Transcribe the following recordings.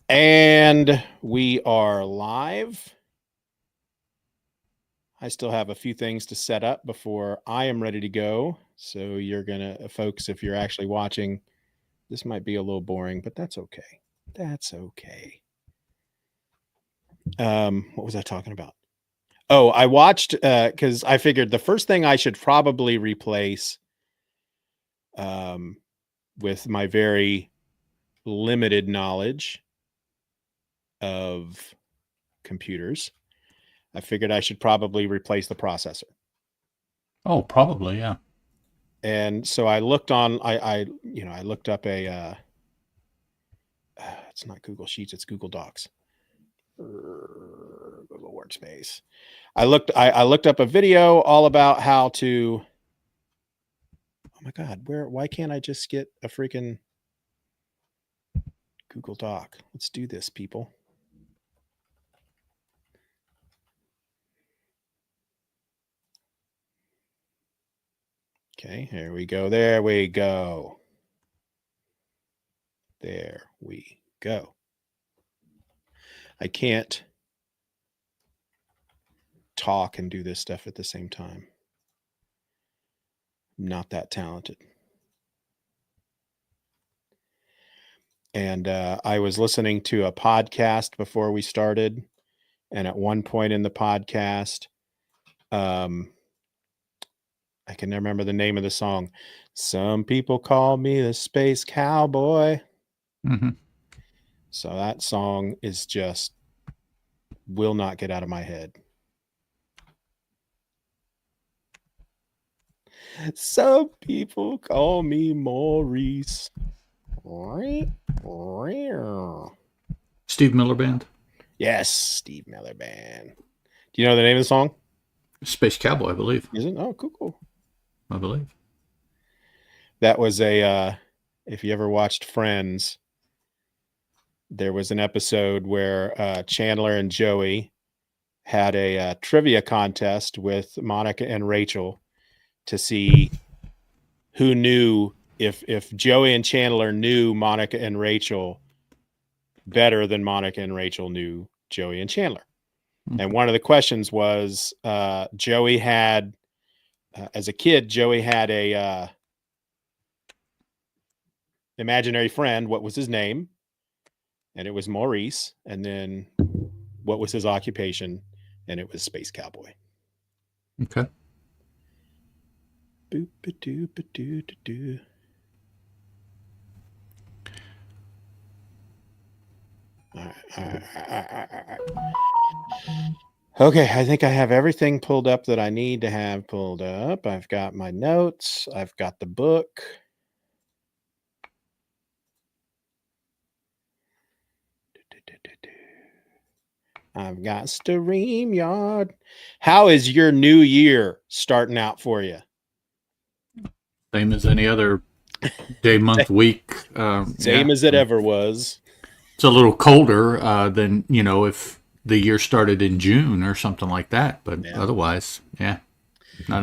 And we are live. I still have a few things to set up before I am ready to go. So you're going to, folks, if you're actually watching, this might be a little boring, but that's okay. That's okay. What was I talking about? Oh, I watched, because I figured the first thing I should probably replace with my very limited knowledge of computers, I figured I should probably replace the processor. Oh, probably, yeah. And so I looked on, I looked up it's not Google Sheets, it's Google Docs, Google Workspace. I looked up a video all about how to, oh my God, why can't I just get a freaking Google Doc? Let's do this, people. Okay, here we go. There we go. There we go. I can't talk and do this stuff at the same time. I'm not that talented. And I was listening to a podcast before we started. And at one point in the podcast, I can never remember the name of the song. Some people call me the space cowboy. Mm-hmm. So that song is just will not get out of my head. Some people call me Maurice. Steve Miller Band. Yes, Steve Miller Band. Do you know the name of the song? Space Cowboy, I believe. Is it? Oh, cool. I believe. That was a, if you ever watched Friends, there was an episode where Chandler and Joey had a trivia contest with Monica and Rachel to see who knew if Joey and Chandler knew Monica and Rachel better than Monica and Rachel knew Joey and Chandler. Mm-hmm. And one of the questions was Joey had, as a kid, Joey had a imaginary friend. What was his name? And it was Maurice. And then what was his occupation? And it was Space Cowboy. Okay. Boop-a-doo-ba-doo-doo-doo. All right. Okay, I think I have everything pulled up that I need to have pulled up. I've got my notes. I've got the book. I've got StreamYard. How is your new year starting out for you? Same as any other day, month, week. Same as it ever was. It's a little colder than, if the year started in June or something like that. But otherwise, not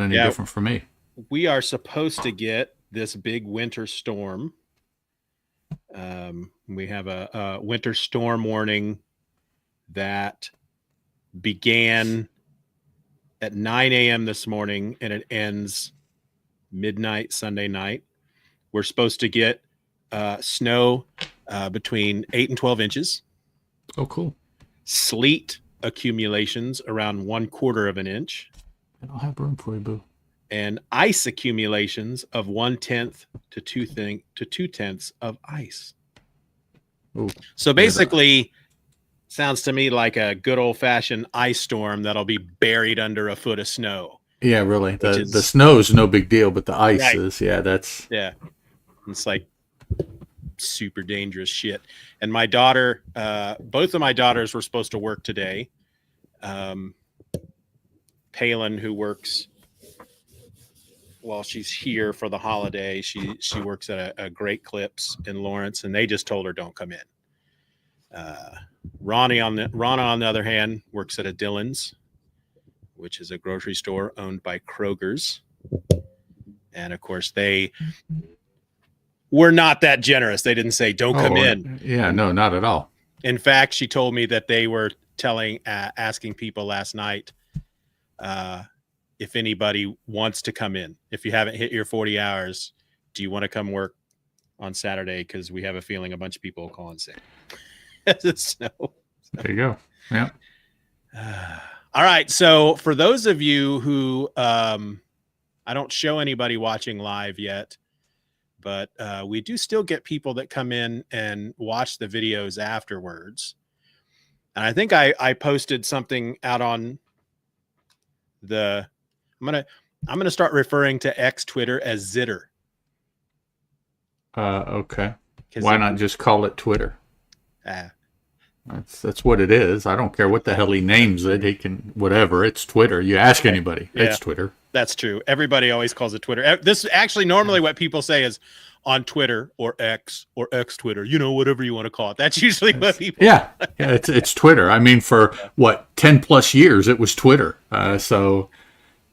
any different for me. We are supposed to get this big winter storm. We have a winter storm warning that began at 9 a.m. this morning and it ends midnight Sunday night. We're supposed to get snow between 8 and 12 inches. Oh, cool. Sleet accumulations around 1/4 of an inch. I don't have room for you, boo. And ice accumulations of 1/10 to 2/10 of ice. Ooh, so basically, sounds to me like a good old-fashioned ice storm that'll be buried under a foot of snow. Yeah, really. The snow is no big deal, but the ice is, that's... Yeah. It's like super dangerous shit. And my daughter, both of my daughters were supposed to work today. Palin, who works while she's here for the holiday, she works at a Great Clips in Lawrence, and they just told her don't come in. Rana, on the other hand, works at a Dillon's, which is a grocery store owned by Kroger's. And of course, they were not that generous. They didn't say, don't come in. Yeah, no, not at all. In fact, she told me that they were asking people last night if anybody wants to come in. If you haven't hit your 40 hours, do you want to come work on Saturday? Because we have a feeling a bunch of people will call in sick. There you go. Yeah. All right. So for those of you who I don't show anybody watching live yet, but we do still get people that come in and watch the videos afterwards. And I think I posted something out on the I'm gonna start referring to X Twitter as Zitter. Okay. Why not just call it Twitter? Ah. That's what it is. I don't care what the hell he names it. He can whatever. It's Twitter. You ask anybody, it's Twitter. That's true. Everybody always calls it Twitter. This actually normally what people say is on Twitter or X Twitter. You know, whatever you want to call it. That's usually what people. Yeah, it's Twitter. I mean, for what 10+ years it was Twitter. So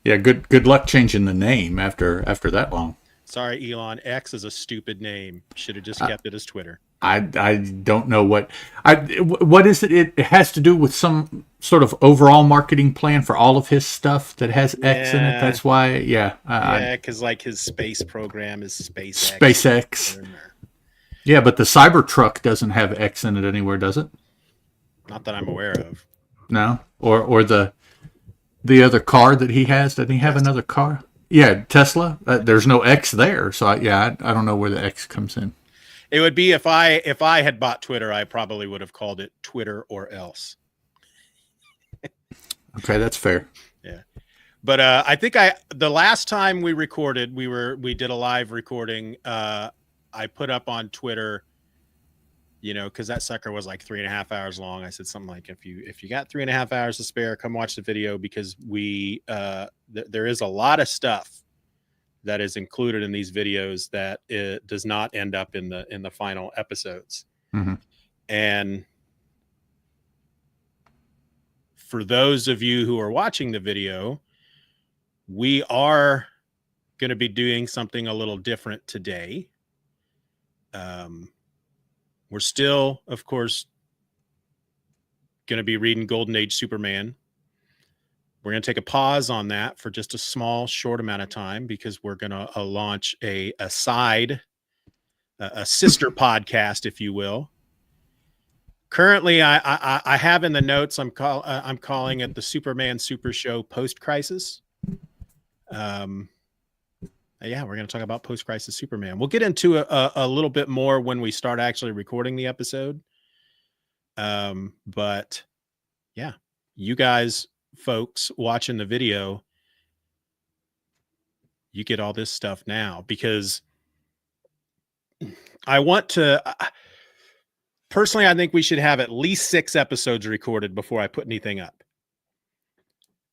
yeah, good luck changing the name after that long. Sorry, Elon. X is a stupid name. Should have just kept it as Twitter. I don't know what is it? It has to do with some sort of overall marketing plan for all of his stuff that has X in it. That's why, because like his space program is SpaceX. SpaceX. Yeah, but the Cybertruck doesn't have X in it anywhere, does it? Not that I'm aware of. No, or the other car that he has. Doesn't he have another car? Yeah, Tesla. There's no X there, so I don't know where the X comes in. It would be if I had bought Twitter, I probably would have called it Twitter or else. Okay, that's fair. Yeah, but I think the last time we recorded, we did a live recording. I put up on Twitter, because that sucker was like 3.5 hours long. I said something like, if you got 3.5 hours to spare, come watch the video, because there is a lot of stuff that is included in these videos that it does not end up in the final episodes. Mm-hmm. And for those of you who are watching the video, we are going to be doing something a little different today. We're still, of course, going to be reading Golden Age Superman. We're going to take a pause on that for just a small, short amount of time, because we're going to launch a sister podcast, if you will. Currently, I have in the notes, I'm calling it the Superman Super Show Post-Crisis. Yeah, we're going to talk about Post-Crisis Superman. We'll get into a little bit more when we start actually recording the episode. But yeah, you guys, folks watching the video, you get all this stuff now, because I want to personally, I think we should have at least 6 episodes recorded before I put anything up.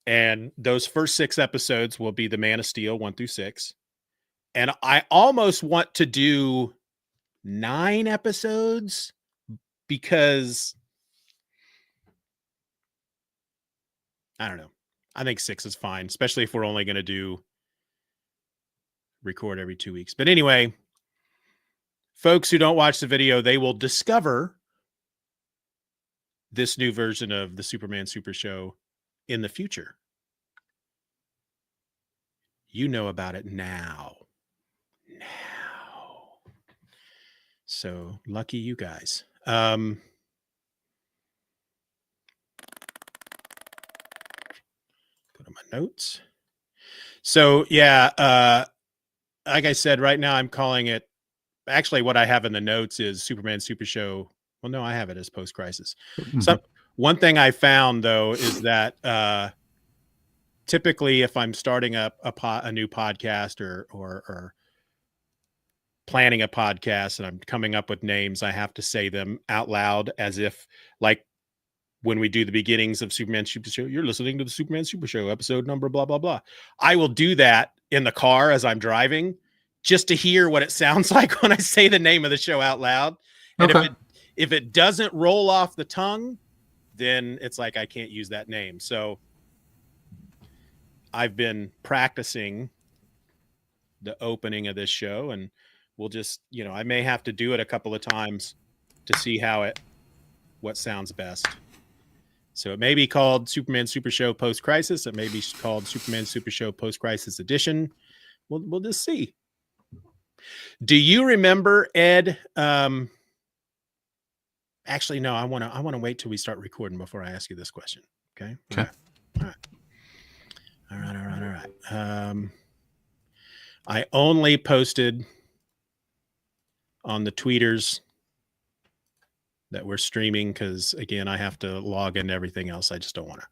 And those first 6 episodes will be the Man of Steel 1 through 6. And I almost want to do 9 episodes, because I don't know. I think 6 is fine, especially if we're only going to record every 2 weeks. But anyway, folks who don't watch the video, they will discover this new version of the Superman Super Show in the future. You know about it now. So lucky you guys. Go to my notes. So yeah, like I said, right now I'm calling it, actually what I have in the notes is Superman Super Show. Well, no, I have it as Post-Crisis. Mm-hmm. So one thing I found, though, is that typically if I'm starting up a new podcast or planning a podcast and I'm coming up with names, I have to say them out loud, as if, like, when we do the beginnings of Superman Super Show, you're listening to the Superman Super Show episode number, blah, blah, blah. I will do that in the car as I'm driving, just to hear what it sounds like when I say the name of the show out loud. And okay. if it doesn't roll off the tongue, then it's like I can't use that name. So I've been practicing the opening of this show, and we'll just, I may have to do it a couple of times to see how it what sounds best. So it may be called Superman Super Show Post Crisis. It may be called Superman Super Show Post Crisis Edition. We'll just see. Do you remember, Ed? Actually, no. I want to wait till we start recording before I ask you this question. Okay. Okay. All right. I only posted on the tweeters that we're streaming because, again, I have to log into everything else. I just don't want to.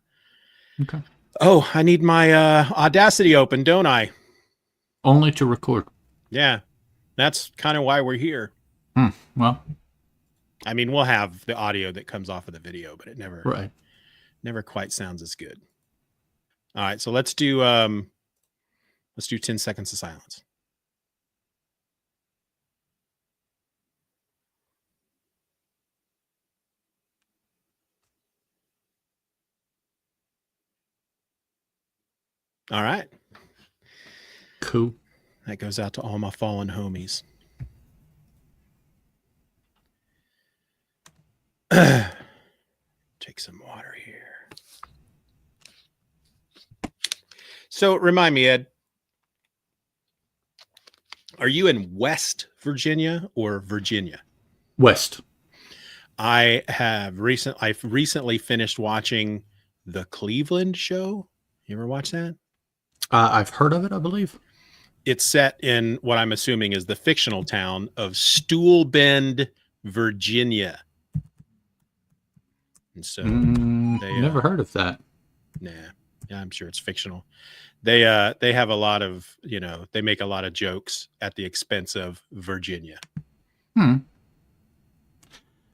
Okay. Oh, I need my Audacity open, don't I? Only to record. Yeah, that's kind of why we're here. Well, I mean, we'll have the audio that comes off of the video, but it never quite sounds as good. All right, so let's do 10 seconds of silence. All right. Cool. That goes out to all my fallen homies. Take some water here. So remind me, Ed, are you in West Virginia or Virginia? West. I've recently finished watching The Cleveland Show. You ever watch that? I've heard of it, I believe. It's set in what I'm assuming is the fictional town of Stool Bend, Virginia. And so never heard of that. Nah. Yeah, I'm sure it's fictional. They have a lot of, they make a lot of jokes at the expense of Virginia.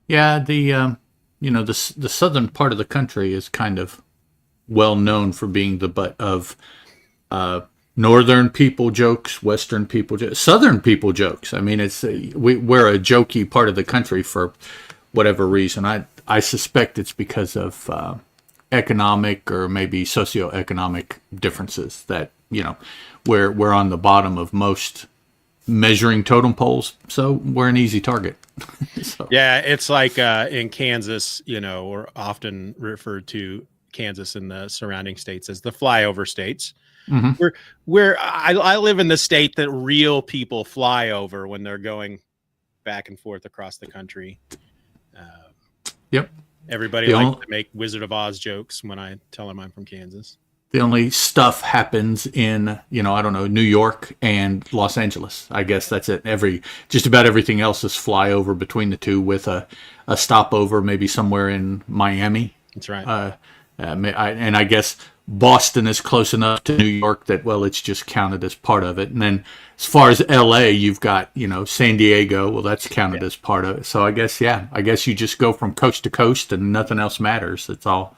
Yeah, the southern part of the country is kind of well known for being the butt of northern people jokes, western people jokes, southern people jokes. I mean, we're a jokey part of the country for whatever reason. I suspect it's because of economic or maybe socioeconomic differences that, we're on the bottom of most measuring totem poles, so we're an easy target. So. Yeah, it's like in Kansas, we're often referred to Kansas and the surrounding states as the flyover states. Mm-hmm. Where I live in the state that real people fly over when they're going back and forth across the country. Yep. Everybody likes to make Wizard of Oz jokes when I tell them I'm from Kansas. The only stuff happens in, I don't know, New York and Los Angeles. I guess that's it. Just about everything else is flyover between the two with a stopover maybe somewhere in Miami. That's right. And I guess Boston is close enough to New York that, well, it's just counted as part of it. And then as far as LA, you've got, San Diego. Well, that's counted as part of it. So I guess you just go from coast to coast and nothing else matters. It's all.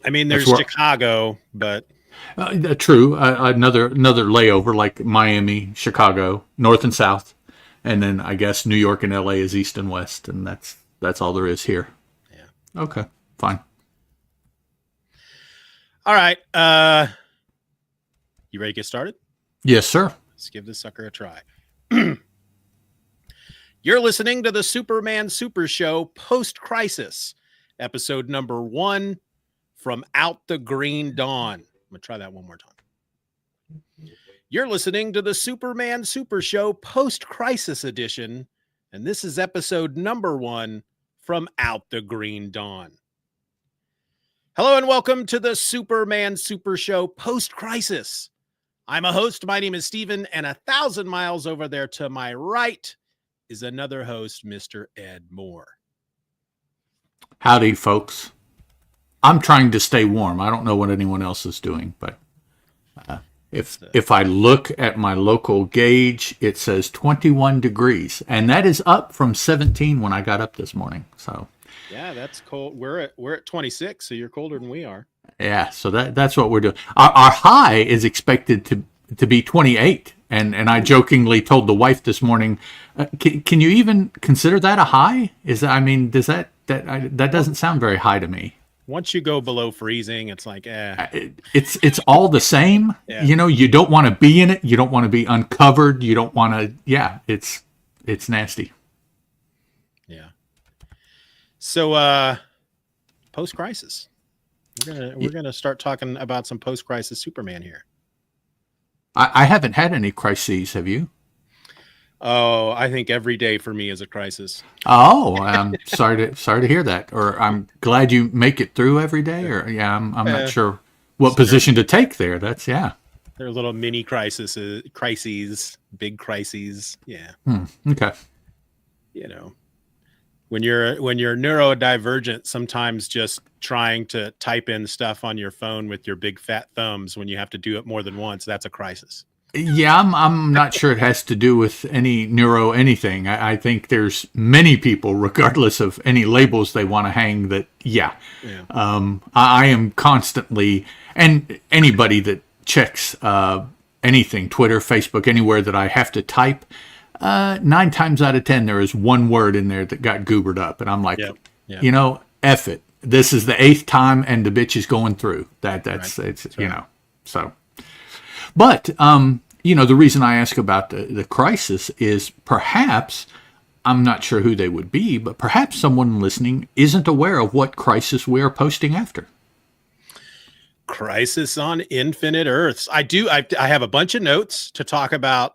I mean, there's Chicago, but. True. Another layover like Miami, Chicago, north and south. And then I guess New York and LA is east and west. And that's all there is here. Yeah. Okay, fine. All right. You ready to get started? Yes, sir. Let's give this sucker a try. You're listening to the Superman Super Show post-crisis, episode number 1 from Out the Green Dawn. I'm going to try that one more time. You're listening to the Superman Super Show post-crisis edition, and this is episode number 1 from Out the Green Dawn. Hello and welcome to the Superman Super Show post-crisis. I'm a host. My name is Steeven, and 1,000 miles over there to my right is another host, Mr. Ed Moore. Howdy, folks. I'm trying to stay warm. I don't know what anyone else is doing, but if I look at my local gauge, it says 21 degrees, and that is up from 17 when I got up this morning. So. Yeah, that's cold. We're at 26, so you're colder than we are. Yeah, so that's what we're doing. Our high is expected to be 28, and I jokingly told the wife this morning, can you even consider that a high? Does that doesn't sound very high to me. Once you go below freezing, it's like, It's all the same. Yeah. You don't want to be in it. You don't want to be uncovered. You don't want to. Yeah, it's nasty. Yeah. So, post-crisis. We're gonna start talking about some post-crisis Superman here. I haven't had any crises. Have you? Oh, I think every day for me is a crisis. Oh, I'm sorry to hear that. Or I'm glad you make it through every day. Or yeah, I'm not Uh, sure what so position to take there. That's yeah. they're little mini crises, big crises. Yeah, Okay. you know, when you're neurodivergent, sometimes just trying to type in stuff on your phone with your big fat thumbs when you have to do it more than once, that's a crisis. Yeah, I'm not sure it has to do with any neuro anything. I think there's many people, regardless of any labels they want to hang, that yeah. Yeah. I am constantly, and anybody that checks anything, Twitter, Facebook, anywhere that I have to type, 9 times out of 10 there is one word in there that got goobered up, and I'm like, Yep. Yep. you know, F it. This is the 8th time, and the bitch is going through. That's Right. it's That's you right. know so. But the reason I ask about the crisis is perhaps I'm not sure who they would be, but perhaps someone listening isn't aware of what crisis we are posting after. Crisis on Infinite Earths. I have a bunch of notes to talk about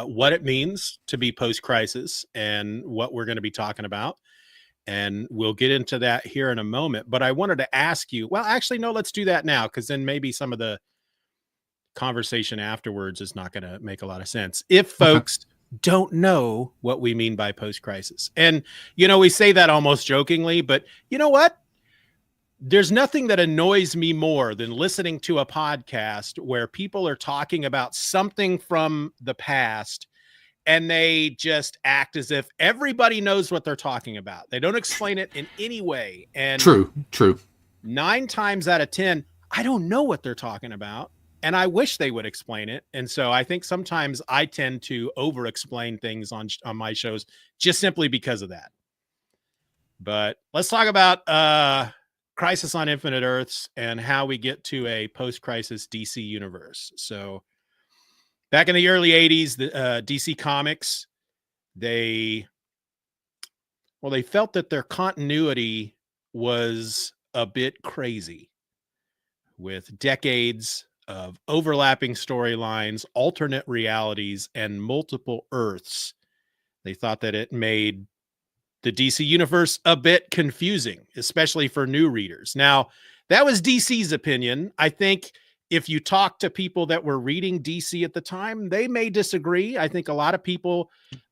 what it means to be post-crisis and what we're going to be talking about. And we'll get into that here in a moment. But I wanted to ask you, well, actually, no, let's do that now, because then maybe some of the conversation afterwards is not going to make a lot of sense. If Okay. folks don't know what we mean by post-crisis. And, we say that almost jokingly, but you know what? There's nothing that annoys me more than listening to a podcast where people are talking about something from the past and they just act as if everybody knows what they're talking about. They don't explain it in any way. And True. 9 times out of 10, I don't know what they're talking about. And I wish they would explain it. And so I think sometimes I tend to over explain things on my shows just simply because of that. But let's talk about Crisis on Infinite Earths and how we get to a post-crisis DC universe. So back in the early 80s, the DC Comics, they felt that their continuity was a bit crazy with decades of overlapping storylines, alternate realities, and multiple Earths. They thought that it made the DC universe a bit confusing, especially for new readers. Now, that was DC's opinion. I think if you talk to people that were reading DC at the time, they may disagree. I think a lot of people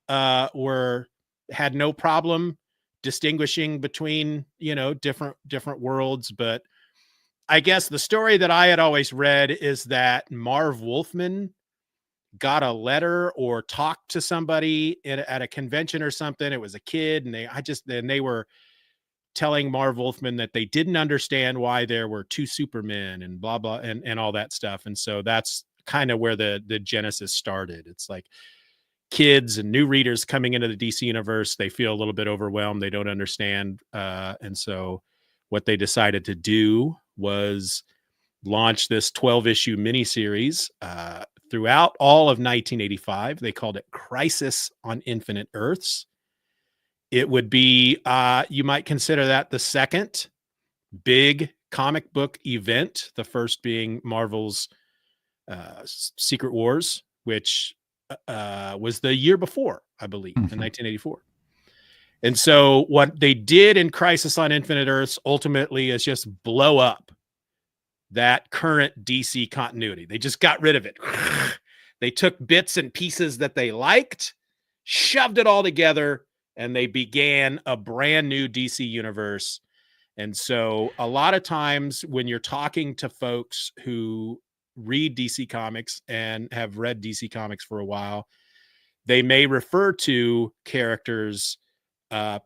had no problem distinguishing between, different worlds. But I guess the story that I had always read is that Marv Wolfman got a letter or talked to somebody at a convention or something. It was a kid, and they were telling Marv Wolfman that they didn't understand why there were 2 Supermen and blah blah and all that stuff. And so that's kind of where the genesis started. It's like kids and new readers coming into the DC universe, they feel a little bit overwhelmed, they don't understand, and so what they decided to do was launch this 12-issue miniseries throughout all of 1985. They called it Crisis on Infinite Earths. It would be, you might consider that the second big comic book event, the first being Marvel's Secret Wars, which was the year before, I believe, in 1984. And so what they did in Crisis on Infinite Earths ultimately is just blow up that current DC continuity. They just got rid of it. They took bits and pieces that they liked, shoved it all together, and they began a brand new DC universe. And so a lot of times when you're talking to folks who read DC Comics and have read DC Comics for a while, they may refer to characters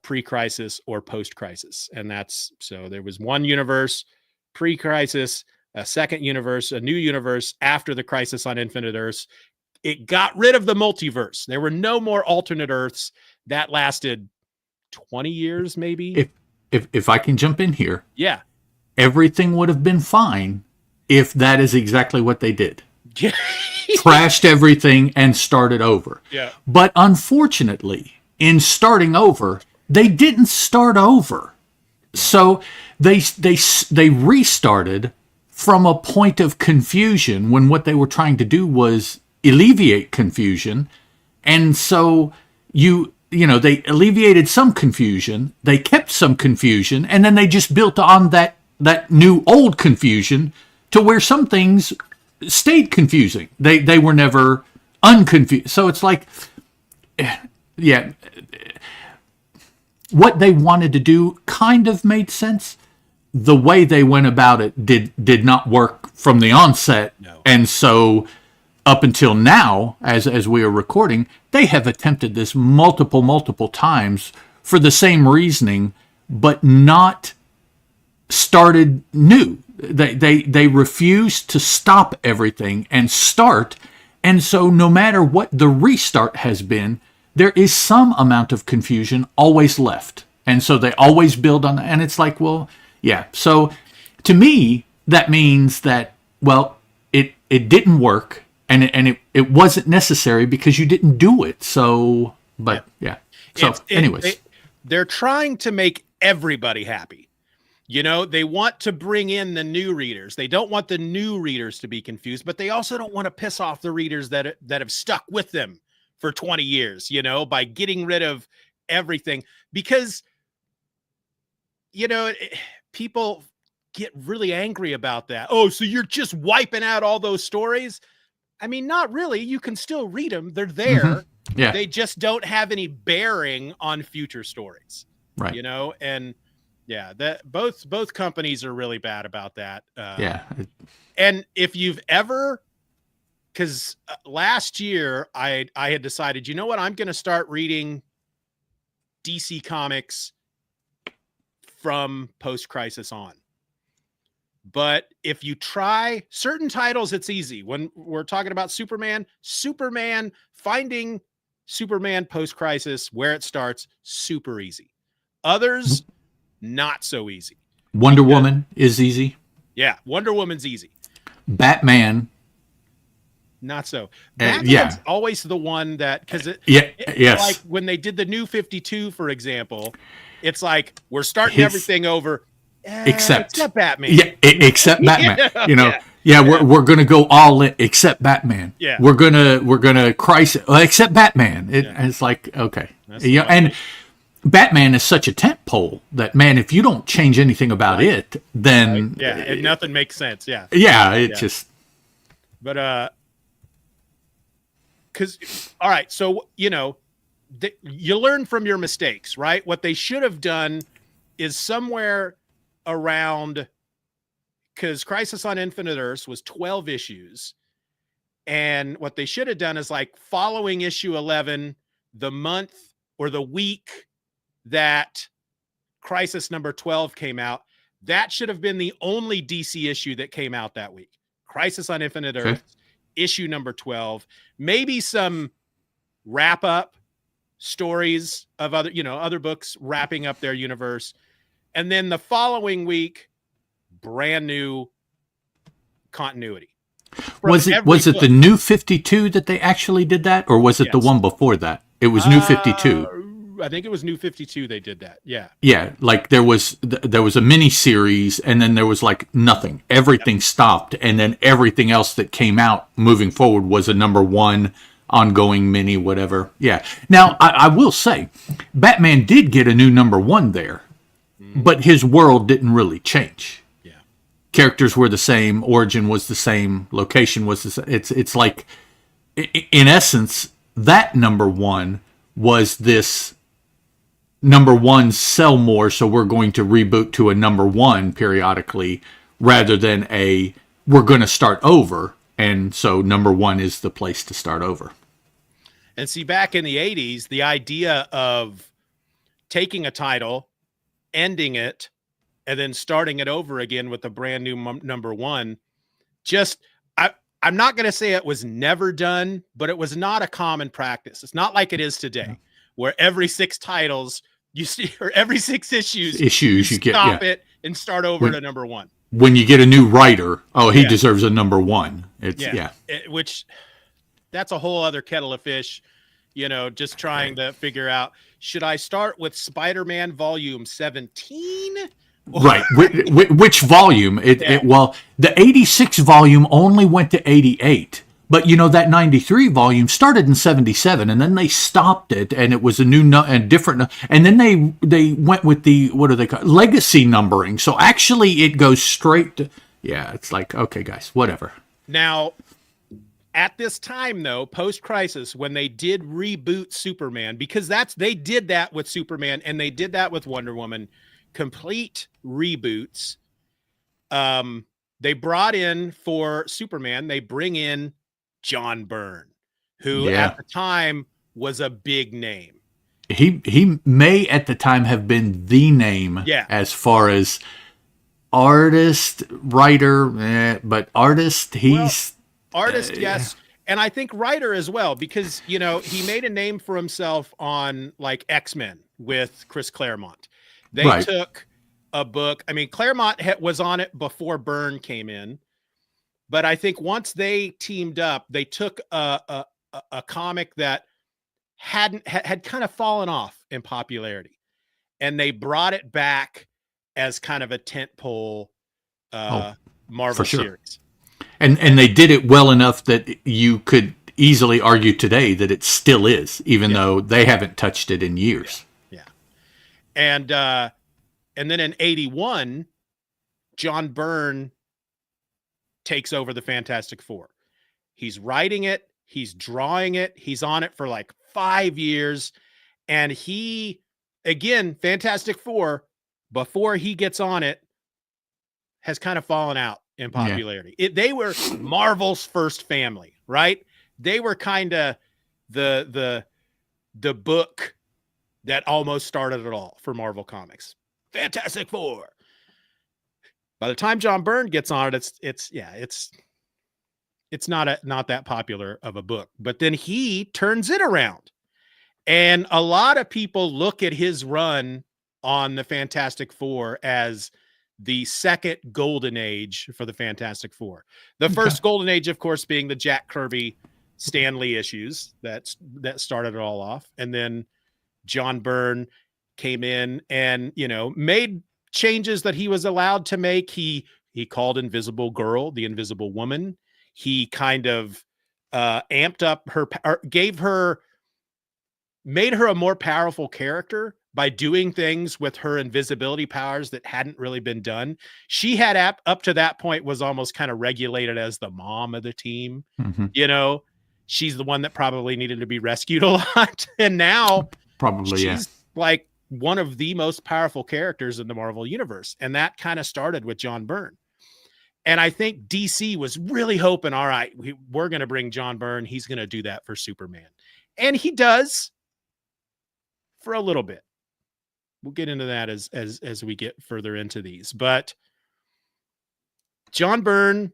pre-crisis or post-crisis. And so there was one universe pre-crisis, a second universe, a new universe after the Crisis on Infinite Earths. It got rid of the multiverse. There were no more alternate Earths. That lasted 20 years, maybe. If I can jump in here, Yeah. everything would have been fine if that is exactly what they did. Yeah. Trashed everything and started over. Yeah. But unfortunately, in starting over, they didn't start over. So they restarted from a point of confusion when what they were trying to do was alleviate confusion. And so they alleviated some confusion, they kept some confusion, and then they just built on that new old confusion to where some things stayed confusing. They were never unconfused. So it's like, yeah, what they wanted to do kind of made sense. The way they went about it did not work from the onset. No. And so up until now, as we are recording, they have attempted this multiple times for the same reasoning, but not started new. They refuse to stop everything and start. And so no matter what the restart has been, there is some amount of confusion always left. And so they always build on that. And it's like, well, yeah. So to me, that means that, well, it didn't work and it wasn't necessary because you didn't do it. So, but yeah. So anyways. They're trying to make everybody happy. They want to bring in the new readers. They don't want the new readers to be confused, but they also don't want to piss off the readers that have stuck with them for 20 years, by getting rid of everything. Because, people get really angry about that. Oh, so you're just wiping out all those stories? I mean, not really. You can still read them. They're there. Mm-hmm. Yeah. They just don't have any bearing on future stories. Right. And yeah, that both companies are really bad about that. Yeah. And if you've ever, because last year I had decided, you know what, I'm going to start reading DC Comics from Post-Crisis on. But if you try certain titles, it's easy. When we're talking about Superman, finding Superman Post-Crisis, where it starts, super easy. Others, not so easy. Wonder Woman is easy. Yeah, Wonder Woman's easy. Batman, not so. Batman's yeah, always the one that, because yes, like when they did the New 52, for example, it's like we're starting everything over, except Batman. Yeah, except Batman. We're gonna go all in except Batman. Yeah, we're gonna crisis except Batman. It's like, okay, and Batman is such a tent pole that, man, if you don't change anything about it, then nothing makes sense. Yeah, just. But because all right, so you learn from your mistakes, right? What they should have done is somewhere around, because Crisis on Infinite Earths was 12 issues, and what they should have done is like following issue 11, the month or the week that Crisis number 12 came out, that should have been the only DC issue that came out that week. Crisis on Infinite Earth, issue number 12, maybe some wrap up stories of other books wrapping up their universe. And then the following week, brand new continuity. Was it the New 52 that they actually did that, or was it the one before that? It was New 52. I think it was New 52 they did that. Yeah. Yeah, like there was a mini series, and then there was like nothing. Everything stopped, and then everything else that came out moving forward was a number one ongoing mini whatever. Yeah. Now, I will say, Batman did get a new number one there, but his world didn't really change. Yeah. Characters were the same, origin was the same, location was the same. It's like, in essence, that number one was this number one sell more, so we're going to reboot to a number one periodically, rather than we're going to start over, and so number one is the place to start over. And see, back in the 80s, the idea of taking a title, ending it, and then starting it over again with a brand new number one, I'm not going to say it was never done, but it was not a common practice. It's not like it is today, where every 6 titles you see, or every 6 issues you stop it and start over to number one. When you get a new writer, he deserves a number one. Which that's a whole other kettle of fish. Just trying to figure out, should I start with Spider-Man volume 17 Right. Which volume? Yeah. Well, the 86 volume only went to 88. But that 93 volume started in 77 and then they stopped it and it was a new and different and then they went with the what do they call legacy numbering. So actually it goes straight to yeah, it's like okay guys, whatever. Now, at this time, though, post-crisis, when they did reboot Superman, because they did that with Superman and they did that with Wonder Woman, complete reboots. They brought in for Superman, they bring in John Byrne, who at Yeah. the time was a big name. He may at the time have been the name Yeah. as far as artist, writer, but artist, he's Artist, yes. And I think writer as well, because, he made a name for himself on like X-Men with Chris Claremont. They right. took a book. I mean, Claremont was on it before Byrne came in. But I think once they teamed up, they took a comic that had kind of fallen off in popularity. And they brought it back as kind of a tentpole Marvel for sure. series. And they did it well enough that you could easily argue today that it still is, even though they haven't touched it in years. Yeah. And then in 81, John Byrne takes over the Fantastic Four. He's writing it, he's drawing it, he's on it for like 5 years. And he, again, Fantastic Four, before he gets on it, has kind of fallen out in popularity. Yeah. They were Marvel's first family, right? They were kind of the book that almost started it all for Marvel Comics. Fantastic Four. By the time John Byrne gets on it, it's not that popular of a book. But then he turns it around. And a lot of people look at his run on the Fantastic Four as the second golden age for the Fantastic Four. The first golden age, of course, being the Jack Kirby Stan Lee issues that started it all off. And then John Byrne came in and, made changes that he was allowed to make. He called Invisible Girl the Invisible Woman. He kind of amped up her, made her a more powerful character by doing things with her invisibility powers that hadn't really been done. She had up to that point was almost kind of regulated as the mom of the team. Mm-hmm. She's the one that probably needed to be rescued a lot. And now she's like one of the most powerful characters in the Marvel universe. And that kind of started with John Byrne. And I think DC was really hoping, all right, we're going to bring John Byrne. He's going to do that for Superman. And he does for a little bit. We'll get into that as we get further into these. But John Byrne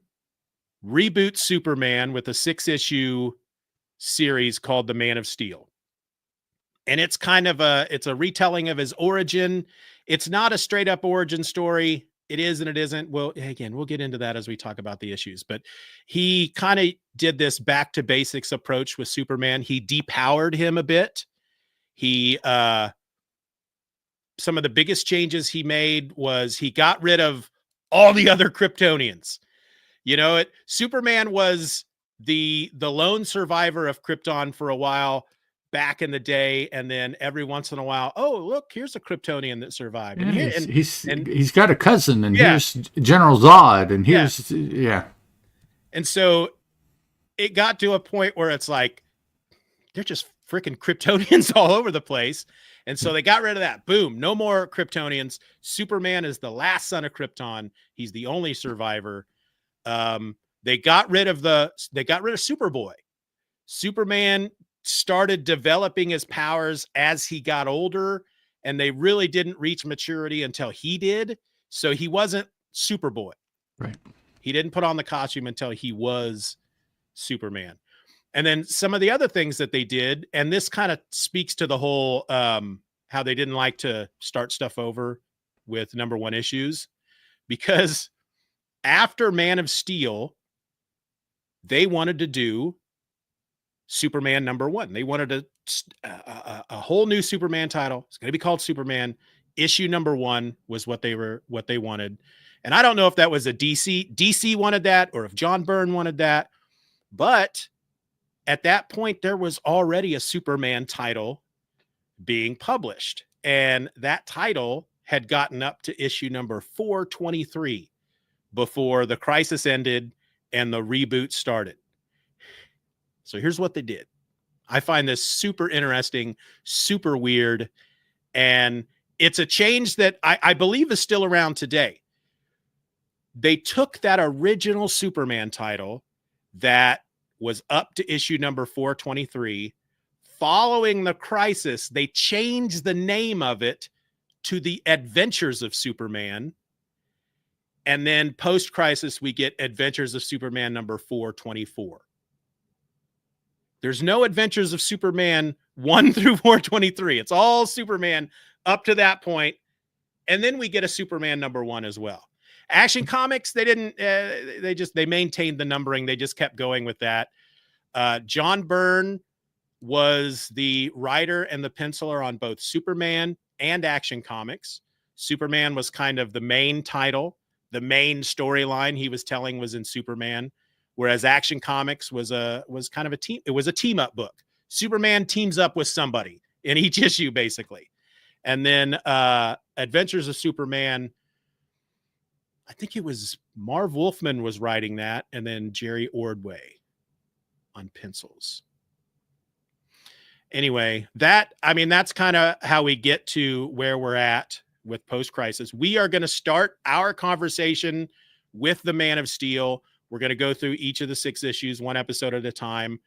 reboots Superman with a 6-issue series called The Man of Steel. And it's kind of it's a retelling of his origin. It's not a straight up origin story. It is and it isn't. Well, again, we'll get into that as we talk about the issues. But he kind of did this back to basics approach with Superman. He depowered him a bit. He some of the biggest changes he made was he got rid of all the other Kryptonians. Superman was the lone survivor of Krypton for a while back in the day, and then every once in a while, oh look, here's a Kryptonian that survived. Yeah, and he's got a cousin, and here's General Zod, and here's And so it got to a point where it's like they're just freaking Kryptonians all over the place. And so they got rid of that. Boom. No more Kryptonians. Superman is the last son of Krypton. He's the only survivor. They got rid of Superboy. Superman started developing his powers as he got older, and they really didn't reach maturity until he did. So he wasn't Superboy. Right. He didn't put on the costume until he was Superman. And then some of the other things that they did, and this kind of speaks to the whole how they didn't like to start stuff over with number one issues, because after Man of Steel, they wanted to do Superman number one. They wanted a whole new Superman title. It's going to be called Superman. issue number 1 was what they wanted. And I don't know if that was a DC wanted that, or if John Byrne wanted that, but at that point there was already a Superman title being published, and that title had gotten up to issue number 423 before the crisis ended and the reboot started. So here's what they did. I find this super interesting, super weird, and it's a change that I believe is still around today. They took that original Superman title that was up to issue number 423. Following the crisis, they changed the name of it to The Adventures of Superman. And then post-crisis, we get Adventures of Superman number 424. There's no Adventures of Superman 1 through 423. It's all Superman up to that point. And then we get a Superman number 1 as well. Action Comics, they didn't, they maintained the numbering. They just kept going with that. John Byrne was the writer and the penciler on both Superman and Action Comics. Superman was kind of the main title. The main storyline he was telling was in Superman, whereas Action Comics was kind of a team. It was a team up book. Superman teams up with somebody in each issue, basically. And then Adventures of Superman, I think it was Marv Wolfman was writing that, and then Jerry Ordway on pencils. Anyway, that's kind of how we get to where we're at with post-crisis. We are going to start our conversation with the Man of Steel. We're going to go through each of the 6 issues, one episode at a time.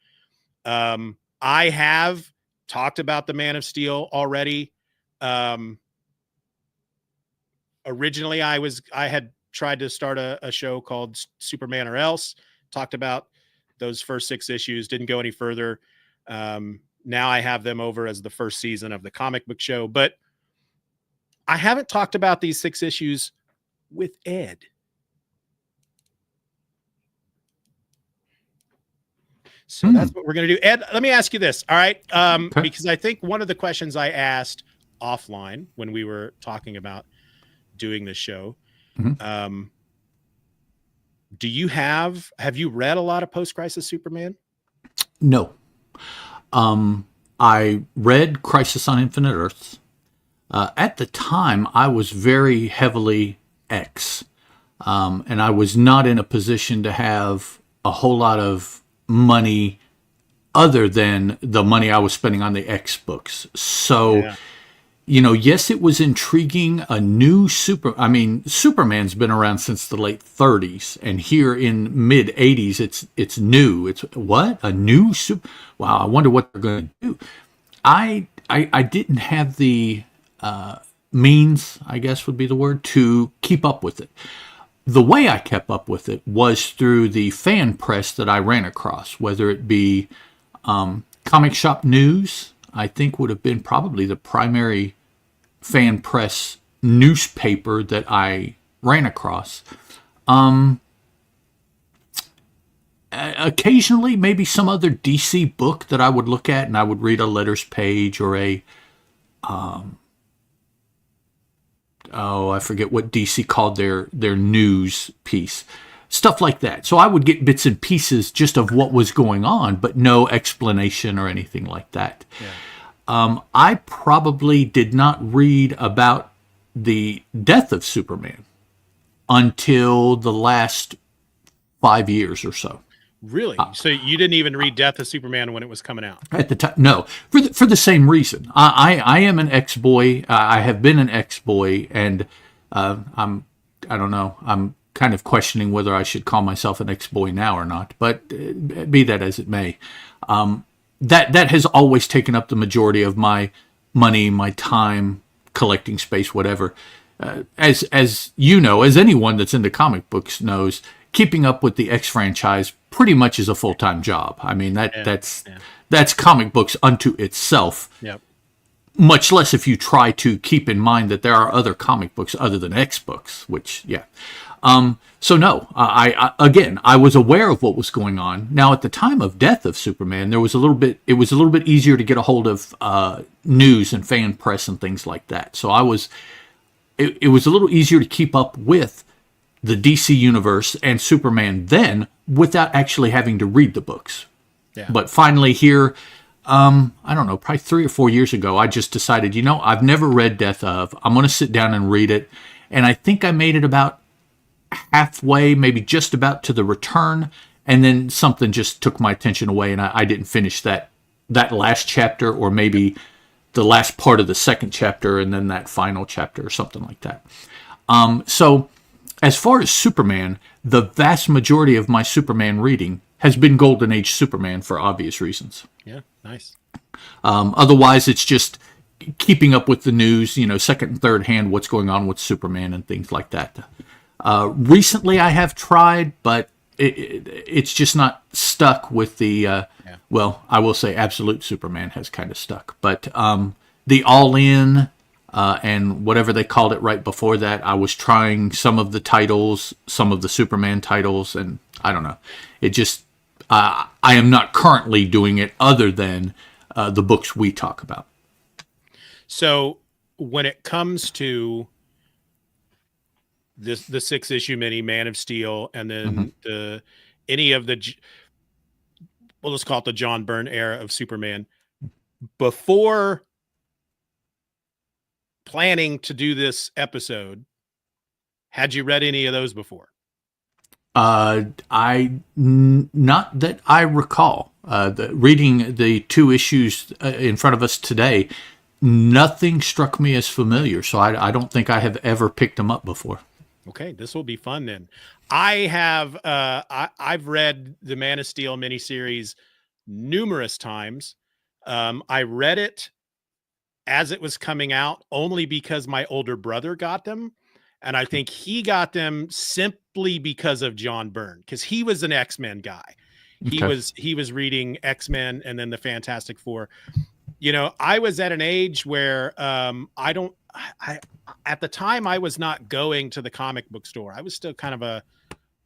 I have talked about the Man of Steel already. Originally, I had tried to start a show called Superman or Else. Talked about those first 6 issues, didn't go any further. Now I have them over as the first season of the comic book show, but I haven't talked about these 6 issues with Ed. So that's what we're going to do. Ed, let me ask you this. All right. Okay. Because I think one of the questions I asked offline when we were talking about doing this show, do you have you read a lot of post-crisis Superman? No. I read Crisis on Infinite Earths. At the time, I was very heavily X, and I was not in a position to have a whole lot of money other than the money I was spending on the X books. So, yes, it was intriguing. Superman's been around since the late 30s, and here in mid 80s, it's new. It's what? A new super? Wow, I wonder what they're going to do. I didn't have the means, I guess would be the word, to keep up with it. The way I kept up with it was through the fan press that I ran across, whether it be Comic Shop News, I think would have been probably the primary fan press newspaper that I ran across. Occasionally, maybe some other DC book that I would look at, and I would read a letters page or I forget what DC called their news piece. Stuff like that. So I would get bits and pieces just of what was going on, but no explanation or anything like that. Yeah. I probably did not read about the death of Superman until the last 5 years or so. Really? So you didn't even read Death of Superman when it was coming out? At the time, no. For the same reason. I am an ex-boy. I have been an ex-boy, and I don't know. I'm kind of questioning whether I should call myself an ex-boy now or not. But be that as it may, that has always taken up the majority of my money, my time, collecting space, whatever. As you know, as anyone that's into comic books knows, keeping up with the X franchise pretty much is a full-time job. I mean, that's comic books unto itself. Yep. much less if you try to keep in mind that there are other comic books other than X books, which, yeah. So no, again, I was aware of what was going on. Now, at the time of death of Superman, it was a little bit easier to get a hold of news and fan press and things like that. So it was a little easier to keep up with the DC universe and Superman then without actually having to read the books. Yeah. But finally here, I don't know, probably 3 or 4 years ago, I just decided, I've never read Death of. I'm going to sit down and read it. And I think I made it about halfway, maybe just about to the return. And then something just took my attention away, and I didn't finish that last chapter, or maybe the last part of the second chapter and then that final chapter or something like that. So as far as Superman, the vast majority of my Superman reading has been Golden Age Superman for obvious reasons. Yeah, nice. Otherwise, it's just keeping up with the news, second and third hand, what's going on with Superman and things like that. Recently, I have tried, but it's just not stuck with the, well, I will say Absolute Superman has kind of stuck. But the All-In and whatever they called it right before that, I was trying some of the titles, some of the Superman titles, and I don't know. It just, I am not currently doing it other than the books we talk about. So when it comes to the 6-issue mini Man of Steel, and then any of the, well, let's call it the John Byrne era of Superman, before planning to do this episode, had you read any of those before? Not that I recall. Reading the 2 issues in front of us today, nothing struck me as familiar, so I don't think I have ever picked them up before. Okay, this will be fun then. I have I've read the Man of Steel miniseries numerous times. I read it as it was coming out only because my older brother got them, and I think he got them simply because of John Byrne, because he was an X-Men guy. Okay. He was reading X-Men and then the Fantastic Four. I was at an age where at the time I was not going to the comic book store. I was still kind of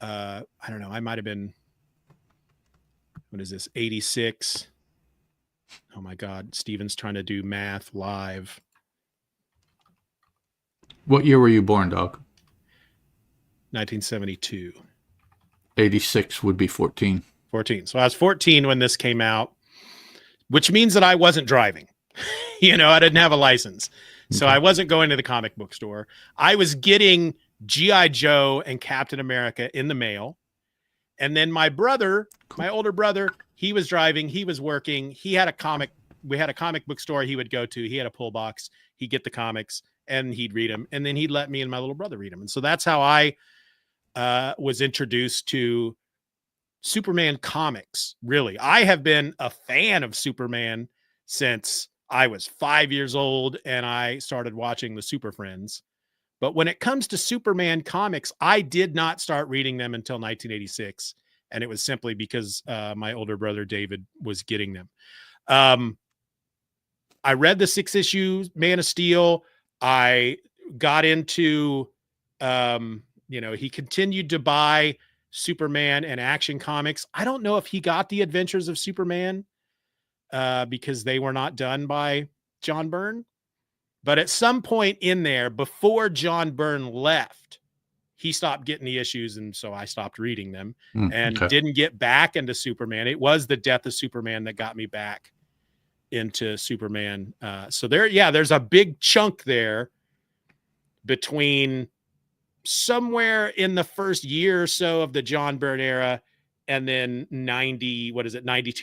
I don't know, I might have been, what is this, 86? Oh my God, Steven's trying to do math live. What year were you born, dog? 1972. 86 would be 14. 14. So I was 14 when this came out, which means that I wasn't driving. I didn't have a license. So I wasn't going to the comic book store. I was getting G.I. Joe and Captain America in the mail. And then my older brother, he was driving, he was working. We had a comic book store he would go to. He had a pull box. He'd get the comics and he'd read them. And then he'd let me and my little brother read them. And so that's how I was introduced to Superman comics. Really, I have been a fan of Superman since I was 5 years old and I started watching the Super Friends. But when it comes to Superman comics, I did not start reading them until 1986. And it was simply because my older brother, David, was getting them. I read the 6-issue Man of Steel. I got into, he continued to buy Superman and Action Comics. I don't know if he got the Adventures of Superman because they were not done by John Byrne. But at some point in there, before John Byrne left, he stopped getting the issues, and so I stopped reading them and didn't get back into Superman. It was the death of Superman that got me back into Superman. So there's a big chunk there between somewhere in the first year or so of the John Byrne era and then 92,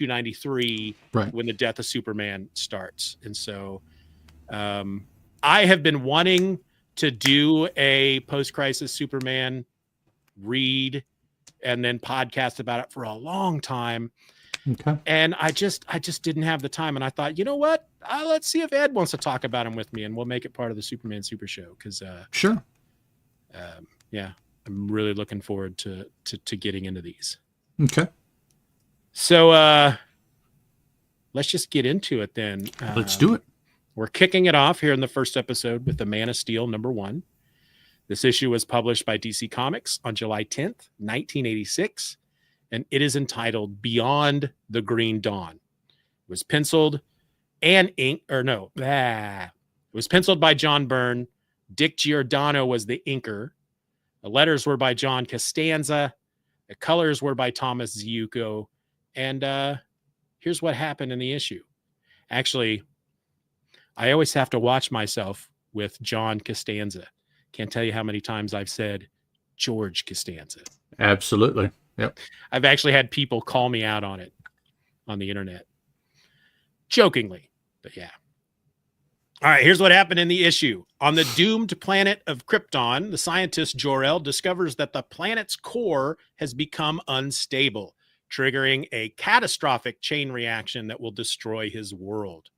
93, right, when the death of Superman starts. And so I have been wanting to do a post-crisis Superman read and then podcast about it for a long time. Okay. And I just didn't have the time. And I thought, you know what? Let's see if Ed wants to talk about him with me, and we'll make it part of the Superman Super Show. Because sure. I'm really looking forward to getting into these. Okay. So let's just get into it then. Let's do it. We're kicking it off here in the first episode with the Man of Steel #1. This issue was published by DC Comics on July 10th, 1986, and it is entitled Beyond the Green Dawn. It was penciled and ink, or no, it was penciled by John Byrne. Dick Giordano was the inker. The letters were by John Costanza. The colors were by Thomas Ziuko. And here's what happened in the issue. Actually, I always have to watch myself with John Costanza. Can't tell you how many times I've said George Costanza. Absolutely. Yep. I've actually had people call me out on it on the internet. Jokingly, but yeah. All right, here's what happened in the issue. On the doomed planet of Krypton, the scientist Jor-El discovers that the planet's core has become unstable, triggering a catastrophic chain reaction that will destroy his world.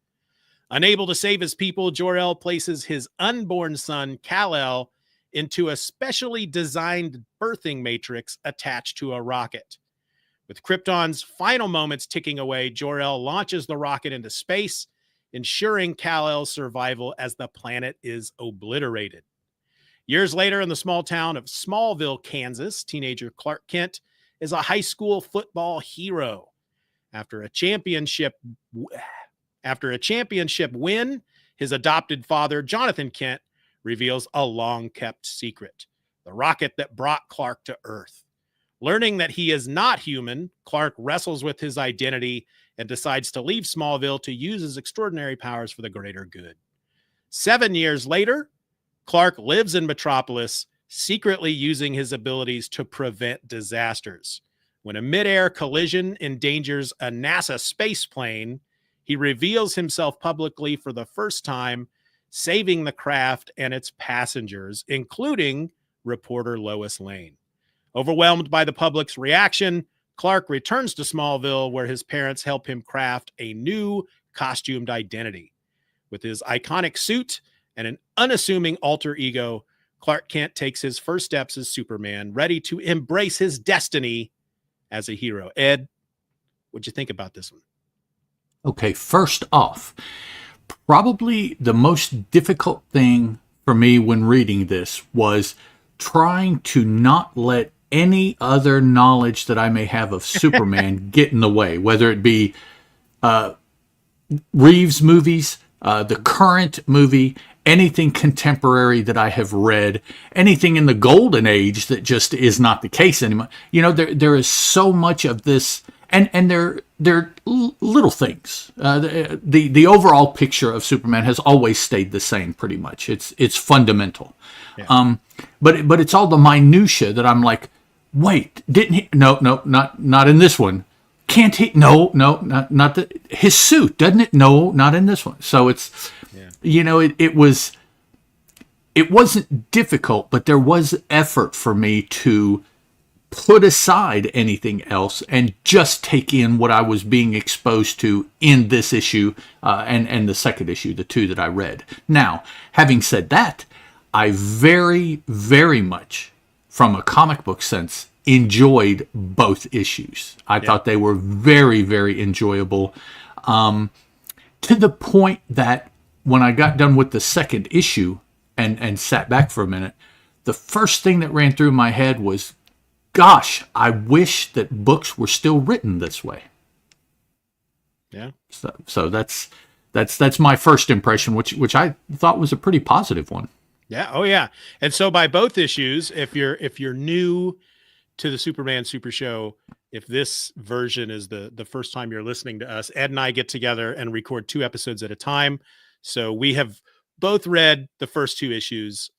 Unable to save his people, Jor-El places his unborn son, Kal-El, into a specially designed birthing matrix attached to a rocket. With Krypton's final moments ticking away, Jor-El launches the rocket into space, ensuring Kal-El's survival as the planet is obliterated. Years later, in the small town of Smallville, Kansas, teenager Clark Kent is a high school football hero. After a championship win, his adopted father, Jonathan Kent, reveals a long-kept secret, the rocket that brought Clark to Earth. Learning that he is not human, Clark wrestles with his identity and decides to leave Smallville to use his extraordinary powers for the greater good. 7 years later, Clark lives in Metropolis, secretly using his abilities to prevent disasters. When a mid-air collision endangers a NASA space plane, he reveals himself publicly for the first time, saving the craft and its passengers, including reporter Lois Lane. Overwhelmed by the public's reaction, Clark returns to Smallville, where his parents help him craft a new costumed identity. With his iconic suit and an unassuming alter ego, Clark Kent takes his first steps as Superman, ready to embrace his destiny as a hero. Ed, what'd you think about this one? Okay, first off, probably the most difficult thing for me when reading this was trying to not let any other knowledge that I may have of Superman get in the way, whether it be Reeves movies, the current movie, anything contemporary that I have read, anything in the golden age that just is not the case anymore. You know, there is so much of this, and they're little things. The overall picture of Superman has always stayed the same, pretty much. It's fundamental. Yeah. But it's all the minutia that I'm like, wait, didn't he? No, not in this one. Can't he? No, not the, his suit, doesn't it? No, not in this one. So it's, you know, it wasn't difficult, but there was effort for me to put aside anything else and just take in what I was being exposed to in this issue and the second issue, the two that I read. Now, having said that, I very, very much, from a comic book sense, enjoyed both issues. I thought they were very, very enjoyable, to the point that when I got done with the second issue and sat back for a minute, the first thing that ran through my head was, gosh, I wish that books were still written this way. Yeah. So that's my first impression, which I thought was a pretty positive one. Yeah. Oh, yeah. And so by both issues, if you're new to the Superman Super Show, if this version is the first time you're listening to us, Ed and I get together and record 2 episodes at a time. So we have both read the first 2 issues.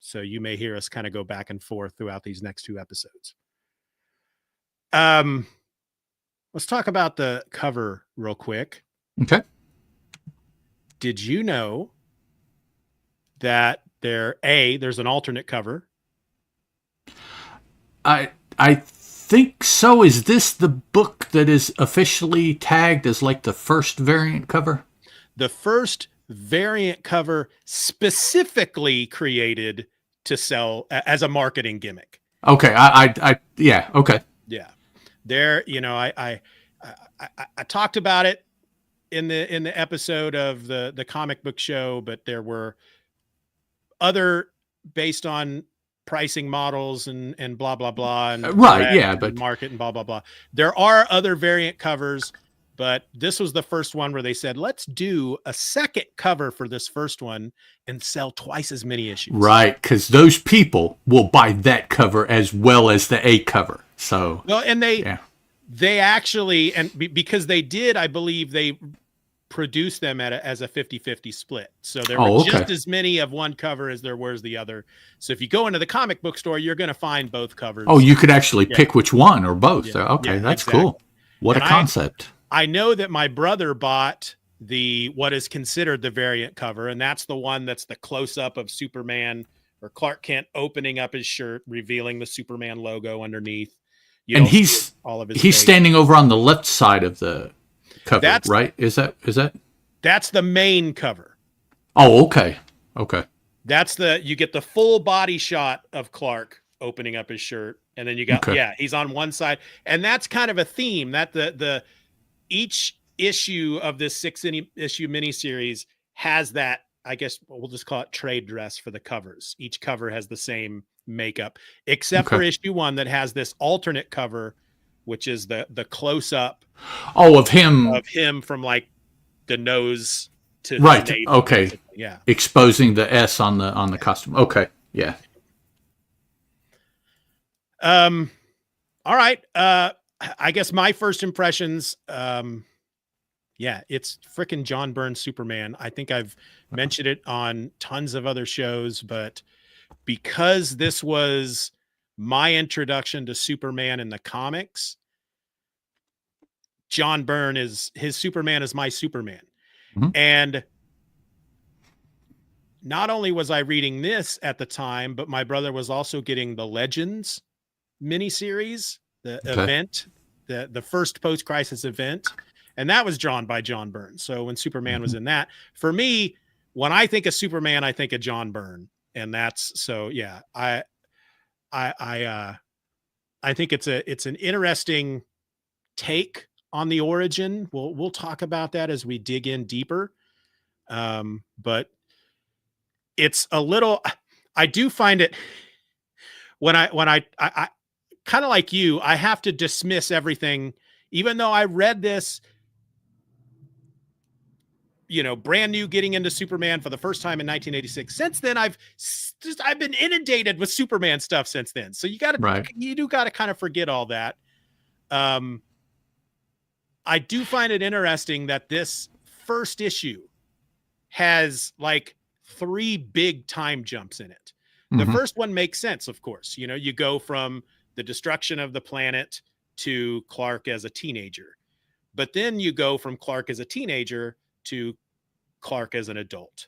So you may hear us kind of go back and forth throughout these next 2 episodes. Let's talk about the cover real quick. Okay. Did you know that there's an alternate cover? I think so. Is this the book that is officially tagged as like the first variant cover? The first variant cover specifically created to sell as a marketing gimmick. Okay. Yeah. Okay. Yeah. There, you know, I talked about it in the episode of the comic book show, but there were other based on pricing models and blah blah blah and Right, direct yeah, and but market and blah blah blah. There are other variant covers, but this was the first one where they said, let's do a second cover for this first one and sell twice as many issues. right, because those people will buy that cover as well as the A cover. So well, and yeah. they actually, and because they did, I believe they produced them as a 50-50 split. So there were just as many of one cover as there was the other. So if you go into the comic book store, you're going to find both covers. Oh, you could actually pick which one or both. Yeah. Okay, that's exactly. Cool. What and a concept. I know that my brother bought what is considered the variant cover, and that's the one that's the close-up of Superman or Clark Kent opening up his shirt, revealing the Superman logo underneath. And he's standing over on the left side of the cover, right? Is that that's the main cover. Oh, okay. That's you get the full body shot of Clark opening up his shirt, and then you got he's on one side, and that's kind of a theme that the each issue of this 6-issue miniseries has that. I guess we'll just call it trade dress for the covers. Each cover has the same makeup, except for issue 1 that has this alternate cover, which is the close up. Oh, of him from like the nose to right. The okay. Basically. Yeah. Exposing the S on the costume. Okay. Yeah. All right. I guess my first impressions, it's freaking John Byrne's Superman. I think I've mentioned it on tons of other shows, but because this was my introduction to Superman in the comics, John Byrne his Superman is my Superman. Mm-hmm. And not only was I reading this at the time, but my brother was also getting the Legends miniseries, the event, the first post-crisis event. And that was drawn by John Byrne. So when Superman was in that, for me, when I think of Superman, I think of John Byrne. And that's so, yeah, I think it's an interesting take on the origin. We'll talk about that as we dig in deeper. But it's a little, I do find it when I kind of like you, I have to dismiss everything, even though I read this, brand new, getting into Superman for the first time in 1986. Since then, I've been inundated with Superman stuff since then. So you do got to kind of forget all that. I do find it interesting that this first issue has like 3 big time jumps in it. The first one makes sense, of course. You go from the destruction of the planet to Clark as a teenager, but then you go from Clark as a teenager to Clark as an adult.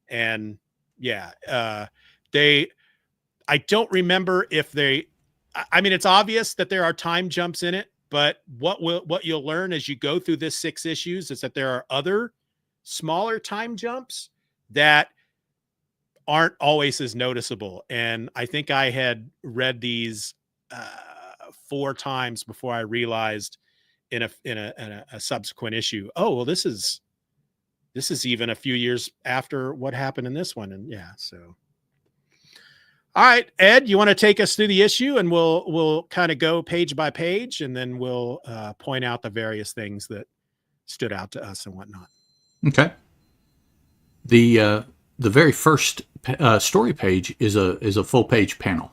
And I don't remember if it's obvious that there are time jumps in it, but what you'll learn as you go through this 6 issues is that there are other smaller time jumps that aren't always as noticeable. And I think I had read these 4 times before I realized in a subsequent issue, oh, well, this is even a few years after what happened in this one. And so. All right, Ed, you want to take us through the issue, and we'll kind of go page by page, and then we'll point out the various things that stood out to us and whatnot. Okay. The very first story page is a full page panel.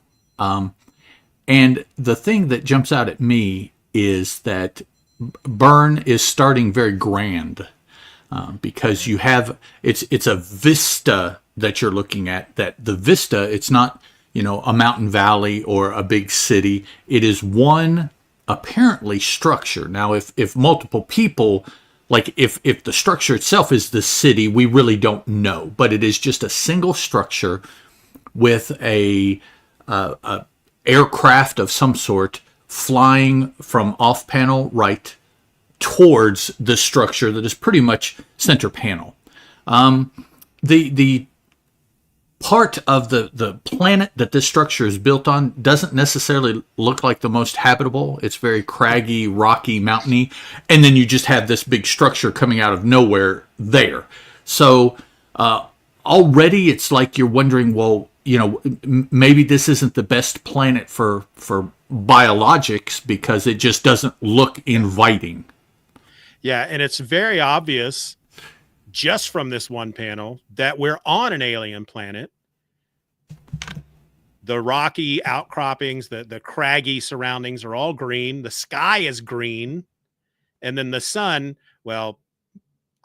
And the thing that jumps out at me is that Byrne is starting very grand, because you have it's a vista that you're looking at. That the vista, it's not a mountain valley or a big city. It is one apparently structure. Now, if multiple people, like if the structure itself is the city, we really don't know, but it is just a single structure with a aircraft of some sort flying from off panel right towards the structure that is pretty much center panel. The part of the planet that this structure is built on doesn't necessarily look like the most habitable. It's very craggy, rocky, mountainy, and then you just have this big structure coming out of nowhere there. So already it's like you're wondering, well, maybe this isn't the best planet for biologics because it just doesn't look inviting. Yeah, and it's very obvious just from this one panel that we're on an alien planet. The rocky outcroppings, the craggy surroundings are all green. The sky is green. And then the sun, well,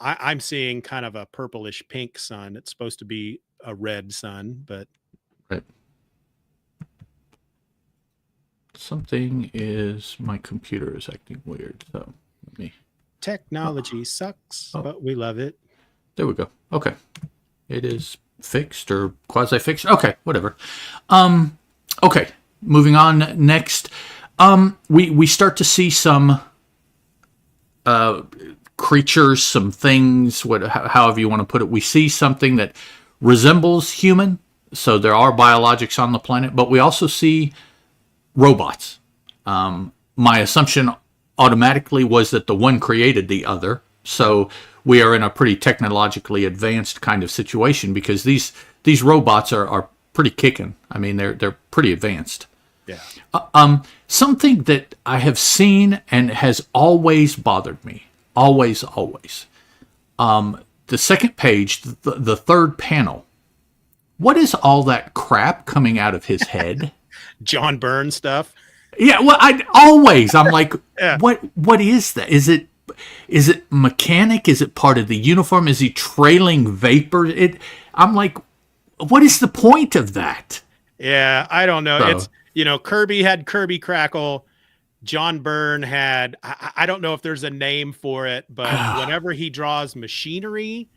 I'm seeing kind of a purplish pink sun. It's supposed to be a red sun, but. Right. My computer is acting weird. So let me. Technology sucks, but we love it. There we go. Okay. It is fixed or quasi-fixed. Okay, whatever. Okay, moving on. Next, we start to see some creatures, some things, however you want to put it. We see something that resembles human, so there are biologics on the planet, but we also see robots. My assumption automatically was that the one created the other, so we are in a pretty technologically advanced kind of situation because these robots are pretty kicking. I mean, they're pretty advanced. Yeah. Something that I have seen and has always bothered me, always. The second page, the third panel. What is all that crap coming out of his head? John Byrne stuff. Yeah, well, I'm like, yeah. What is that? Is it mechanic? Is it part of the uniform? Is he trailing vapor? I'm like, what is the point of that? Yeah, I don't know. So, it's, Kirby had Kirby Crackle. John Byrne had, I don't know if there's a name for it, but whenever he draws machinery,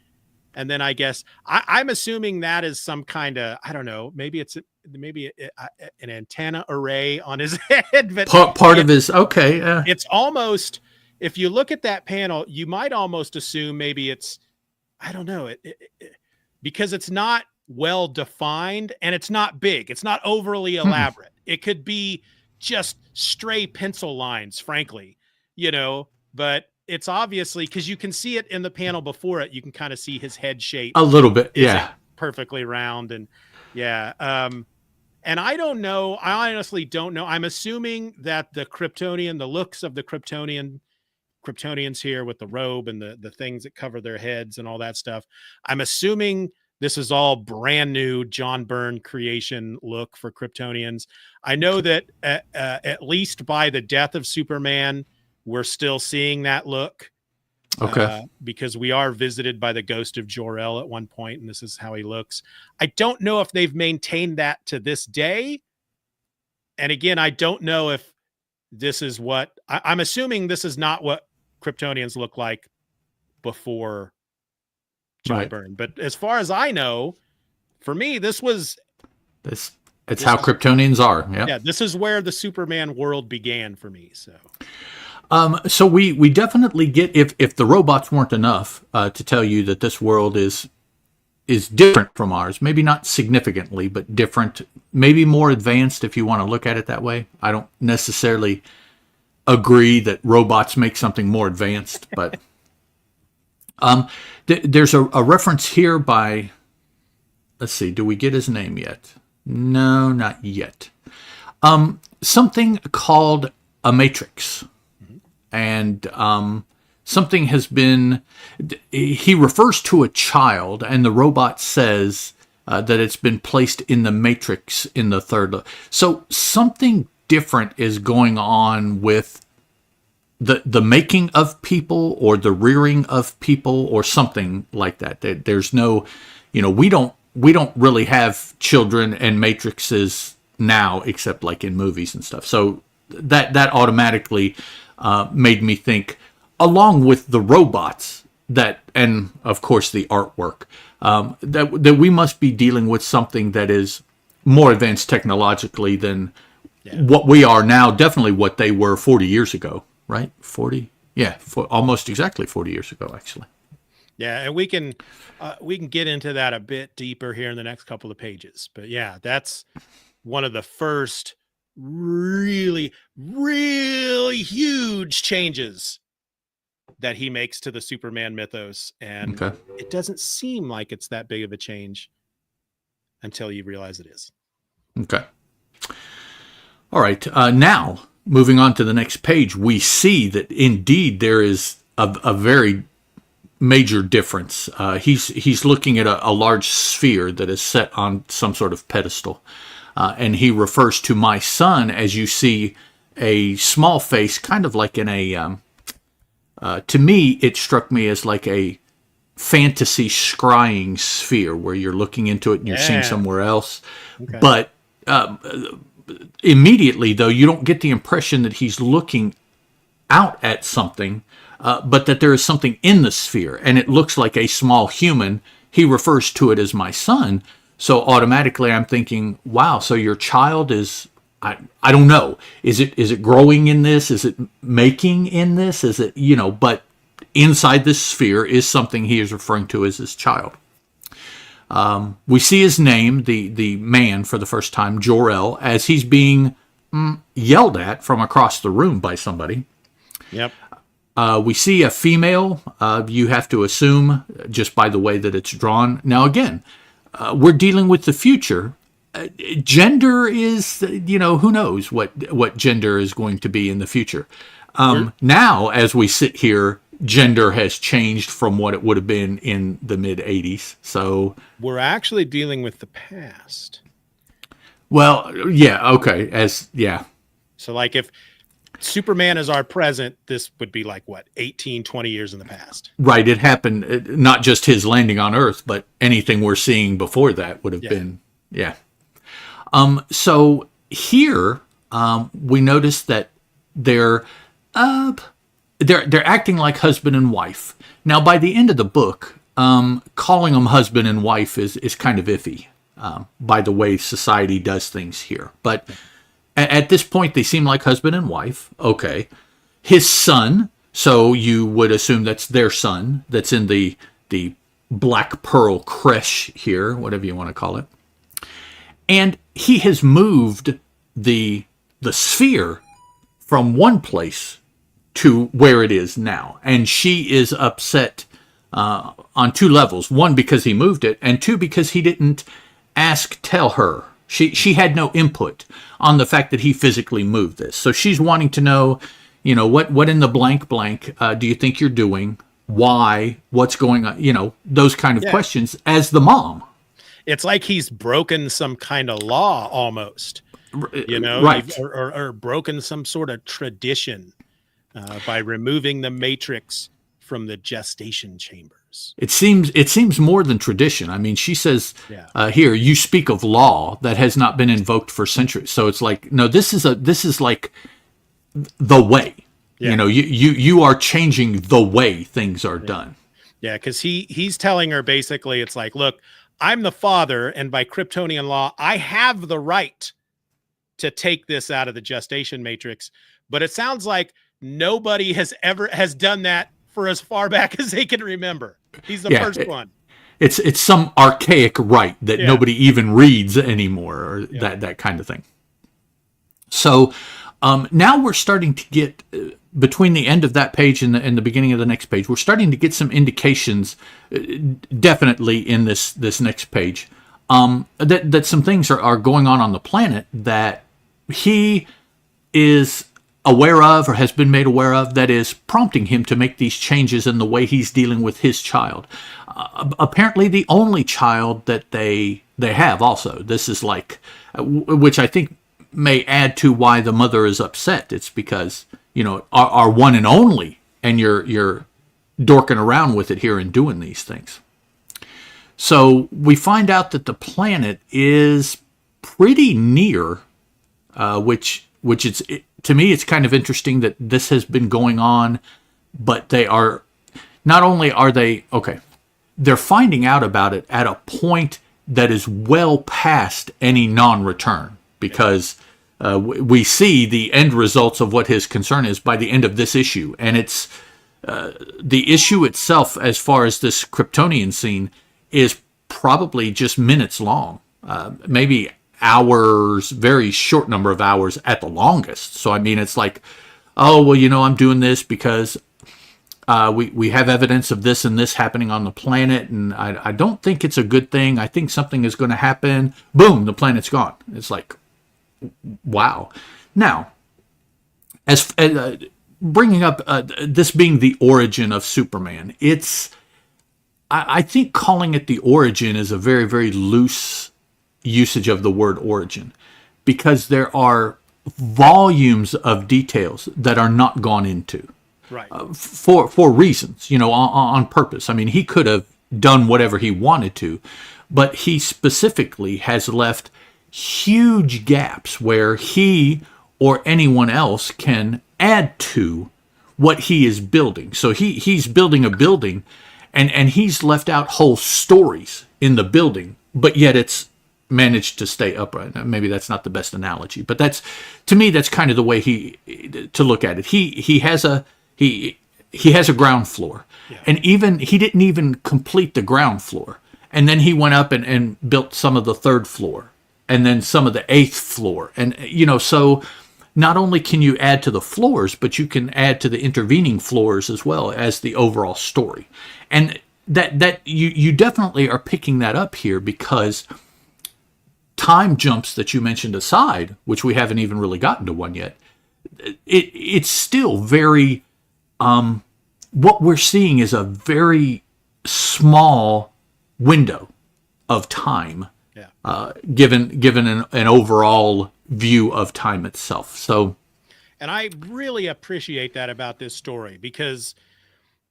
and then I guess I'm assuming that is some kind of, I don't know, maybe it's an antenna array on his head. But part of his, okay. It's almost, if you look at that panel, you might almost assume maybe it's, I don't know, because it's not well defined and it's not big. It's not overly elaborate. It could be just stray pencil lines, frankly, but it's obviously, because you can see it in the panel before it, you can kind of see his head shape a little bit. Yeah. Perfectly round. And yeah. And I don't know. I honestly don't know. I'm assuming that the looks of the Kryptonians here with the robe and the things that cover their heads and all that stuff, I'm assuming this is all brand new John Byrne creation look for Kryptonians. I know that at least by the death of Superman, we're still seeing that look. Okay. Because we are visited by the ghost of Jor-El at one point, and this is how he looks. I don't know if they've maintained that to this day. And again, I don't know if this is what I'm assuming this is not what Kryptonians look like before John Byrne. But as far as I know, for me, it's how Kryptonians are. Yeah. Yeah. This is where the Superman world began for me. So we definitely get, if the robots weren't enough to tell you that this world is different from ours, maybe not significantly, but different, maybe more advanced if you want to look at it that way. I don't necessarily agree that robots make something more advanced, but there's a reference here by, let's see, do we get his name yet? No, not yet. Something called a matrix. And something has been, he refers to a child, and the robot says that it's been placed in the matrix in the third. So something different is going on with the making of people or the rearing of people or something like that. There's no, we don't really have children and matrices now, except like in movies and stuff. So that automatically made me think, along with the robots and of course the artwork, that we must be dealing with something that is more advanced technologically than what we are now. Definitely what they were 40 years ago, right? 40, yeah, almost exactly 40 years ago, actually. Yeah, and we can get into that a bit deeper here in the next couple of pages. But yeah, that's one of the first really, really huge changes that he makes to the Superman mythos. And Okay. it doesn't seem like it's that big of a change until you realize it is. Okay. All right. Now, moving on to the next page, we see that indeed there is a very major difference. He's looking at a large sphere that is set on some sort of pedestal. And he refers to my son as you see a small face, kind of like in a, to me, it struck me as like a fantasy scrying sphere where you're looking into it and you're seeing Yeah. somewhere else. Okay. But immediately, though, you don't get the impression that he's looking out at something, but that there is something in the sphere, and it looks like a small human. He refers to it as my son. So automatically I'm thinking, wow, so your child is, I don't know. Is it growing in this? Is it making in this? Is it, but inside this sphere is something he is referring to as his child. We see his name, the man, for the first time, Jor-El, as he's being yelled at from across the room by somebody. Yep. We see a female, you have to assume, just by the way that it's drawn. Now, again, we're dealing with the future. Gender is, who knows what gender is going to be in the future. Now, as we sit here, gender has changed from what it would have been in the mid-'80s. So We're actually dealing with the past. well, yeah, okay, So like if Superman is our present, this would be like what, 18, 20 years in the past. right, it happened, not just his landing on Earth, but anything we're seeing before that would have been, yeah. So here, we notice that they're acting like husband and wife. Now, by the end of the book, calling them husband and wife is kind of iffy, by the way society does things here. But at this point, they seem like husband and wife. Okay. His son, so you would assume that's their son, that's in the Black Pearl creche here, whatever you want to call it. And he has moved the sphere from one place to where it is now. And she is upset on two levels. One, because he moved it, and two, because he didn't tell her. She had no input on the fact that he physically moved this. So she's wanting to know, what in the blank do you think you're doing? Why? What's going on? Those kind of questions as the mom. It's like he's broken some kind of law almost, right? Or broken some sort of tradition by removing the matrix from the gestation chambers. It seems more than tradition. I mean, she says here, you speak of law that has not been invoked for centuries. So it's like, no, this is like the way. Yeah. You are changing the way things are done. Yeah, because he's telling her basically, it's like, look, I'm the father, and by Kryptonian law, I have the right to take this out of the gestation matrix. But it sounds like nobody has done that for as far back as they can remember. He's the first one. It's some archaic right that nobody even reads anymore, or that kind of thing. So now we're starting to get, between the end of that page and the beginning of the next page, we're starting to get some indications, definitely in this next page, that some things are going on the planet that he is aware of, or has been made aware of, that is prompting him to make these changes in the way he's dealing with his child. Apparently the only child that they have also. This is like, which I think may add to why the mother is upset. It's because, our one and only, and you're dorking around with it here and doing these things. So we find out that the planet is pretty near, which to me, it's kind of interesting that this has been going on, but they're finding out about it at a point that is well past any non-return, because we see the end results of what his concern is by the end of this issue. And it's The issue itself, as far as this Kryptonian scene, is probably just minutes long, maybe hours, very short number of hours at the longest. So I mean, it's like, oh well, I'm doing this because we have evidence of this and this happening on the planet, and I don't think it's a good thing. I think something is going to happen. Boom, the planet's gone. It's like, wow. Now, as bringing up this being the origin of Superman, I think calling it the origin is a very, very loose usage of the word origin, because there are volumes of details that are not gone into, right? For reasons, on purpose. I mean, he could have done whatever he wanted to, but he specifically has left huge gaps where he or anyone else can add to what he is building. So he's building a building, and he's left out whole stories in the building, but yet it's managed to stay upright. Now, maybe that's not the best analogy, but to me that's kind of the way to look at it. He has a ground floor, yeah. And even he didn't even complete the ground floor, and then he went up and built some of the third floor, and then some of the eighth floor, and so not only can you add to the floors, but you can add to the intervening floors as well as the overall story. And that you definitely are picking that up here, because time jumps that you mentioned aside, which we haven't even really gotten to one yet, it's still very, what we're seeing is a very small window of time, yeah. Given an overall view of time itself. So, and I really appreciate that about this story, because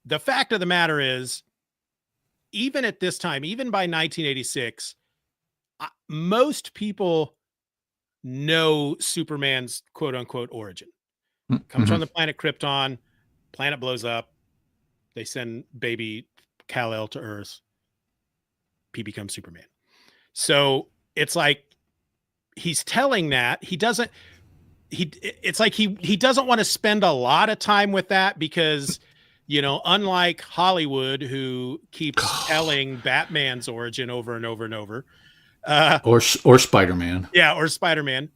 the fact of the matter is, even at this time, even by 1986, most people know Superman's quote unquote origin. Comes from the planet Krypton, planet blows up, they send baby Kal-El to Earth, he becomes Superman. So it's like, he's telling that it's like he doesn't want to spend a lot of time with that, because unlike Hollywood, who keeps telling Batman's origin over and over and over, or Spider-Man, or Spider-Man,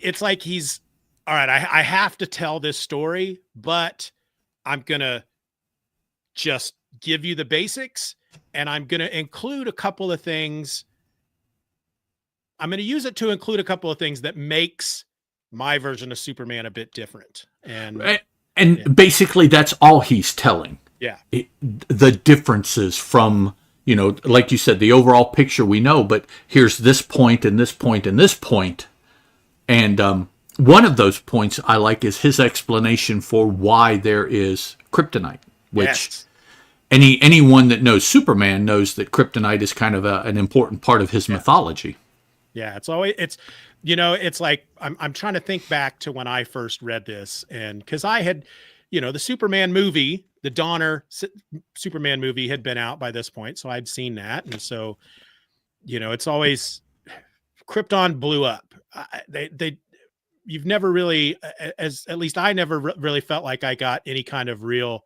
it's like he's all right, I have to tell this story, but I'm gonna just give you the basics, and I'm gonna include a couple of things. I'm going to use it to include a couple of things that makes my version of Superman a bit different. And yeah. Basically that's all he's telling. Yeah. The differences from, like you said, the overall picture we know, but here's this point and this point and this point. And one of those points I like is his explanation for why there is kryptonite, which yes. Anyone that knows Superman knows that kryptonite is kind of an important part of his mythology. Yeah, it's like I'm trying to think back to when I first read this, and because I had, the Superman movie, the Donner Superman movie had been out by this point, so I'd seen that, and so, it's always Krypton blew up. You've never really, at least I never really felt like I got any kind of real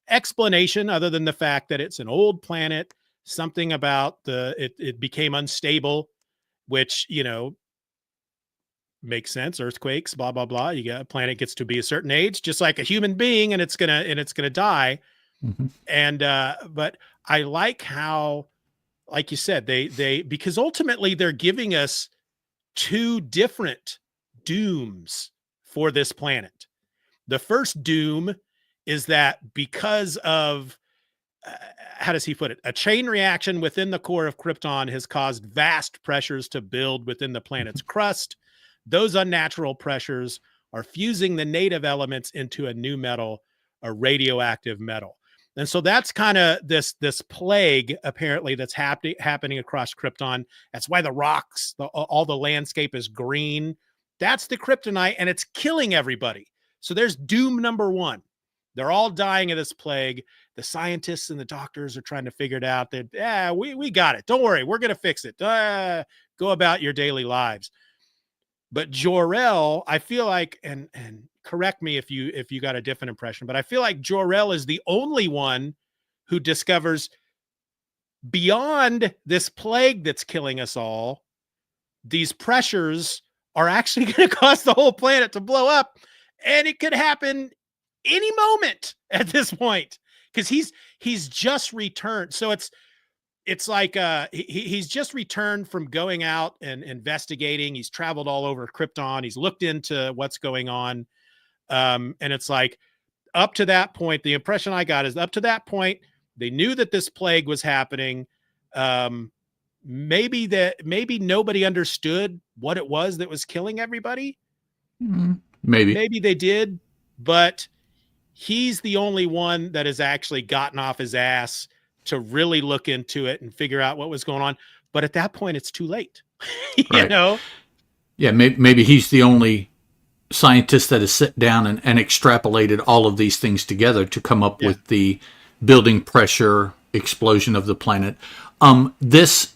explanation other than the fact that it's an old planet, something about it became unstable, which, makes sense. Earthquakes, blah, blah, blah. You got a planet gets to be a certain age, just like a human being, and it's going to die. Mm-hmm. And, but I like how, like you said, because ultimately they're giving us two different dooms for this planet. The first doom is that because of, how does he put it? A chain reaction within the core of Krypton has caused vast pressures to build within the planet's crust. Those unnatural pressures are fusing the native elements into a new metal, a radioactive metal. And so that's kind of this plague, apparently, that's happening across Krypton. That's why the rocks, all the landscape is green. That's the kryptonite, and it's killing everybody. So there's doom number one. They're all dying of this plague. The scientists and the doctors are trying to figure it out. We got it. Don't worry. We're going to fix it. Go about your daily lives. But Jor-El, I feel like, and correct me if you got a different impression, but I feel like Jor-El is the only one who discovers beyond this plague that's killing us all, these pressures are actually going to cause the whole planet to blow up, and it could happen any moment at this point, because he's just returned. So it's like he's just returned from going out and investigating. He's traveled all over Krypton. He's looked into what's going on, and it's like, up to that point, the impression I got is up to that point, they knew that this plague was happening. Maybe nobody understood what it was that was killing everybody. Maybe They did, but he's the only one that has actually gotten off his ass to really look into it and figure out what was going on. But at that point, it's too late. you Right. know? Yeah, maybe he's the only scientist that has sat down and extrapolated all of these things together to come up with the building pressure explosion of the planet. This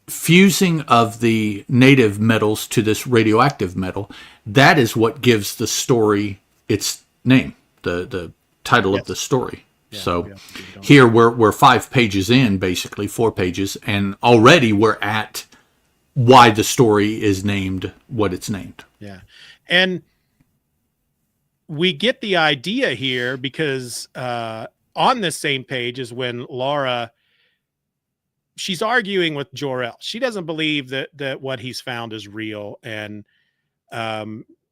fusing of the native metals to this radioactive metal, that is what gives the story its name, the title of the story. So here we're 5 pages in, basically 4 pages, and already we're at why the story is named what it's named. Yeah. And we get the idea here because on this same page is when Laura, she's arguing with Jor-El. She doesn't believe that what he's found is real. And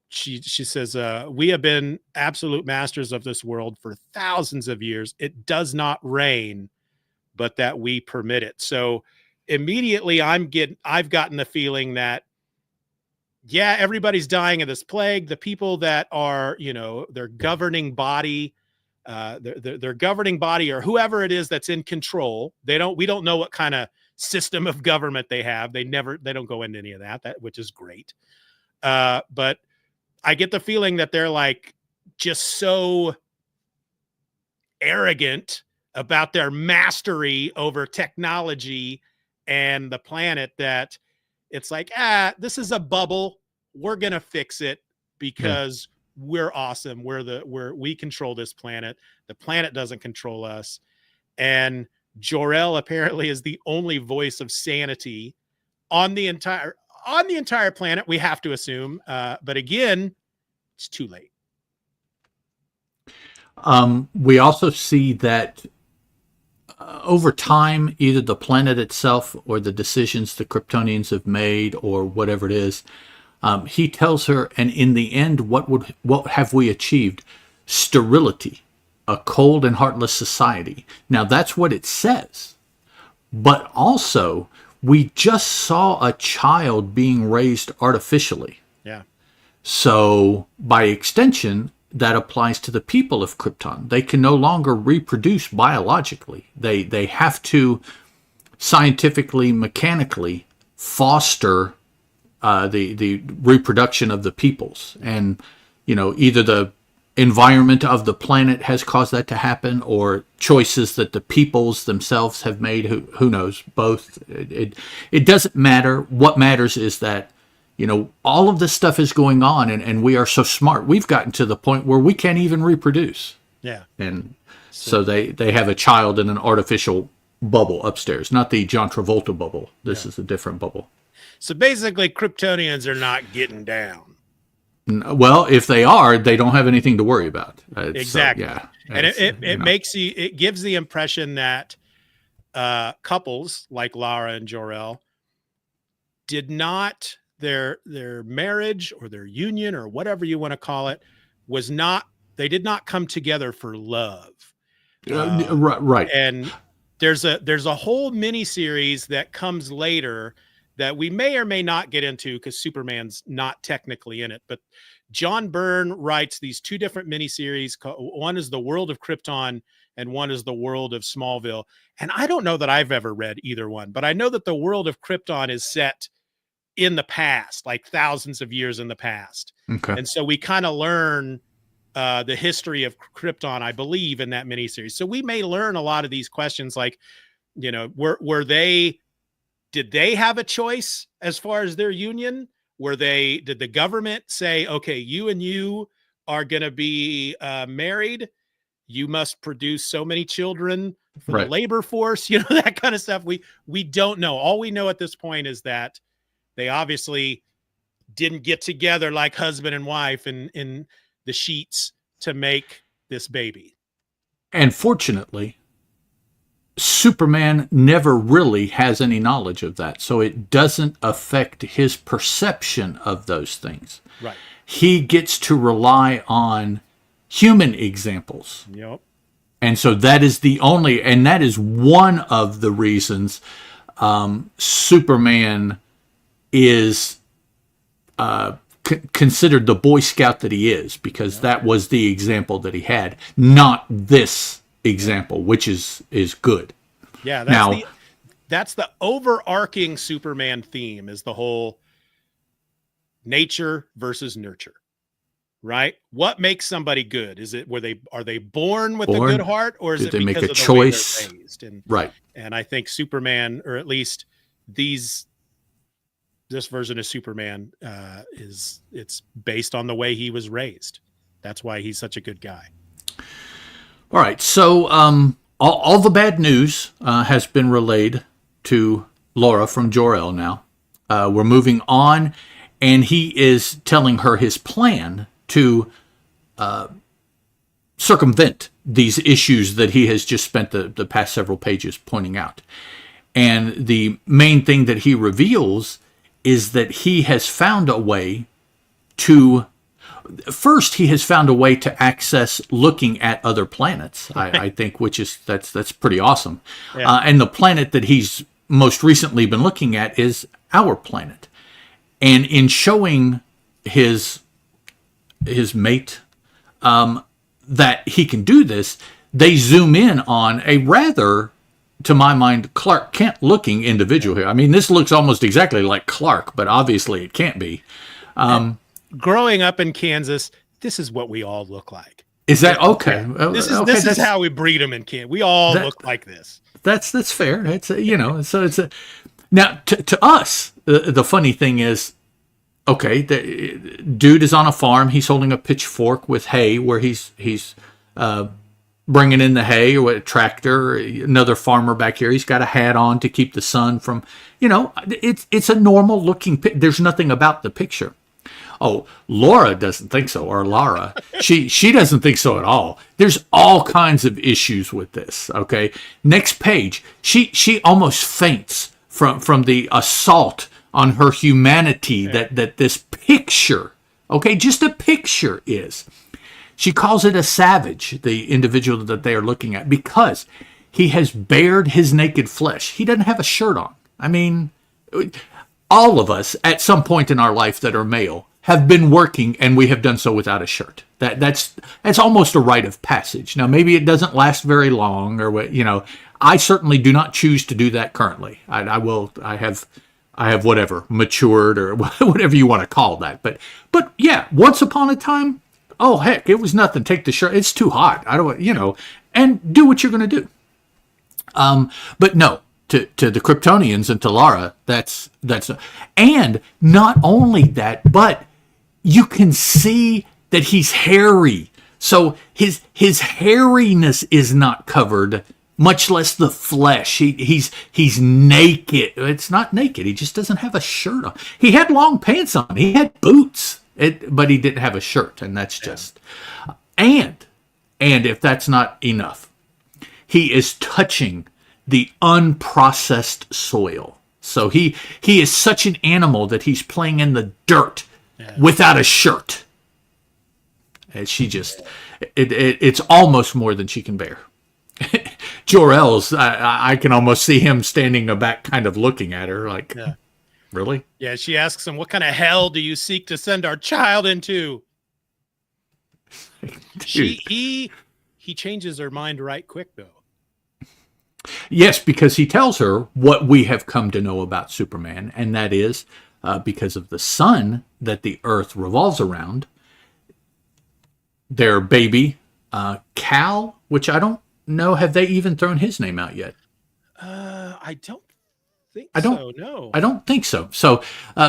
she says, we have been absolute masters of this world for thousands of years. It does not rain, but that we permit it. So immediately I've gotten the feeling that, yeah, everybody's dying of this plague. The people that are, their governing body, their governing body, or whoever it is that's in control, we don't know what kind of system of government they have. They don't go into any of that, which is great. But I get the feeling that they're like just so arrogant about their mastery over technology and the planet that it's like, this is a bubble. We're going to fix it because we're awesome. We control this planet. The planet doesn't control us. And Jor-El apparently is the only voice of sanity on the entire planet, we have to assume. But again, it's too late. We also see that over time, either the planet itself or the decisions the Kryptonians have made or whatever it is, he tells her, and in the end, what have we achieved? Sterility, a cold and heartless society. Now, that's what it says. But also, we just saw a child being raised artificially. Yeah. So, by extension, that applies to the people of Krypton. They can no longer reproduce biologically. They have to scientifically, mechanically foster the reproduction of the peoples. And, either the environment of the planet has caused that to happen, or choices that the peoples themselves have made. Who knows? Both. It doesn't matter. What matters is that all of this stuff is going on, and we are so smart. We've gotten to the point where we can't even reproduce. Yeah. And so they have a child in an artificial bubble upstairs, not the John Travolta bubble. This is a different bubble. So basically, Kryptonians are not getting down. Well, if they are, they don't have anything to worry about. Exactly. So, yeah. And it gives the impression that couples like Lara and Jor-El did not, their marriage or their union or whatever you want to call it, they did not come together for love. Right. And there's a whole mini series that comes later that we may or may not get into because Superman's not technically in it. But John Byrne writes these 2 different miniseries. One is The World of Krypton and one is The World of Smallville. And I don't know that I've ever read either one, but I know that The World of Krypton is set in the past, like thousands of years in the past. Okay. And so we kind of learn the history of Krypton, I believe, in that miniseries. So we may learn a lot of these questions, like, did they have a choice as far as their union, Did the government say, okay, you and you are going to be married? You must produce so many children for the Right. labor force, that kind of stuff. We don't know. All we know at this point is that they obviously didn't get together like husband and wife in the sheets to make this baby. And fortunately, Superman never really has any knowledge of that, so it doesn't affect his perception of those things. Right. He gets to rely on human examples. Yep. And so that is that is one of the reasons Superman is considered the Boy Scout that he is, because that was the example that he had, not this example, which is good. Yeah, Now, that's the overarching Superman theme, is the whole nature versus nurture. Right? What makes somebody good? Is it are they born with a good heart, or is it they because make a of the choice? way they're raised? Right. And I think Superman, or at least this version of Superman, it's based on the way he was raised. That's why he's such a good guy. All right. So all the bad news has been relayed to Laura from Jor-El now. We're moving on, and he is telling her his plan to circumvent these issues that he has just spent the past several pages pointing out. And the main thing that he reveals is that he has found a way to... First, he has found a way to access looking at other planets, I think, that's pretty awesome. Yeah. And the planet that he's most recently been looking at is our planet. And in showing his mate that he can do this, they zoom in on a rather, to my mind, Clark Kent looking individual here. I mean, this looks almost exactly like Clark, but obviously it can't be. Growing up in Kansas, this is what we all look like. Is that okay? This is how we breed them in Kansas. We all look like this. That's fair. It's so it's now to us. The funny thing is, okay, the dude is on a farm. He's holding a pitchfork with hay, where he's bringing in the hay, or a tractor. Another farmer back here. He's got a hat on to keep the sun from. It's a normal looking. There's nothing about the picture. Oh, Laura doesn't think so, or Lara. She doesn't think so at all. There's all kinds of issues with this. Okay, next page. She almost faints from the assault on her humanity that this picture, okay, just a picture is. She calls it a savage, the individual that they are looking at, because he has bared his naked flesh. He doesn't have a shirt on. I mean, all of us at some point in our life that are male have been working, and we have done so without a shirt. That's almost a rite of passage. Now, maybe it doesn't last very long, or I certainly do not choose to do that currently. I have whatever matured, or whatever you want to call that. But yeah, once upon a time, oh heck, it was nothing. Take the shirt. It's too hot. I don't, and do what you're going to do. But no. To the Kryptonians and to Lara, that's and not only that, but you can see that he's hairy. So his hairiness is not covered, much less the flesh. He's naked. It's not naked. He just doesn't have a shirt on. He had long pants on. He had boots, but he didn't have a shirt, and that's just. And if that's not enough, he is touching the unprocessed soil. So he is such an animal that he's playing in the dirt without a shirt. And she just, it's almost more than she can bear. Jor-El's, I can almost see him standing back kind of looking at her like, really? Yeah, she asks him, what kind of hell do you seek to send our child into? He changes her mind right quick, though. Yes, because he tells her what we have come to know about Superman, and that is because of the sun that the Earth revolves around, their baby, Cal, which I don't know, have they even thrown his name out yet? I don't think so, no. I don't think so. So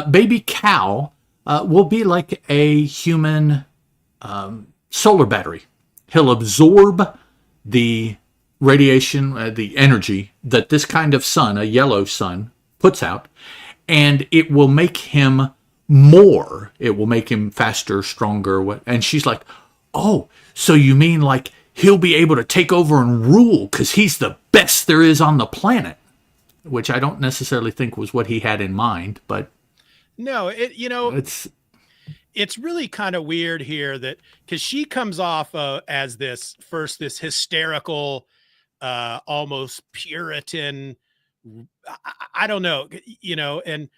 baby Cal will be like a human solar battery. He'll absorb the radiation, the energy that this kind of sun, a yellow sun, puts out, and it will make him more. It will make him faster, stronger. And she's like, oh, so you mean like he'll be able to take over and rule because he's the best there is on the planet? Which I don't necessarily think was what he had in mind, but no, it's really kind of weird here that because she comes off as this hysterical, almost Puritan, I don't know, and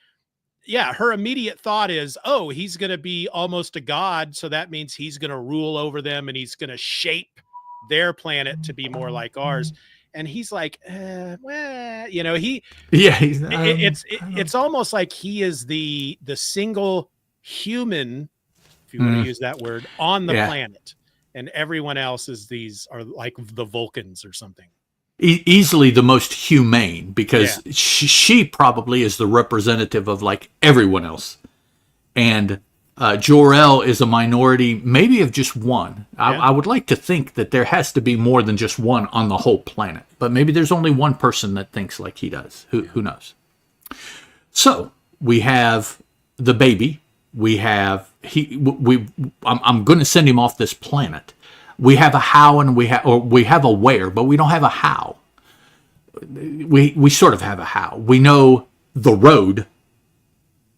yeah, her immediate thought is, oh, he's going to be almost a god. So that means he's going to rule over them and he's going to shape their planet to be more like ours. And he's like, well, it's almost like he is the single human, if you want to use that word, on the planet. And everyone else are like the Vulcans or something. Easily the most humane, because she probably is the representative of like everyone else. And Jor-El is a minority, maybe of just one. I would like to think that there has to be more than just one on the whole planet. But maybe there's only one person that thinks like he does. Who knows? So we have the baby. We have I'm going to send him off this planet. We have a how and we have a where, but we don't have a how. We sort of have a how. We know the road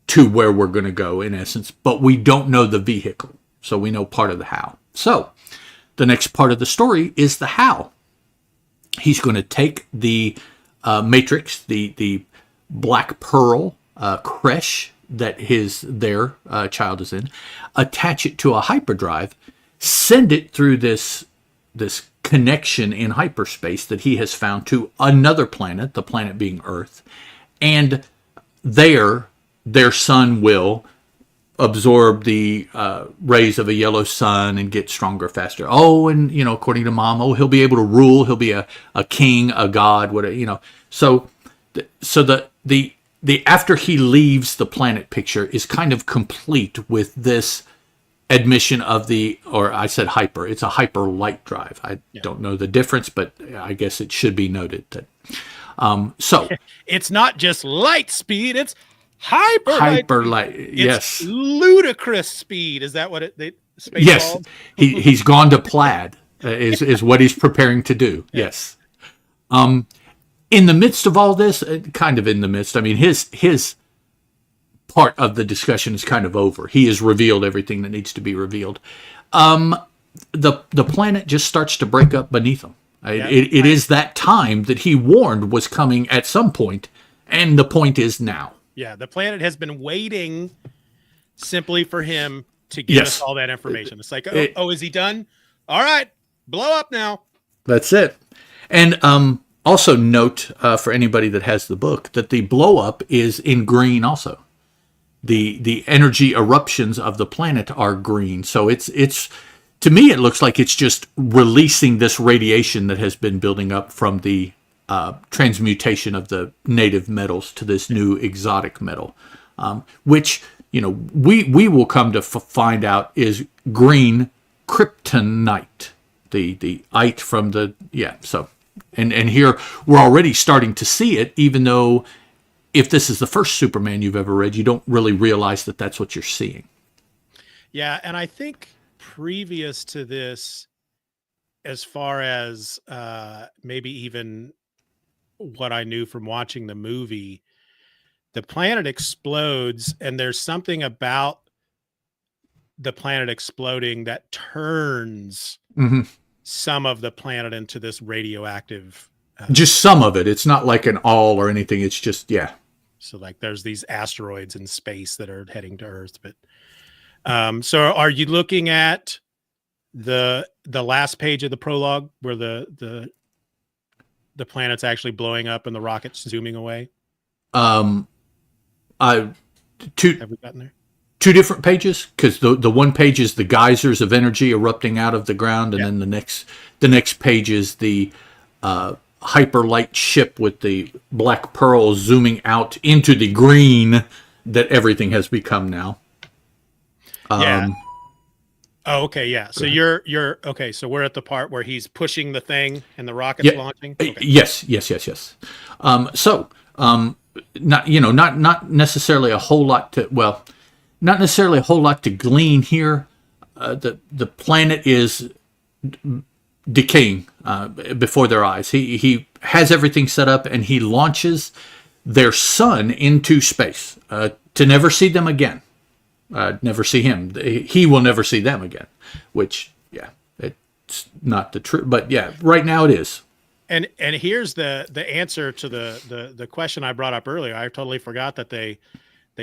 to where we're going to go, in essence, but we don't know the vehicle. So we know part of the how. So the next part of the story is the how. He's going to take the matrix, the black pearl creche that their child is in, attach it to a hyperdrive, send it through this connection in hyperspace that he has found to another planet, the planet being Earth, and their sun will absorb the rays of a yellow sun and get stronger, faster. Oh, and according to Mom, he'll be able to rule. He'll be a king, a god, whatever. So the after he leaves the planet picture is kind of complete with this admission of I said hyper. It's a hyper light drive. I don't know the difference, but I guess it should be noted that. So it's not just light speed; it's hyper light. Yes, ludicrous speed. Is that what space yes, called? he's gone to plaid. Is what he's preparing to do. Yes. In the midst of all this, kind of in the midst. I mean, his part of the discussion is kind of over. He has revealed everything that needs to be revealed. The planet just starts to break up beneath him. It is that time that he warned was coming at some point, and the point is now. Yeah, the planet has been waiting simply for him to give us all that information. It's like, is he done? All right, blow up now. That's it. And also note for anybody that has the book that the blow up is in green also. The energy eruptions of the planet are green. So it's to me, it looks like it's just releasing this radiation that has been building up from the transmutation of the native metals to this new exotic metal, which, we will come to find out is green kryptonite, the ite from so, and here we're already starting to see it, even though if this is the first Superman you've ever read, you don't really realize that that's what you're seeing. Yeah, and I think previous to this, as far as maybe even what I knew from watching the movie, the planet explodes, and there's something about the planet exploding that turns some of the planet into this radioactive. Just some of it. It's not like an all or anything. It's just, So like there's these asteroids in space that are heading to Earth. But so are you looking at the last page of the prologue where the planet's actually blowing up and the rocket's zooming away? Have we gotten there? Two different pages, because the one page is the geysers of energy erupting out of the ground, and then the next page is the hyperlight ship with the black pearl zooming out into the green that everything has become now. Yeah. Oh, okay, yeah. So you're okay. So we're at the part where he's pushing the thing and the rocket's Yeah. launching. Okay. Yes. So, not not necessarily a whole lot to not necessarily a whole lot to glean here. The planet is decaying before their eyes. He has everything set up, and he launches their son into space to never see them again. Never see him. He will never see them again. Which, yeah, it's not the truth. But yeah, right now it is. And here's the answer to the question I brought up earlier. I totally forgot that they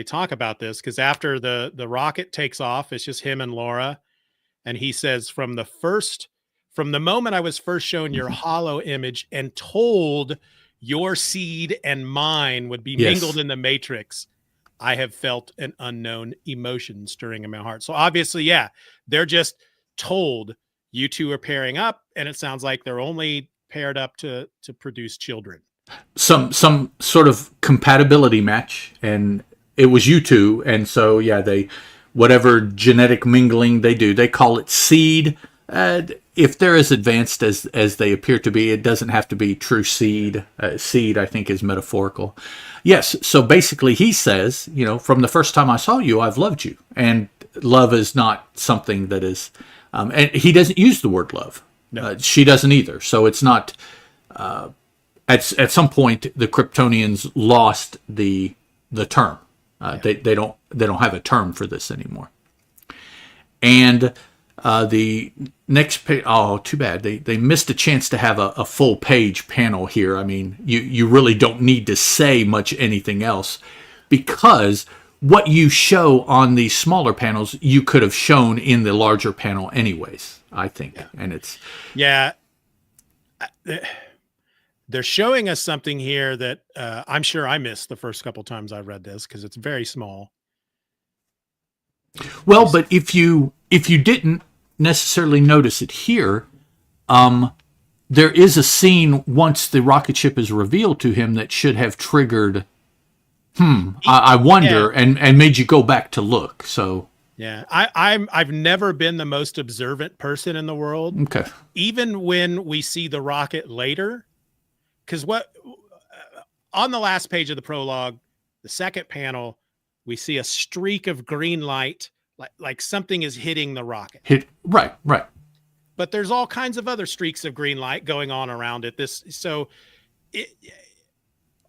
talk about this, because after the rocket takes off, it's just him and Laura, and he says, from the moment I was first shown your hollow image and told your seed and mine would be mingled Yes. in the matrix, I have felt an unknown emotion stirring in my heart. So obviously, yeah, they're just told you two are pairing up, and it sounds like they're only paired up to produce children. Some sort of compatibility match, and it was you two, and so yeah, they whatever genetic mingling they do, they call it seed. If they're as advanced as they appear to be, it doesn't have to be true seed. Seed, I think, is metaphorical. Yes. So basically, he says, from the first time I saw you, I've loved you, and love is not something that is. And he doesn't use the word love. No. She doesn't either. So it's not. At some point, the Kryptonians lost the term. They don't have a term for this anymore. And the next page, oh, too bad. They missed a chance to have a full page panel here. I mean, you really don't need to say much anything else, because what you show on these smaller panels, you could have shown in the larger panel anyways, I think. Yeah. And it's... Yeah. They're showing us something here that I'm sure I missed the first couple times I read this, because it's very small. Well, but if you didn't necessarily notice it here, there is a scene once the rocket ship is revealed to him that should have triggered. I wonder, Yeah. and made you go back to look. So Yeah, I've never been the most observant person in the world. okay, Even when we see the rocket later, because on the last page of the prologue, the second panel, we see a streak of green light, like something is hitting the rocket. right. But there's all kinds of other streaks of green light going on around it.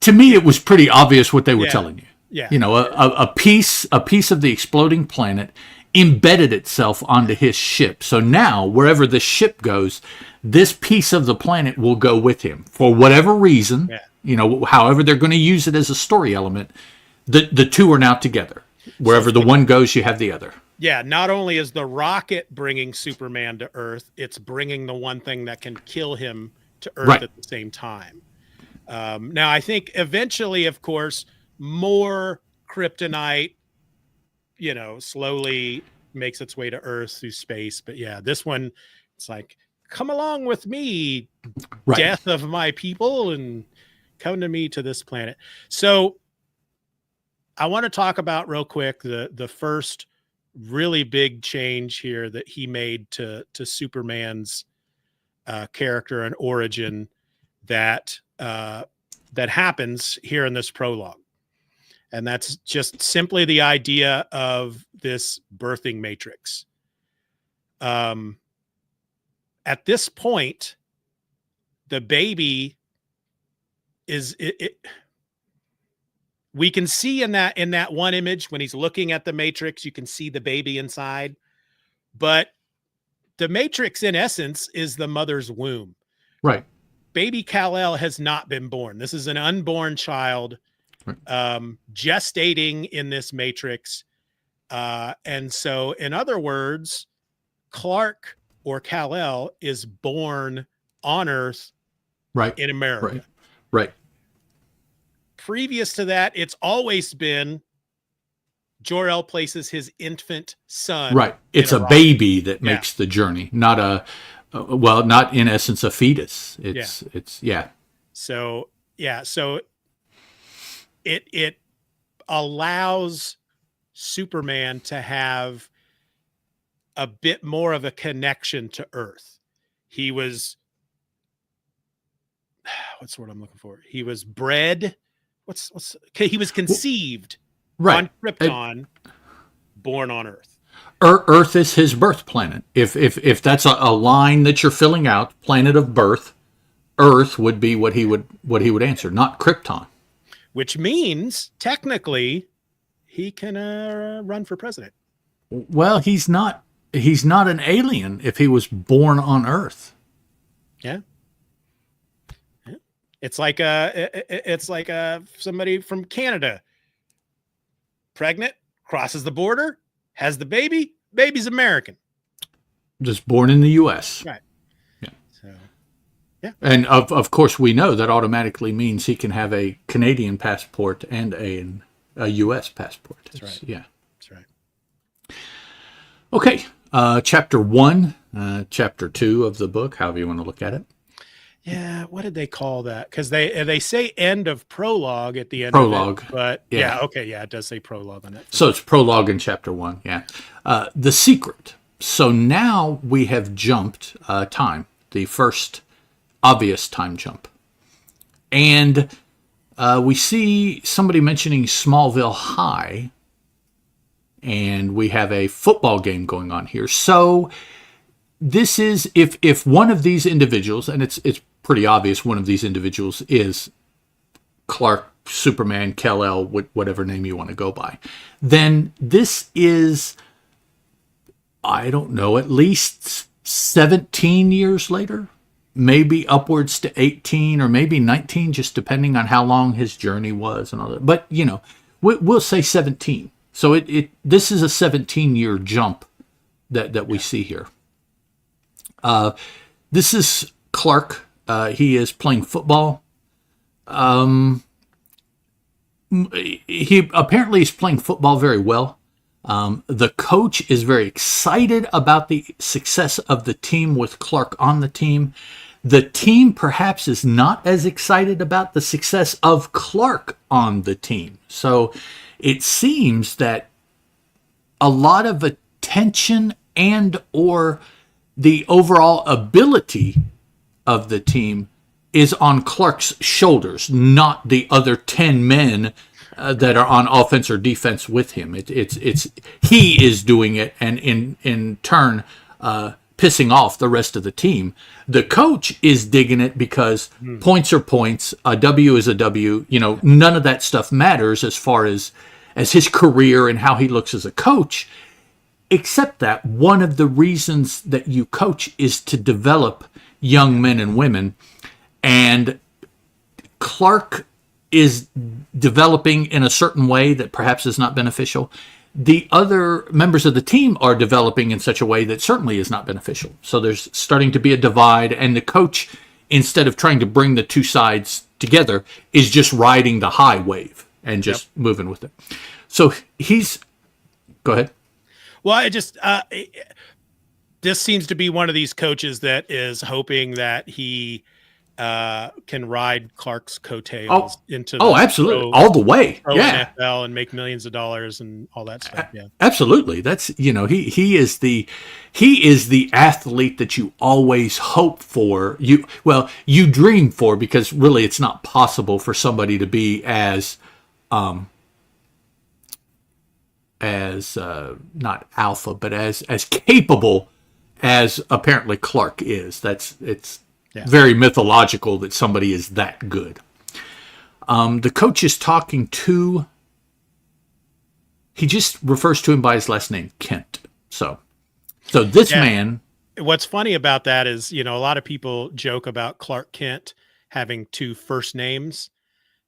To me, it was pretty obvious what they were telling you. Yeah. A piece of the exploding planet embedded itself onto his ship. So now, wherever the ship goes, this piece of the planet will go with him for whatever reason. Yeah. However they're going to use it as a story element. The two are now together. Wherever the one goes, you have the other. Yeah, not only is the rocket bringing Superman to Earth, it's bringing the one thing that can kill him to Earth at the same time. Now, I think eventually, of course, more kryptonite, slowly makes its way to Earth through space. But yeah, this one, it's like, come along with me, death of my people, and come to me to this planet. So I want to talk about real quick the first really big change here that he made to Superman's character and origin that happens here in this prologue. And that's just simply the idea of this birthing matrix. At this point, the baby is we can see in that one image when he's looking at the matrix, you can see the baby inside, but the matrix in essence is the mother's womb. Right. Baby Kal-El has not been born. This is an unborn child, gestating in this matrix. And so, in other words, Clark or Kal-El is born on Earth, in America. Right. Previous to that, it's always been Jor-El places his infant son. Right. It's a baby that makes the journey, not not in essence a fetus. It's So it allows Superman to have a bit more of a connection to Earth. He was, what's the word I'm looking for? He was bred. Okay, he was conceived on Krypton, born on Earth. Earth is his birth planet. If that's a line that you're filling out, planet of birth, Earth would be what he would answer, not Krypton. Which means technically he can run for president. Well, he's not an alien if he was born on Earth. Yeah. It's like somebody from Canada, pregnant, crosses the border, has the baby's American, just born in the U.S. Right. Yeah. So, yeah. And of course we know that automatically means he can have a Canadian passport and a U.S. passport. That's right. Yeah. That's right. Okay. Chapter 1, chapter 2 of the book, however you want to look at it. Yeah, what did they call that? Because they say end of prologue at the end. Prologue, of it, but okay, it does say prologue on it. So it's prologue in chapter 1. Yeah, the secret. So now we have jumped time, the first obvious time jump, and we see somebody mentioning Smallville High, and we have a football game going on here. So this is if one of these individuals, and it's pretty obvious one of these individuals is Clark, Superman, Kal-El, whatever name you want to go by, then this is, I don't know, at least 17 years later, maybe upwards to 18 or maybe 19, just depending on how long his journey was and all that. But, we'll say 17. So this is a 17-year jump that we see here. This is Clark. He is playing football. He apparently is playing football very well. The coach is very excited about the success of the team with Clark on the team. The team perhaps is not as excited about the success of Clark on the team. So it seems that a lot of attention and or the overall ability of the team is on Clark's shoulders, not the other 10 men that are on offense or defense with him. It's he is doing it, and in turn pissing off the rest of the team. The coach is digging it because points are points, a W is a W. None of that stuff matters as far as his career and how he looks as a coach. Except that one of the reasons that you coach is to develop young men and women, and Clark is developing in a certain way that perhaps is not beneficial. The other members of the team are developing in such a way that certainly is not beneficial. So there's starting to be a divide, and the coach, instead of trying to bring the two sides together, is just riding the high wave and just moving with it. So go ahead. Well, this seems to be one of these coaches that is hoping that he can ride Clark's coattails into absolutely, all the way, NFL and make millions of dollars and all that stuff. Yeah, absolutely. That's he is the athlete that you always hope for. You dream for, because really it's not possible for somebody to be as not alpha, but as capable as apparently Clark is. It's very mythological that somebody is that good. The coach is talking to, he just refers to him by his last name, Kent. So this man. What's funny about that is, a lot of people joke about Clark Kent having two first names.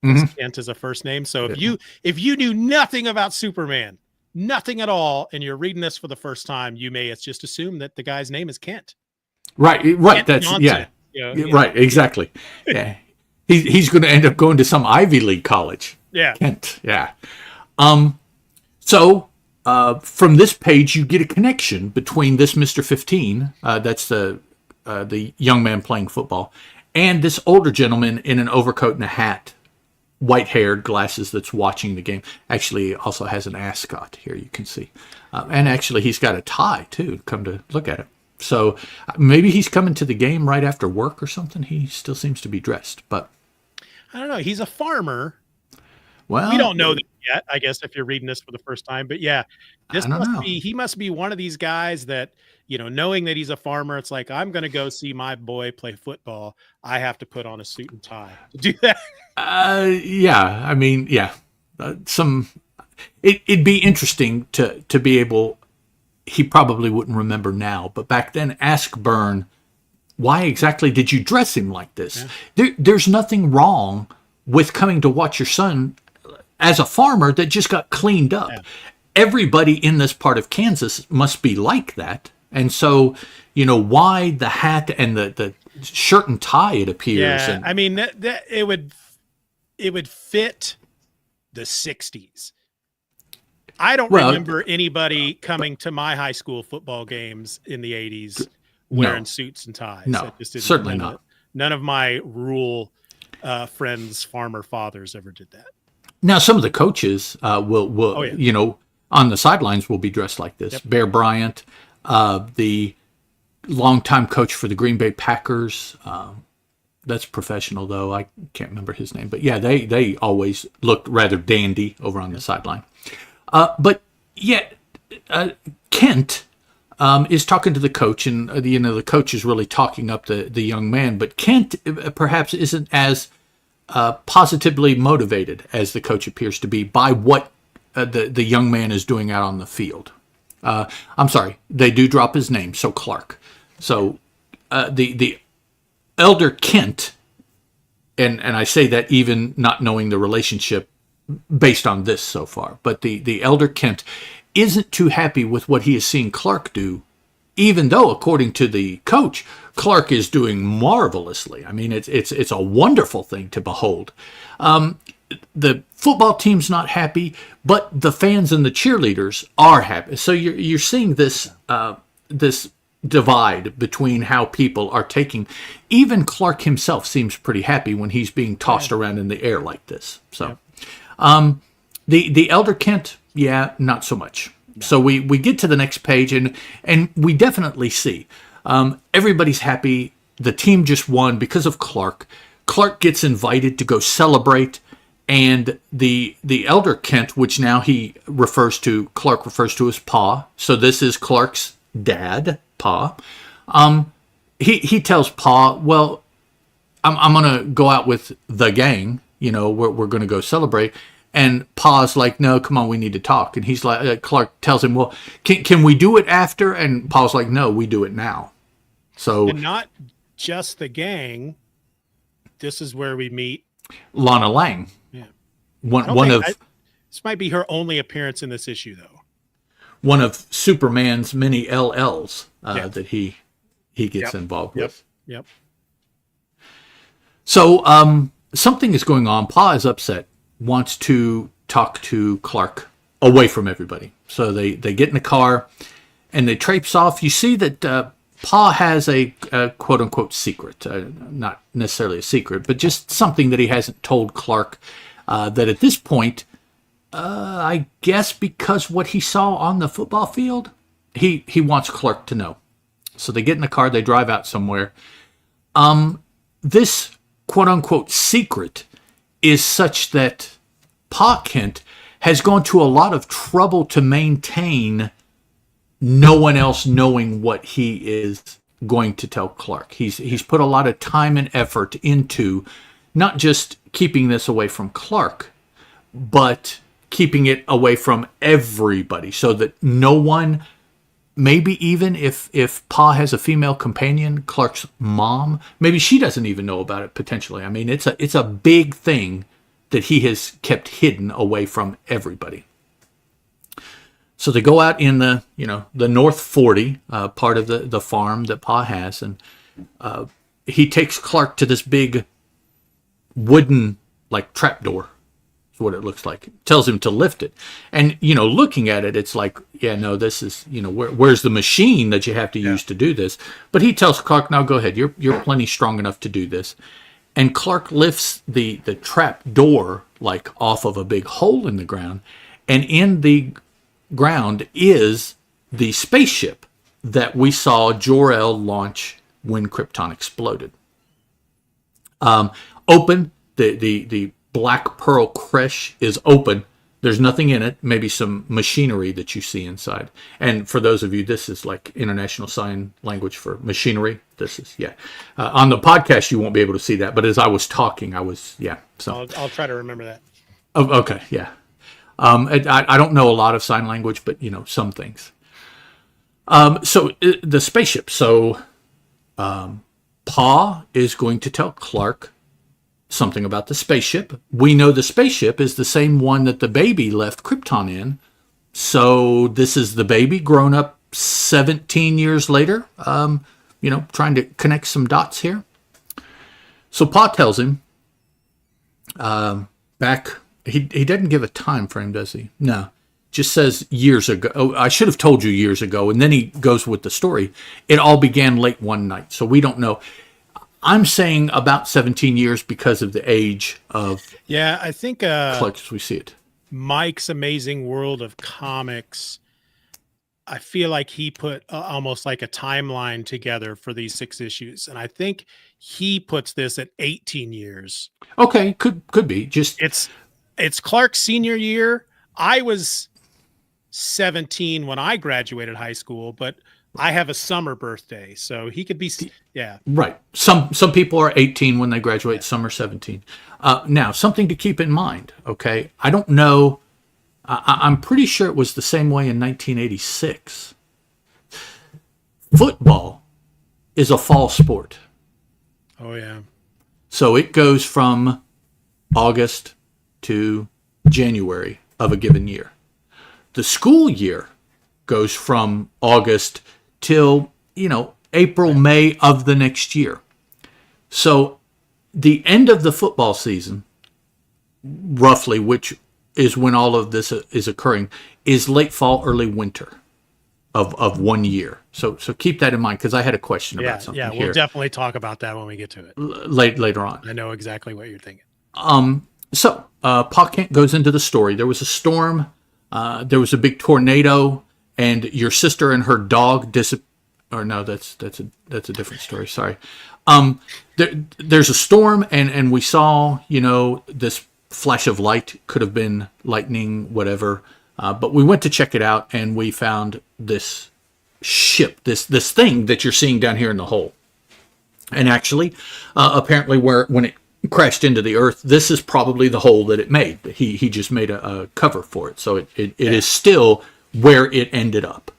Kent is a first name. So if you knew nothing about Superman, nothing at all, and you're reading this for the first time, you may just assume that the guy's name is Kent. Right. Kent that's Johnson. Right. Exactly. Yeah. He's going to end up going to some Ivy League college. Yeah. Kent. Yeah. So from this page, you get a connection between this Mr. 15, that's the young man playing football, and this older gentleman in an overcoat and a hat white-haired, glasses, that's watching the game. Actually, he also has an ascot here, you can see. And actually, he's got a tie, too, come to look at it. So maybe he's coming to the game right after work or something. He still seems to be dressed, but I don't know. He's a farmer. well, We don't know that yet, I guess, if you're reading this for the first time. But yeah, I don't know. he must be one of these guys that, knowing that he's a farmer, it's like, I'm going to go see my boy play football. I have to put on a suit and tie to do that. Yeah, I mean, yeah. It'd be interesting to be able. He probably wouldn't remember now, but back then, ask Byrne, why exactly did you dress him like this? Yeah. There's nothing wrong with coming to watch your son as a farmer that just got cleaned up. Yeah. Everybody in this part of Kansas must be like that. And so, why the hat and the shirt and tie, it appears. Yeah, I mean, that it would fit the 60s. I don't remember anybody coming to my high school football games in the 80s wearing suits and ties. No, certainly not. None of my rural friends, farmer fathers ever did that. Now, some of the coaches will on the sidelines will be dressed like this. Yep. Bear Bryant, the longtime coach for the Green Bay Packers. That's professional, though. I can't remember his name. But, yeah, they always looked rather dandy over on the sideline. But yet, Kent is talking to the coach, and the coach is really talking up the young man. But Kent perhaps isn't as positively motivated as the coach appears to be by what the young man is doing out on the field. I'm sorry, they do drop his name, so Clark. So the elder Kent, and I say that even not knowing the relationship based on this so far, but the elder Kent isn't too happy with what he is seeing Clark do, even though, according to the coach, Clark is doing marvelously. I mean, it's a wonderful thing to behold. The football team's not happy, but the fans and the cheerleaders are happy. So you're seeing this this divide between how people are taking. Even Clark himself seems pretty happy when he's being tossed around in the air like this. So. The elder Kent, not so much. No. So we get to the next page, and we definitely see everybody's happy. The team just won because of Clark. Clark gets invited to go celebrate, and the elder Kent, which now Clark refers to as Pa. So this is Clark's dad, Pa. He tells Pa, well, I'm going to go out with the gang. We're going to go celebrate. And Pa's like, no, come on, we need to talk. And he's like, Clark tells him, well, can we do it after? And Pa's like, no, we do it now. So, and not just the gang. This is where we meet Lana Lang. Yeah. This might be her only appearance in this issue, though. One of Superman's many LLs that he gets involved with. Yep. So, something is going on. Pa is upset, wants to talk to Clark away from everybody. So they get in the car and they traipse off. You see that Pa has a quote-unquote secret. Not necessarily a secret, but just something that he hasn't told Clark that at this point, I guess because what he saw on the football field, he wants Clark to know. So they get in the car, they drive out somewhere. This quote-unquote secret is such that Pa Kent has gone to a lot of trouble to maintain no one else knowing what he is going to tell Clark. He's put a lot of time and effort into not just keeping this away from Clark, but keeping it away from everybody so that no one, maybe even if Pa has a female companion, Clark's mom, maybe she doesn't even know about it potentially. I mean, it's a big thing that he has kept hidden away from everybody. So they go out in the North 40 part of the farm that Pa has, and he takes Clark to this big wooden trapdoor. Is what it looks like. Tells him to lift it, and looking at it, it's like, this is where's the machine that you have to use to do this? But he tells Clark, "Now go ahead. You're plenty strong enough to do this." And Clark lifts the trap door like off of a big hole in the ground, and in the ground is the spaceship that we saw Jor-El launch when Krypton exploded. Open, the black pearl crash is open. There's nothing in it, maybe some machinery that you see inside. And for those of you, this is like international sign language for machinery. This is, yeah. On the podcast, you won't be able to see that. But as I was talking, So I'll try to remember that. Oh, okay, yeah. I don't know a lot of sign language, but, some things. The spaceship. So Pa is going to tell Clark something about the spaceship. We know the spaceship is the same one that the baby left Krypton in. So this is the baby grown up 17 years later, trying to connect some dots here. So Pa tells him he doesn't give a time frame, does he? No. Just says years ago. Oh, I should have told you years ago. And then he goes with the story. It all began late one night. So we don't know. I'm saying about 17 years because of the age of I think Clark as we see it. Mike's Amazing World of Comics, I feel like he put almost like a timeline together for these 6 issues. And I think he puts this at 18 years. Okay, could be. Just it's Clark's senior year. I was 17 when I graduated high school, but I have a summer birthday, so he could be, right. Some people are 18 when they graduate, some are 17. Now, something to keep in mind, okay? I don't know. I'm pretty sure it was the same way in 1986. Football is a fall sport. Oh, yeah. So it goes from August to January of a given year. The school year goes from August till, April, May of the next year. So the end of the football season, roughly, which is when all of this is occurring, is late fall, early winter of 1 year. So keep that in mind, because I had a question about something here. Yeah, we'll definitely talk about that when we get to it. Later on. I know exactly what you're thinking. Pa Kent goes into the story. There was a storm. There was a big tornado, and your sister and her dog disappeared. Or no, that's a different story. Sorry. There's a storm, and we saw, this flash of light. Could have been lightning, whatever. But we went to check it out, and we found this ship, this thing that you're seeing down here in the hole. And actually, apparently, when it crashed into the earth, this is probably the hole that it made. He just made a cover for it, so it is still where it ended up.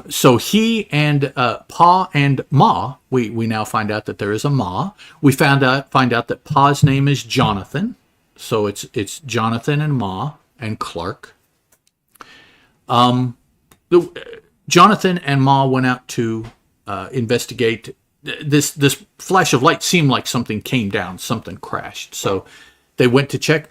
So he and Pa and Ma, we now find out that there is a Ma. We find out that Pa's name is Jonathan, so it's Jonathan and Ma and Clark. Jonathan and Ma went out to investigate. This flash of light seemed like something came down, something crashed. So they went to check.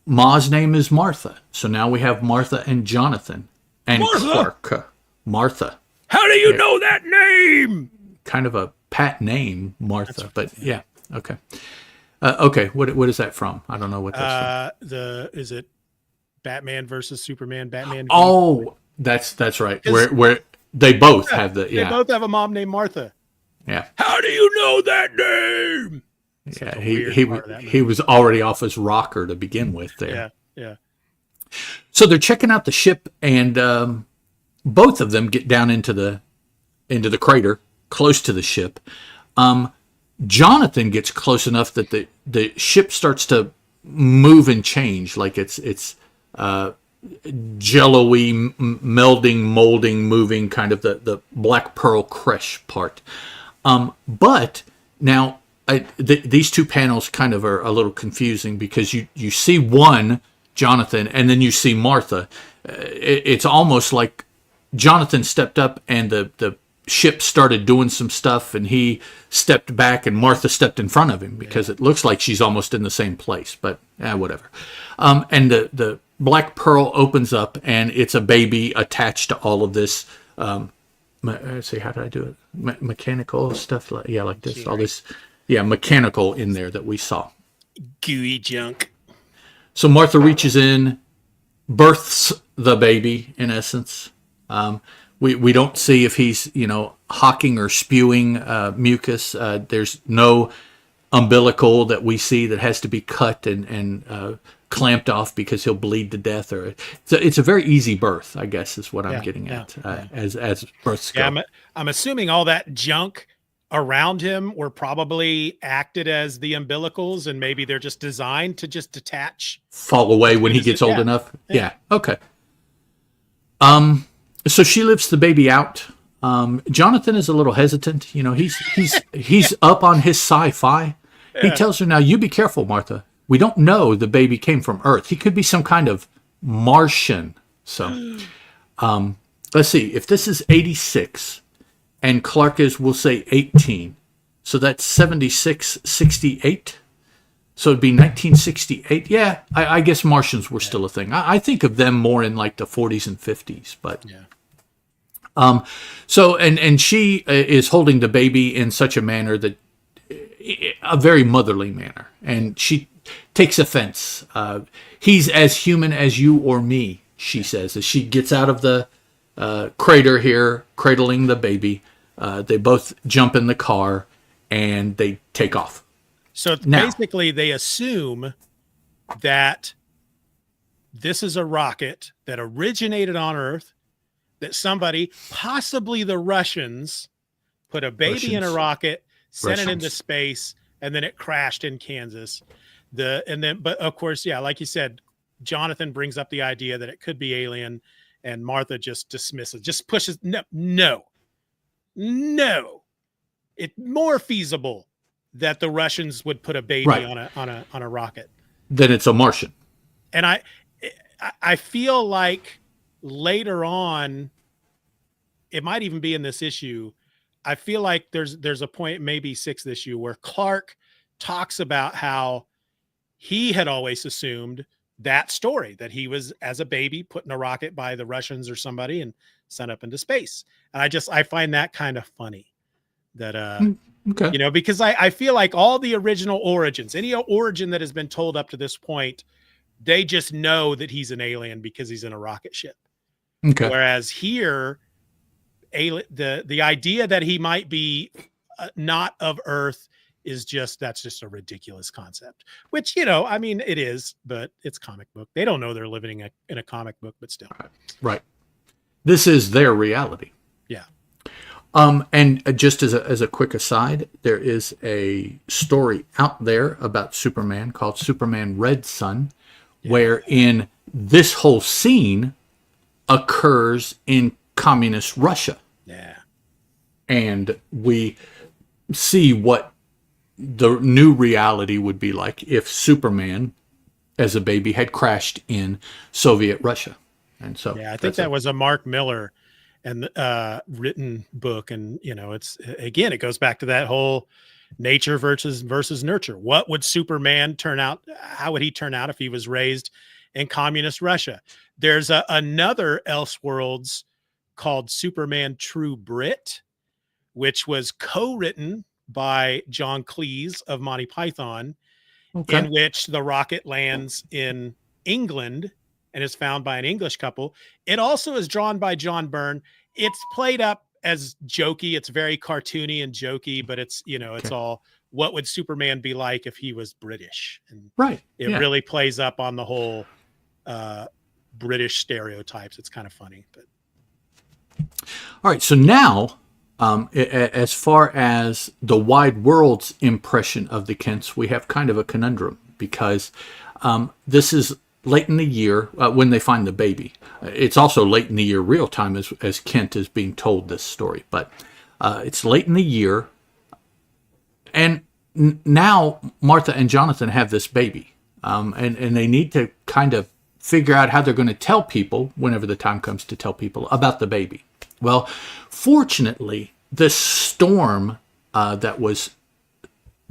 Ma's name is Martha. So now we have Martha and Jonathan and Martha! Clark. Martha. How do you know that name? Kind of a pat name, Martha, but yeah. Okay. Okay. What is that from? I don't know what that's from. Is it Batman versus Superman? Batman. Oh, that's right. Where they both have the They both have a mom named Martha. Yeah. How do you know that name? Yeah, he was already off his rocker to begin with there. Yeah. So they're checking out the ship, and both of them get down into the crater, close to the ship. Jonathan gets close enough that the ship starts to move and change, like it's jello-y, melding, molding, moving, kind of the black pearl crash part. But now these two panels kind of are a little confusing, because you see one, Jonathan, and then you see Martha. It's almost like Jonathan stepped up and the ship started doing some stuff, and he stepped back and Martha stepped in front of him, because it looks like she's almost in the same place, but whatever. And the black pearl opens up, and it's a baby attached to all of this. Let's see, how did I do it? Mechanical stuff, like this, all this, mechanical in there that we saw. Gooey junk. So Martha reaches in, births the baby, in essence. We don't see if he's, hawking or spewing mucus. There's no umbilical that we see that has to be cut and clamped off because he'll bleed to death. It's a very easy birth, I guess, is what I'm getting at as births go. Yeah, I'm assuming all that junk around him were probably acted as the umbilicals, and maybe they're just designed to just detach. Fall away when he gets old enough. Yeah. Okay. So she lifts the baby out. Jonathan is a little hesitant. He's up on his sci-fi. Yeah. He tells her, now you be careful, Martha. We don't know the baby came from Earth. He could be some kind of Martian. So let's see. If this is 86 and Clark is, we'll say 18. So that's 76, 68. So it'd be 1968. Yeah, I guess Martians were still a thing. I think of them more in like the 40s and 50s. But so and she is holding the baby in such a manner that a very motherly manner, and she takes offense. He's as human as you or me, she says, as she gets out of the crater here, cradling the baby. They both jump in the car and they take off. So basically they assume that this is a rocket that originated on Earth, that somebody, possibly the Russians, put a baby in a rocket, sent it into space, and then it crashed in Kansas. But of course, like you said, Jonathan brings up the idea that it could be alien, and Martha just dismisses, just pushes, no. It's more feasible that the Russians would put a baby on a rocket. Then it's a Martian. And I feel like later on, it might even be in this issue, I feel like there's a point, maybe 6th issue, where Clark talks about how he had always assumed that story, that he was, as a baby, put in a rocket by the Russians or somebody and sent up into space. And I find that kind of funny that, because I feel like all the original origins, any origin that has been told up to this point, they just know that he's an alien because he's in a rocket ship. Okay. Whereas here, the idea that he might be not of Earth that's just a ridiculous concept, which, it is, but it's comic book. They don't know they're living in a comic book, but still. Right. This is their reality. Yeah. And just as a quick aside, there is a story out there about Superman called Superman Red Sun, wherein this whole scene occurs in communist Russia. Yeah. And we see what the new reality would be like if Superman, as a baby, had crashed in Soviet Russia. And so, I think that was a Mark Miller and written book. And, it goes back to that whole nature versus nurture. What would Superman turn out? How would he turn out if he was raised in communist Russia? There's another Elseworlds called Superman True Brit, which was co-written by John Cleese of Monty Python, in which the rocket lands in England and is found by an English couple. It also is drawn by John Byrne. It's played up as jokey. It's very cartoony and jokey, but it's, it's all, what would Superman be like if he was British? And it really plays up on the whole British stereotypes. It's kind of funny. But all right, so now, as far as the wide world's impression of the Kents, we have kind of a conundrum, because this is late in the year when they find the baby. It's also late in the year real time as Kent is being told this story, but it's late in the year, and now Martha and Jonathan have this baby, and they need to kind of figure out how they're going to tell people whenever the time comes to tell people about the baby. Well, fortunately, the storm that was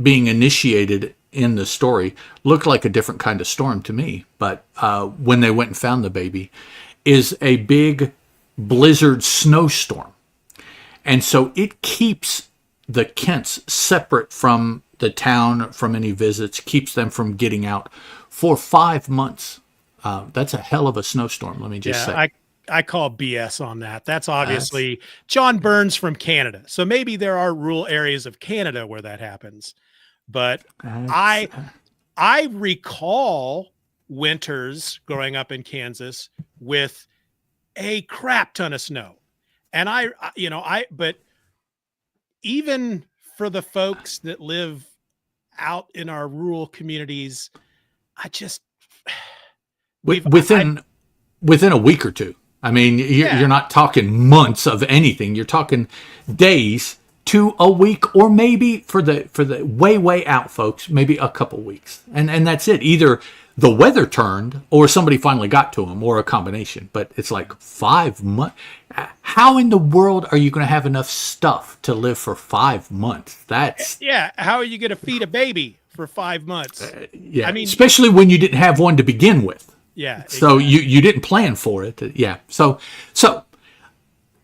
being initiated in the story looked like a different kind of storm to me. But when they went and found the baby, is a big blizzard snowstorm. And so it keeps the Kents separate from the town from any visits, keeps them from getting out for 5 months. That's a hell of a snowstorm, let me just say. I call BS on that. That's That's- obviously John Burns from Canada. So maybe there are rural areas of Canada where that happens. But I recall winters growing up in Kansas with a crap ton of snow. And but even for the folks that live out in our rural communities, I just within a week or two. I mean, you're not talking months of anything. You're talking days to a week, or maybe for the way out folks, maybe a couple weeks, and that's it. Either the weather turned, or somebody finally got to them, or a combination. But it's like 5 months. How in the world are you going to have enough stuff to live for 5 months? How are you going to feed a baby for 5 months? I mean, especially when you didn't have one to begin with. Yeah. So exactly. you didn't plan for it. Yeah. So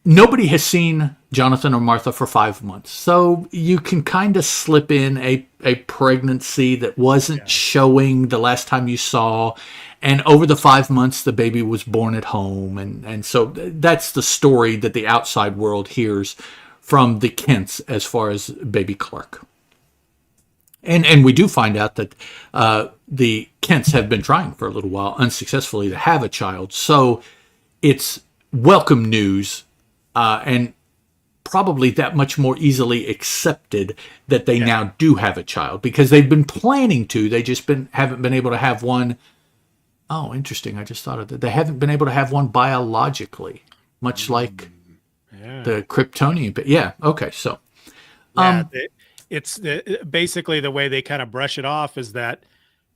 nobody has seen Jonathan or Martha for 5 months. So you can kind of slip in a pregnancy that wasn't showing the last time you saw. And over the 5 months, the baby was born at home. And so that's the story that the outside world hears from the Kents as far as baby Clark. And we do find out that the Kents have been trying for a little while unsuccessfully to have a child. So it's welcome news, and probably that much more easily accepted that they now do have a child, because they've been planning to. They just haven't been able to have one. Oh, interesting. I just thought of that. They haven't been able to have one biologically, much like the Kryptonian. But okay. So it's basically the way they kind of brush it off is that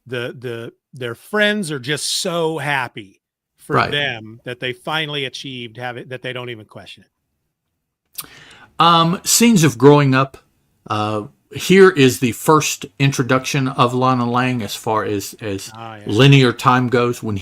their friends are just so happy for them that they finally achieved that they don't even question it. Scenes of growing up. Here is the first introduction of Lana Lang as far as linear time goes. When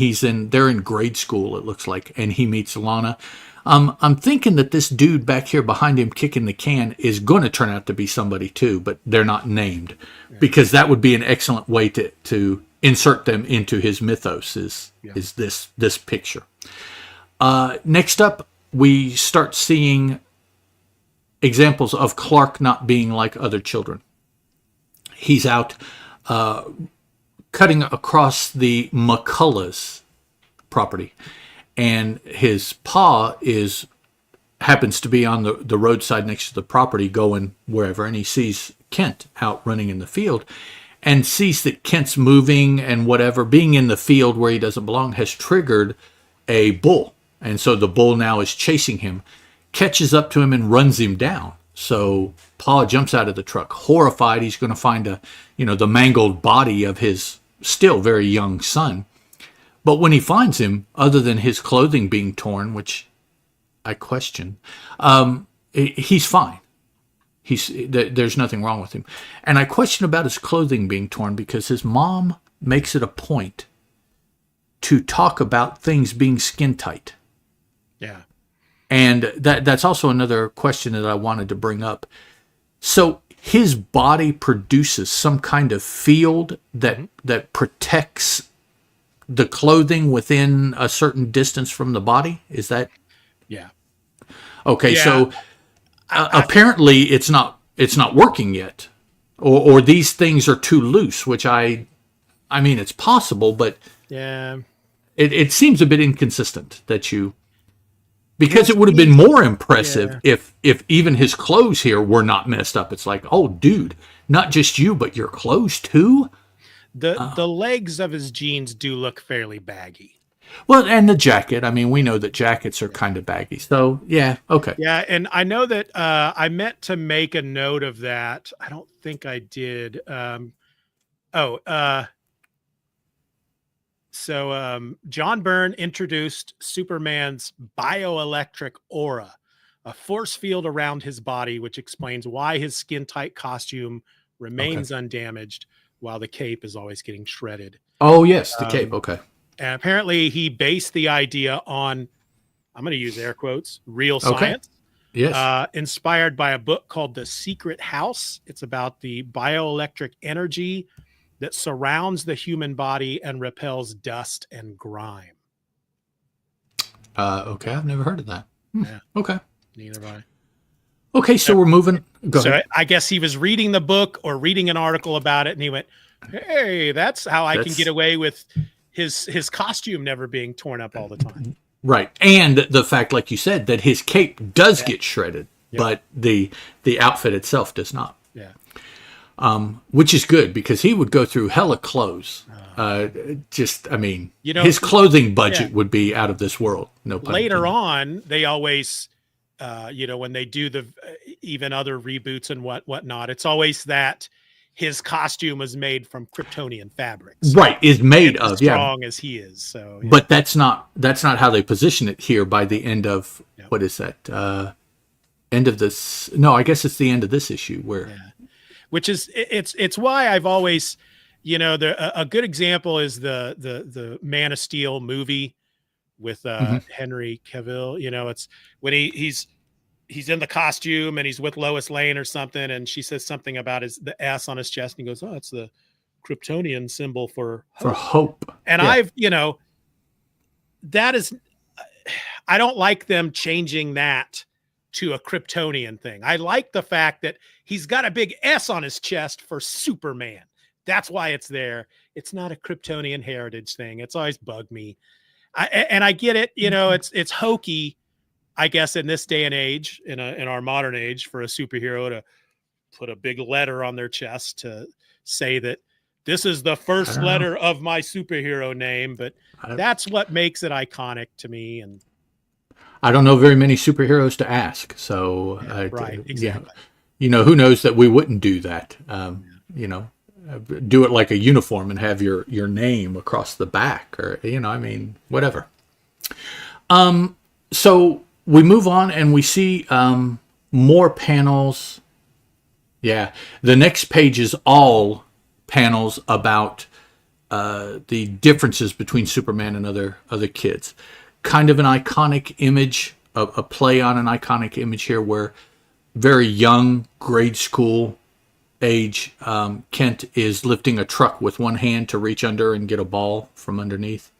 they're in grade school, it looks like, and he meets Lana. I'm thinking that this dude back here behind him kicking the can is going to turn out to be somebody too, but they're not named, because that would be an excellent way to insert them into his mythos is this picture. Next up, we start seeing examples of Clark not being like other children. He's out cutting across the McCullough's property, and his pa happens to be on the roadside next to the property going wherever, and he sees Kent out running in the field and sees that Kent's moving and whatever. Being in the field where he doesn't belong has triggered a bull, and so the bull now is chasing him, catches up to him and runs him down. So Pa jumps out of the truck, horrified. He's going to find the mangled body of his still very young son. But when he finds him, other than his clothing being torn, which I question, he's fine. There's nothing wrong with him. And I question about his clothing being torn because his mom makes it a point to talk about things being skin tight. Yeah. And that's also another question that I wanted to bring up. So his body produces some kind of field that protects the clothing within a certain distance from the body. Is that? Yeah. Okay. Yeah. So apparently it's not working yet, or these things are too loose, which I mean, it's possible, but it seems a bit inconsistent that because it would have been more impressive if even his clothes here were not messed up. It's like, oh, dude, not just you, but your clothes too. The legs of his jeans do look fairly baggy. Well, and the jacket. I mean, we know that jackets are kind of baggy. So, yeah, okay. Yeah, and I know that I meant to make a note of that. I don't think I did. So John Byrne introduced Superman's bioelectric aura, a force field around his body, which explains why his skin-tight costume remains undamaged while the cape is always getting shredded. Oh, yes, the cape. Okay. And apparently he based the idea on, I'm going to use air quotes, real science. Yes. inspired by a book called The Secret House. It's about the bioelectric energy that surrounds the human body and repels dust and grime. Okay, I've never heard of that. Yeah, Okay. neither have I. Okay, so we're moving. Go So ahead. I guess he was reading the book or reading an article about it, and he went, "Hey, that's how I can get away with his costume never being torn up all the time." Right, and the fact, like you said, that his cape does get shredded, but the outfit itself does not. Yeah. Which is good because he would go through hella clothes. I mean, his clothing budget would be out of this world. No pun Later intended. on, they always, when they do the even other reboots and whatnot, it's always that his costume was made from Kryptonian fabrics. Right, is made of strong as he is. So, but that's not how they position it here. By the end of what is that? End of this? No, I guess it's the end of this issue where. Which is it's why I've always, a good example is the Man of Steel movie with Henry Cavill. It's when he's in the costume and he's with Lois Lane or something, and she says something about the S on his chest, and he goes, "Oh, it's the Kryptonian symbol for hope." And I've that is, I don't like them changing that to a Kryptonian thing. I like the fact that he's got a big S on his chest for Superman. That's why it's there. It's not a Kryptonian heritage thing. It's always bugged me. And I get it. It's hokey, I guess, in this day and age, in our modern age, for a superhero to put a big letter on their chest to say that this is the first letter of my superhero name. But that's what makes it iconic to me. And I don't know very many superheroes to ask, so right, exactly. Who knows that we wouldn't do that? Do it like a uniform and have your name across the back, or whatever. So we move on and we see more panels. Yeah, the next page is all panels about the differences between Superman and other kids. Kind of an iconic image, a play on an iconic image here where very young, grade school age, Kent is lifting a truck with one hand to reach under and get a ball from underneath.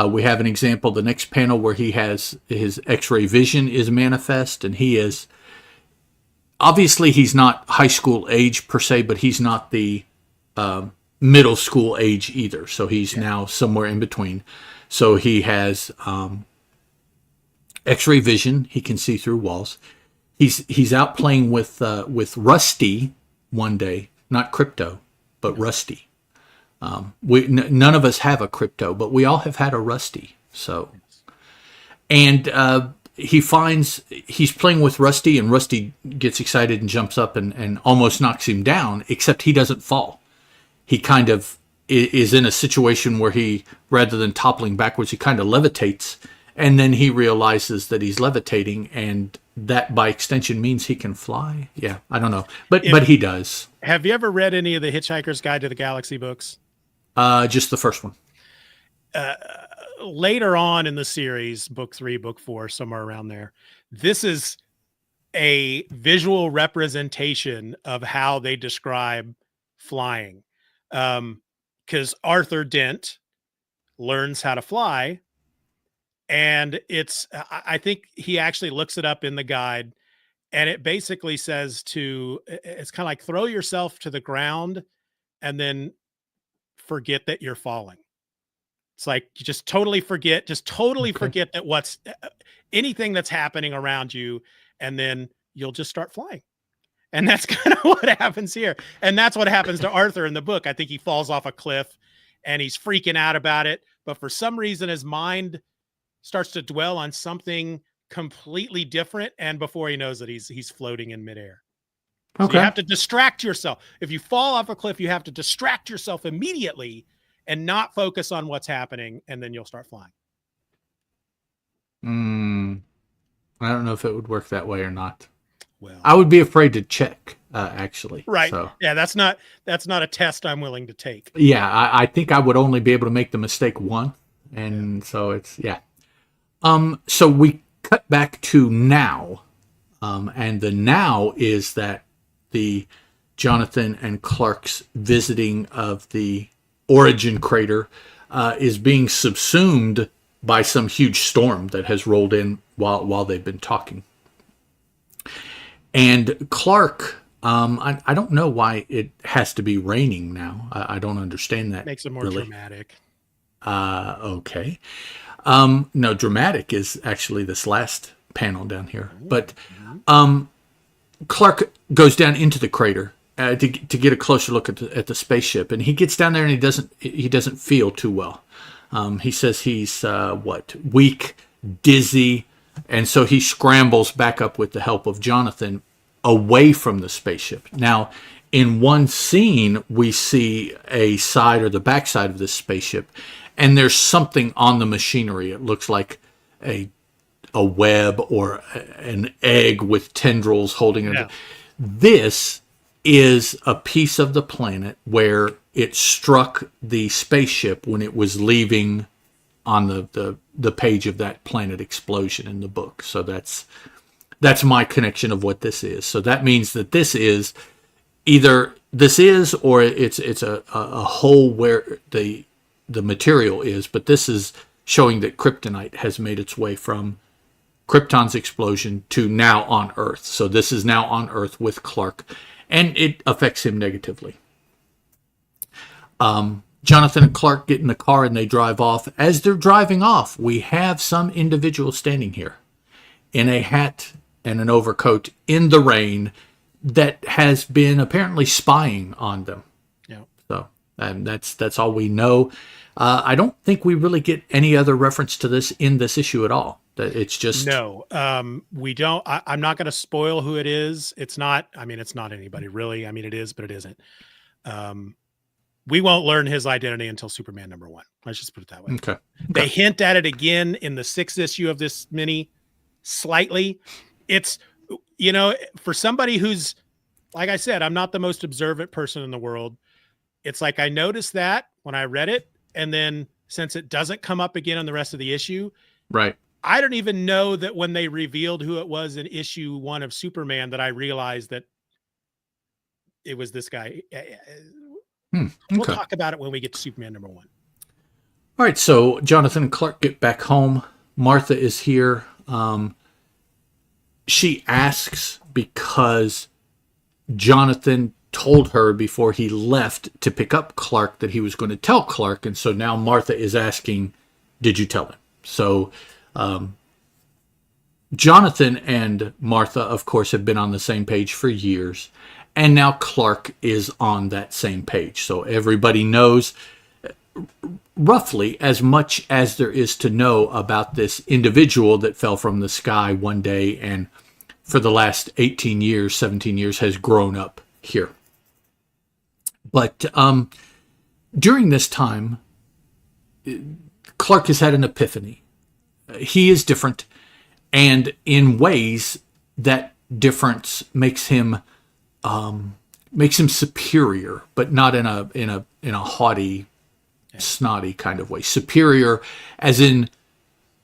We have an example, the next panel, where he has his X-ray vision is manifest, and he is, obviously he's not high school age per se, but he's not the middle school age either. So he's now somewhere in between. So he has X-ray vision. He can see through walls. He's out playing with Rusty one day, not Crypto, but Rusty. None of us have a Crypto, but we all have had a Rusty. So, and he finds he's playing with Rusty, and Rusty gets excited and jumps up and almost knocks him down, except he doesn't fall. He kind of is in a situation where he, rather than toppling backwards, he kind of levitates, and then he realizes that he's levitating, and that by extension means he can fly. Yeah, I don't know, but he does. Have you ever read any of the Hitchhiker's Guide to the Galaxy books? Just the first one. Later on in the series, book 3, book 4, somewhere around there, this is a visual representation of how they describe flying. Because Arthur Dent learns how to fly, and I think he actually looks it up in the guide, and it basically says it's kind of like throw yourself to the ground and then forget that you're falling. It's like you just totally forget that what's anything that's happening around you, and then you'll just start flying. And that's kind of what happens here. And that's what happens to Arthur in the book. I think he falls off a cliff and he's freaking out about it. But for some reason, his mind starts to dwell on something completely different. And before he knows it, he's floating in midair. So you have to distract yourself. If you fall off a cliff, you have to distract yourself immediately and not focus on what's happening. And then you'll start flying. I don't know if it would work that way or not. Well, I would be afraid to check, actually. Right. So. Yeah, that's not a test I'm willing to take. Yeah, I think I would only be able to make the mistake one. And so it's, yeah. So we cut back to now. And the now is that the Jonathan and Clark's visiting of the origin crater is being subsumed by some huge storm that has rolled in while they've been talking. And Clark, I don't know why it has to be raining now. I don't understand that. Makes it more really dramatic. Okay. No, dramatic is actually this last panel down here. But Clark goes down into the crater to get a closer look at the spaceship, and he gets down there and he doesn't feel too well. He says he's weak, dizzy, and so he scrambles back up with the help of Jonathan away from the spaceship. Now, in one scene, we see a side or the backside of this spaceship, and there's something on the machinery. It looks like a web or an egg with tendrils holding it. Yeah. This is a piece of the planet where it struck the spaceship when it was leaving on the page of that planet explosion in the book. So that's my connection of what this is. So that means that this is either this is or it's a hole where the material is, but this is showing that kryptonite has made its way from Krypton's explosion to now on Earth. So this is now on Earth with Clark, and it affects him negatively. Jonathan and Clark get in the car and they drive off. As they're driving off, we have some individual standing here in a hat and an overcoat in the rain that has been apparently spying on them. Yeah. So, and that's all we know. I don't think we really get any other reference to this in this issue at all. That it's just No, we don't. I'm not going to spoil who it is. It's not. I mean, it's not anybody really. I mean, it is, but it isn't. We won't learn his identity until Superman #1. Let's just put it that way. Okay. They hint at it again in the 6th issue of this mini, slightly. It's, for somebody who's, like I said, I'm not the most observant person in the world. It's like I noticed that when I read it, and then since it doesn't come up again in the rest of the issue, right. I don't even know that when they revealed who it was in issue 1 of Superman that I realized that it was this guy. Okay. We'll talk about it when we get to Superman #1. All right, so Jonathan and Clark get back home. Martha is here. She asks because Jonathan told her before he left to pick up Clark that he was going to tell Clark, and so now Martha is asking, did you tell him? So Jonathan and Martha, of course, have been on the same page for years, and now Clark is on that same page. So everybody knows roughly as much as there is to know about this individual that fell from the sky one day and for the last 18 years, 17 years has grown up here. But during this time, Clark has had an epiphany. He is different, and in ways that difference makes him superior, but not in a haughty, snotty kind of way. Superior as in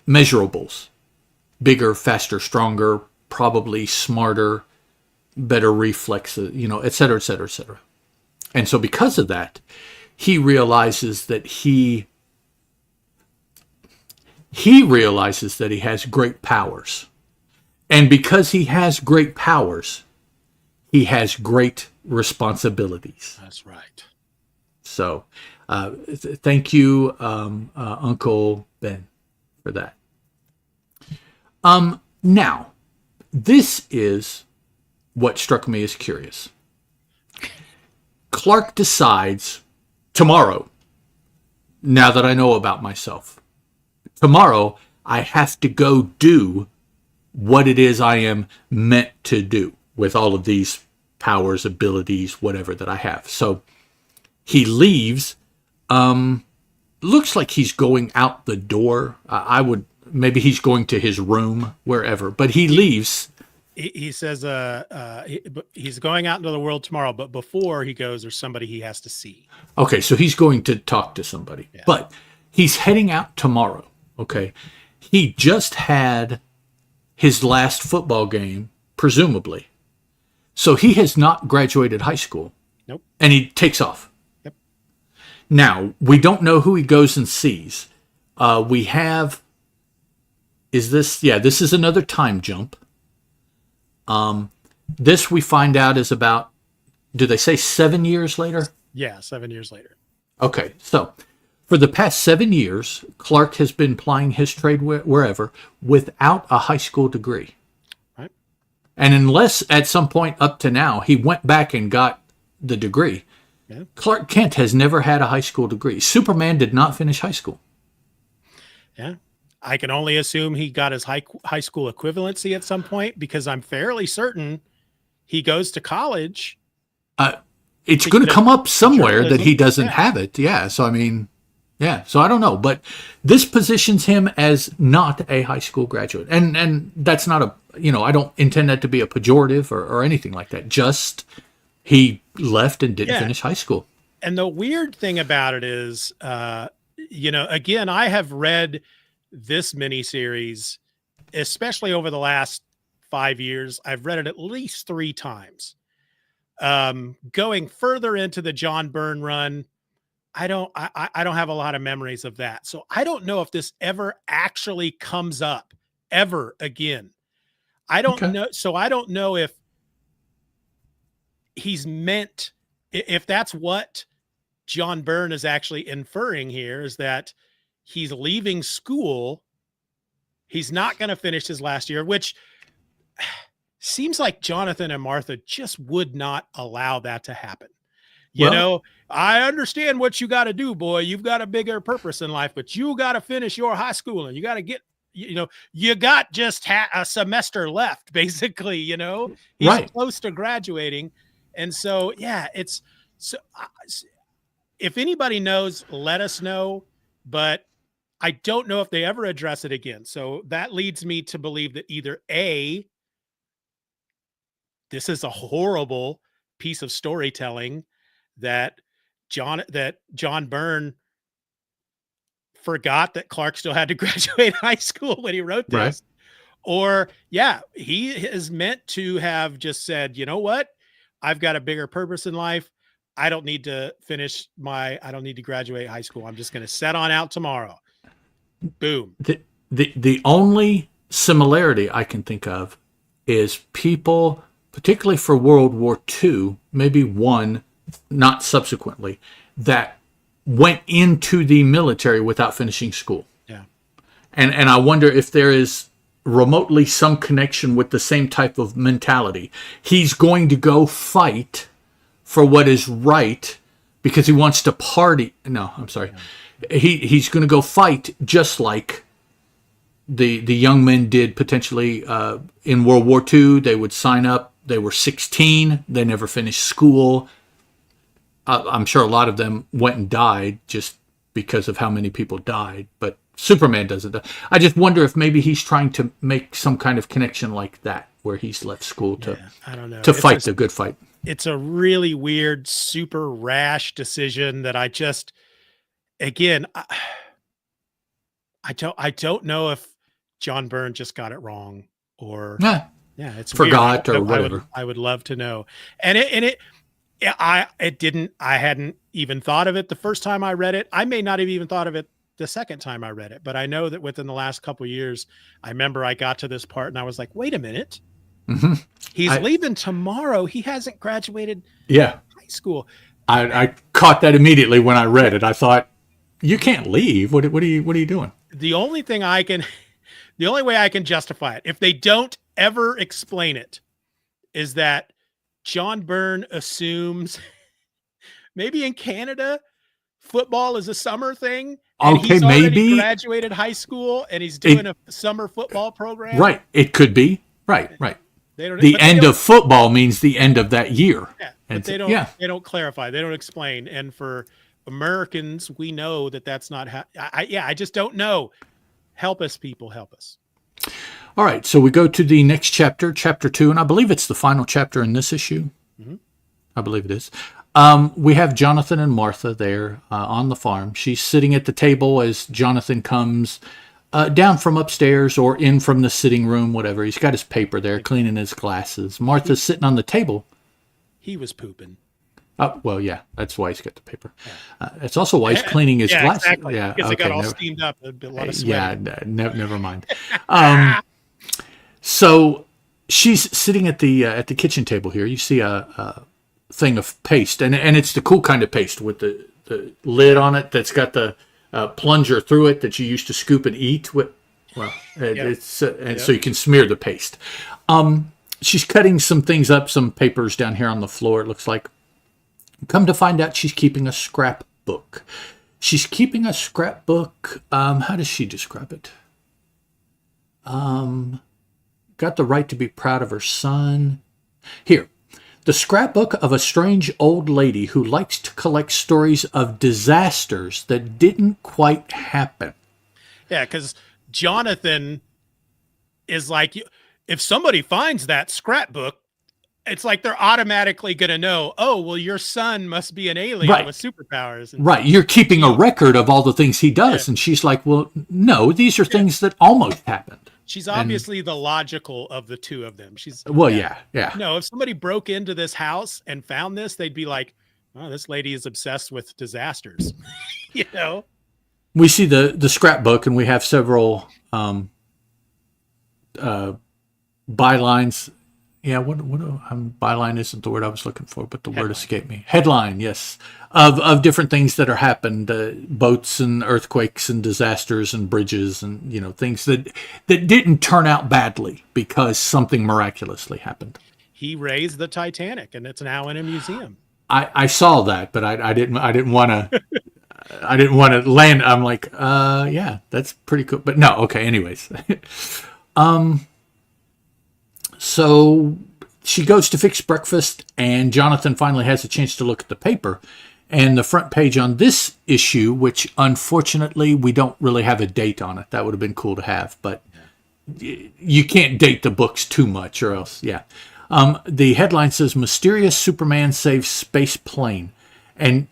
measurables. Bigger, faster, stronger, probably smarter, better reflexes, et cetera, et cetera, et cetera. And so because of that, he realizes that he realizes that he has great powers. And because he has great powers, he has great responsibilities. That's right. So thank you, Uncle Ben, for that. Now, this is what struck me as curious. Clark decides tomorrow, now that I know about myself, tomorrow I have to go do what it is I am meant to do with all of these powers, abilities, whatever that I have. So he looks like he's going out the door. Maybe he's going to his room, wherever, but he leaves. He says he's going out into the world tomorrow, but before he goes, there's somebody he has to see. Okay, so he's going to talk to somebody, but he's heading out tomorrow. Okay, he just had his last football game presumably. So he has not graduated high school. Nope. And he takes off. Yep. Now, we don't know who he goes and sees. We have, this is another time jump. This we find out is about, do they say 7 years later? Yeah, 7 years later. Okay, so for the past 7 years, Clark has been plying his trade wherever without a high school degree. Right. And unless at some point up to now he went back and got the degree, Yeah. Clark Kent has never had a high school degree. Superman did not finish high school. Yeah. I can only assume he got his high school equivalency at some point, because I'm fairly certain he goes to college. It's going to come up somewhere that he doesn't Yeah. have it. Yeah. So, I mean, yeah. So I don't know. But this positions him as not a high school graduate. And that's not I don't intend that to be a pejorative or anything like that. Just he left and didn't finish high school. And the weird thing about it is, again, I have read this miniseries, especially over the last 5 years. I've read it at least 3 times. Going further into the John Byrne run, I don't have a lot of memories of that. So I don't know if this ever actually comes up ever again. I don't know. So I don't know if he's meant, if that's what John Byrne is actually inferring here, is that he's leaving school. He's not going to finish his last year, which seems like Jonathan and Martha just would not allow that to happen. I understand what you got to do, boy. You've got a bigger purpose in life, but you got to finish your high school and you got to get, you got just a semester left, basically, he's Right. close to graduating. And so, it's so if anybody knows, let us know, but I don't know if they ever address it again. So that leads me to believe that either A, this is a horrible piece of storytelling that John Byrne forgot that Clark still had to graduate high school when he wrote this. Right. Or he is meant to have just said, you know what? I've got a bigger purpose in life. I don't need to graduate high school. I'm just going to set on out tomorrow. Boom. The only similarity I can think of is people, particularly for World War II, maybe one, not subsequently, that went into the military without finishing school. Yeah. And I wonder if there is remotely some connection with the same type of mentality. He's going to go fight for what is right because he wants to party. No, I'm sorry. He's going to go fight just like the young men did potentially in World War II. They would sign up. They were 16. They never finished school. I'm sure a lot of them went and died just because of how many people died. But Superman doesn't. I just wonder if maybe he's trying to make some kind of connection like that, where he's left school to I don't know, to fight the good fight. It's a really weird, super rash decision that I just, again, I don't know if John Byrne just got it wrong or it's forgot weird. or whatever. I would love to know. I hadn't even thought of it the first time I read it. I may not have even thought of it the second time I read it, but I know that within the last couple of years, I remember I got to this part and I was like, wait a minute. Mm-hmm. He's leaving tomorrow. He hasn't graduated high school. I caught that immediately when I read it. I thought, you can't leave. What are you doing? The only way I can justify it, if they don't ever explain it, is that John Byrne assumes maybe in Canada, football is a summer thing. And he's already graduated high school and he's doing a summer football program. Right. It could be. Right. The end of football means the end of that year. Yeah, but they don't clarify. They don't explain. And for Americans, we know that that's not how. I just don't know. Help us, people. Help us. All right. So we go to the next chapter, chapter 2, and I believe it's the final chapter in this issue. Mm-hmm. I believe it is. We have Jonathan and Martha there on the farm. She's sitting at the table as Jonathan comes Down from upstairs or in from the sitting room, whatever. He's got his paper there, cleaning his glasses. Martha's sitting on the table. He was pooping. Oh, well, yeah, that's why he's got the paper. That's also why he's cleaning his glasses. Exactly. Yeah, because it got all never, steamed up. A lot of yeah, sweat. never mind. So she's sitting at the kitchen table here. You see a thing of paste, and it's the cool kind of paste with the lid on it that's got the plunger through it that you used to scoop and eat with. Well, it's so you can smear the paste. She's cutting some things up, some papers down here on the floor. It looks like. Come to find out, she's keeping a scrapbook. She's keeping a scrapbook. How does she describe it? Got the right to be proud of her son. Here. The scrapbook of a strange old lady who likes to collect stories of disasters that didn't quite happen. Yeah, because Jonathan is like, if somebody finds that scrapbook, it's like they're automatically going to know, oh, well, your son must be an alien with superpowers. And right. You're keeping a record of all the things he does. Yeah. And she's like, well, no, these are things that almost happened. She's obviously the logical of the two of them. She's yeah. No, if somebody broke into this house and found this, they'd be like, oh, this lady is obsessed with disasters. You know? We see the scrapbook, and we have several bylines. Yeah, what byline isn't the word I was looking for, but the word escaped me. Headline, yes, of different things that are happened, boats and earthquakes and disasters and bridges and things that didn't turn out badly because something miraculously happened. He raised the Titanic, and it's now in a museum. I saw that, but I didn't want to. I didn't want to land. I'm like, yeah, that's pretty cool. But no, okay. Anyways, so she goes to fix breakfast, and Jonathan finally has a chance to look at the paper. And the front page on this issue, which unfortunately we don't really have a date on it. That would have been cool to have, but you can't date the books too much or else, yeah. The headline says, Mysterious Superman Saves Space Plane. And,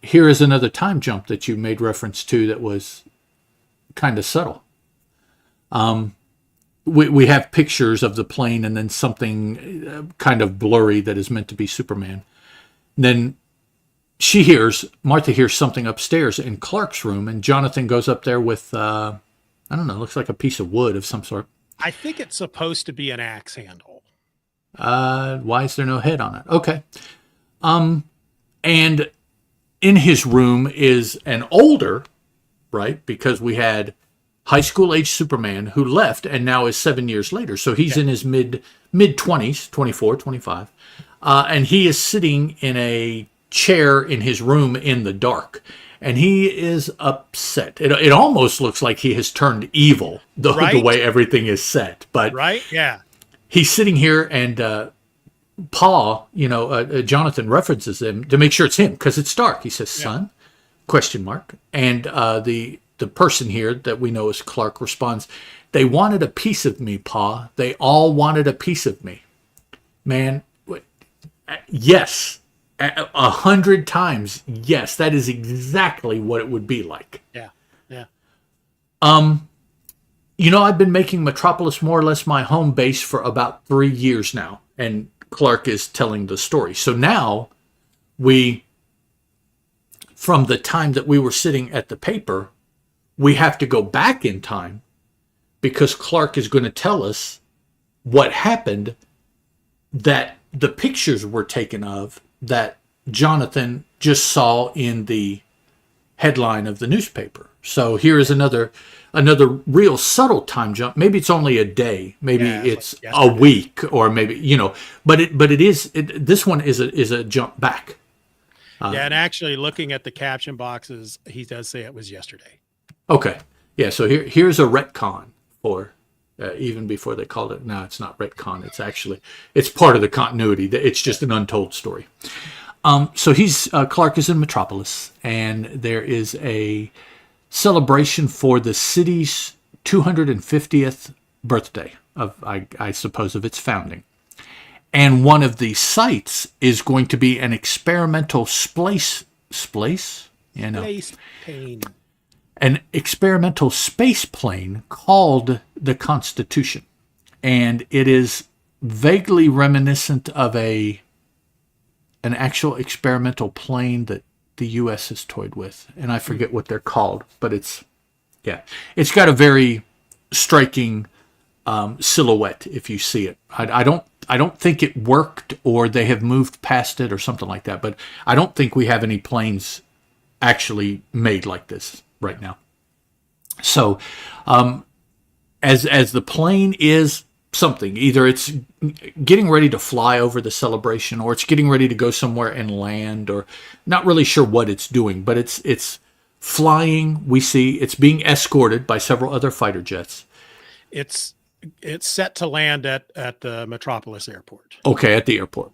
here is another time jump that you made reference to that was kind of subtle. We have pictures of the plane and then something kind of blurry that is meant to be Superman. And then Martha hears something upstairs in Clark's room, and Jonathan goes up there with, I don't know, looks like a piece of wood of some sort. I think it's supposed to be an axe handle. Why is there no head on it? Okay. And in his room is an older, right? Because we had high school age Superman who left and now is 7 years later. So he's in his mid 20s, 24, 25. And he is sitting in a chair in his room in the dark. And he is upset. It almost looks like he has turned evil, the way everything is set. But right? Yeah. He's sitting here, and Paul, Jonathan references him to make sure it's him because it's dark. He says, "Son?" ? And the person here that we know as Clark responds, "They wanted a piece of me, Pa. They all wanted a piece of me." Man, yes, 100 times, yes. That is exactly what it would be like. Yeah. I've been making Metropolis more or less my home base for about 3 years now, and Clark is telling the story. So now from the time that we were sitting at the paper, we have to go back in time because Clark is going to tell us what happened that the pictures were taken of that Jonathan just saw in the headline of the newspaper. So here is another real subtle time jump. Maybe it's only a day, maybe it's like a week, or maybe but this one is a jump back. And actually looking at the caption boxes, he does say it was yesterday. Okay. Yeah, so here's a retcon for even before they called it. No, it's not retcon. It's part of the continuity. It's just an untold story. So Clark is in Metropolis, and there is a celebration for the city's 250th birthday I suppose, of its founding. And one of the sites is going to be an experimental splace pain. an experimental space plane called the Constitution. And it is vaguely reminiscent of an actual experimental plane that the U.S. has toyed with. And I forget what they're called, but it's got a very striking silhouette if you see it. I don't think it worked, or they have moved past it or something like that, but I don't think we have any planes actually made like this right now. So as the plane is something, either it's getting ready to fly over the celebration, or it's getting ready to go somewhere and land, or not really sure what it's doing, but it's flying. We see it's being escorted by several other fighter jets. It's set to land at the Metropolis Airport. Okay, at the airport.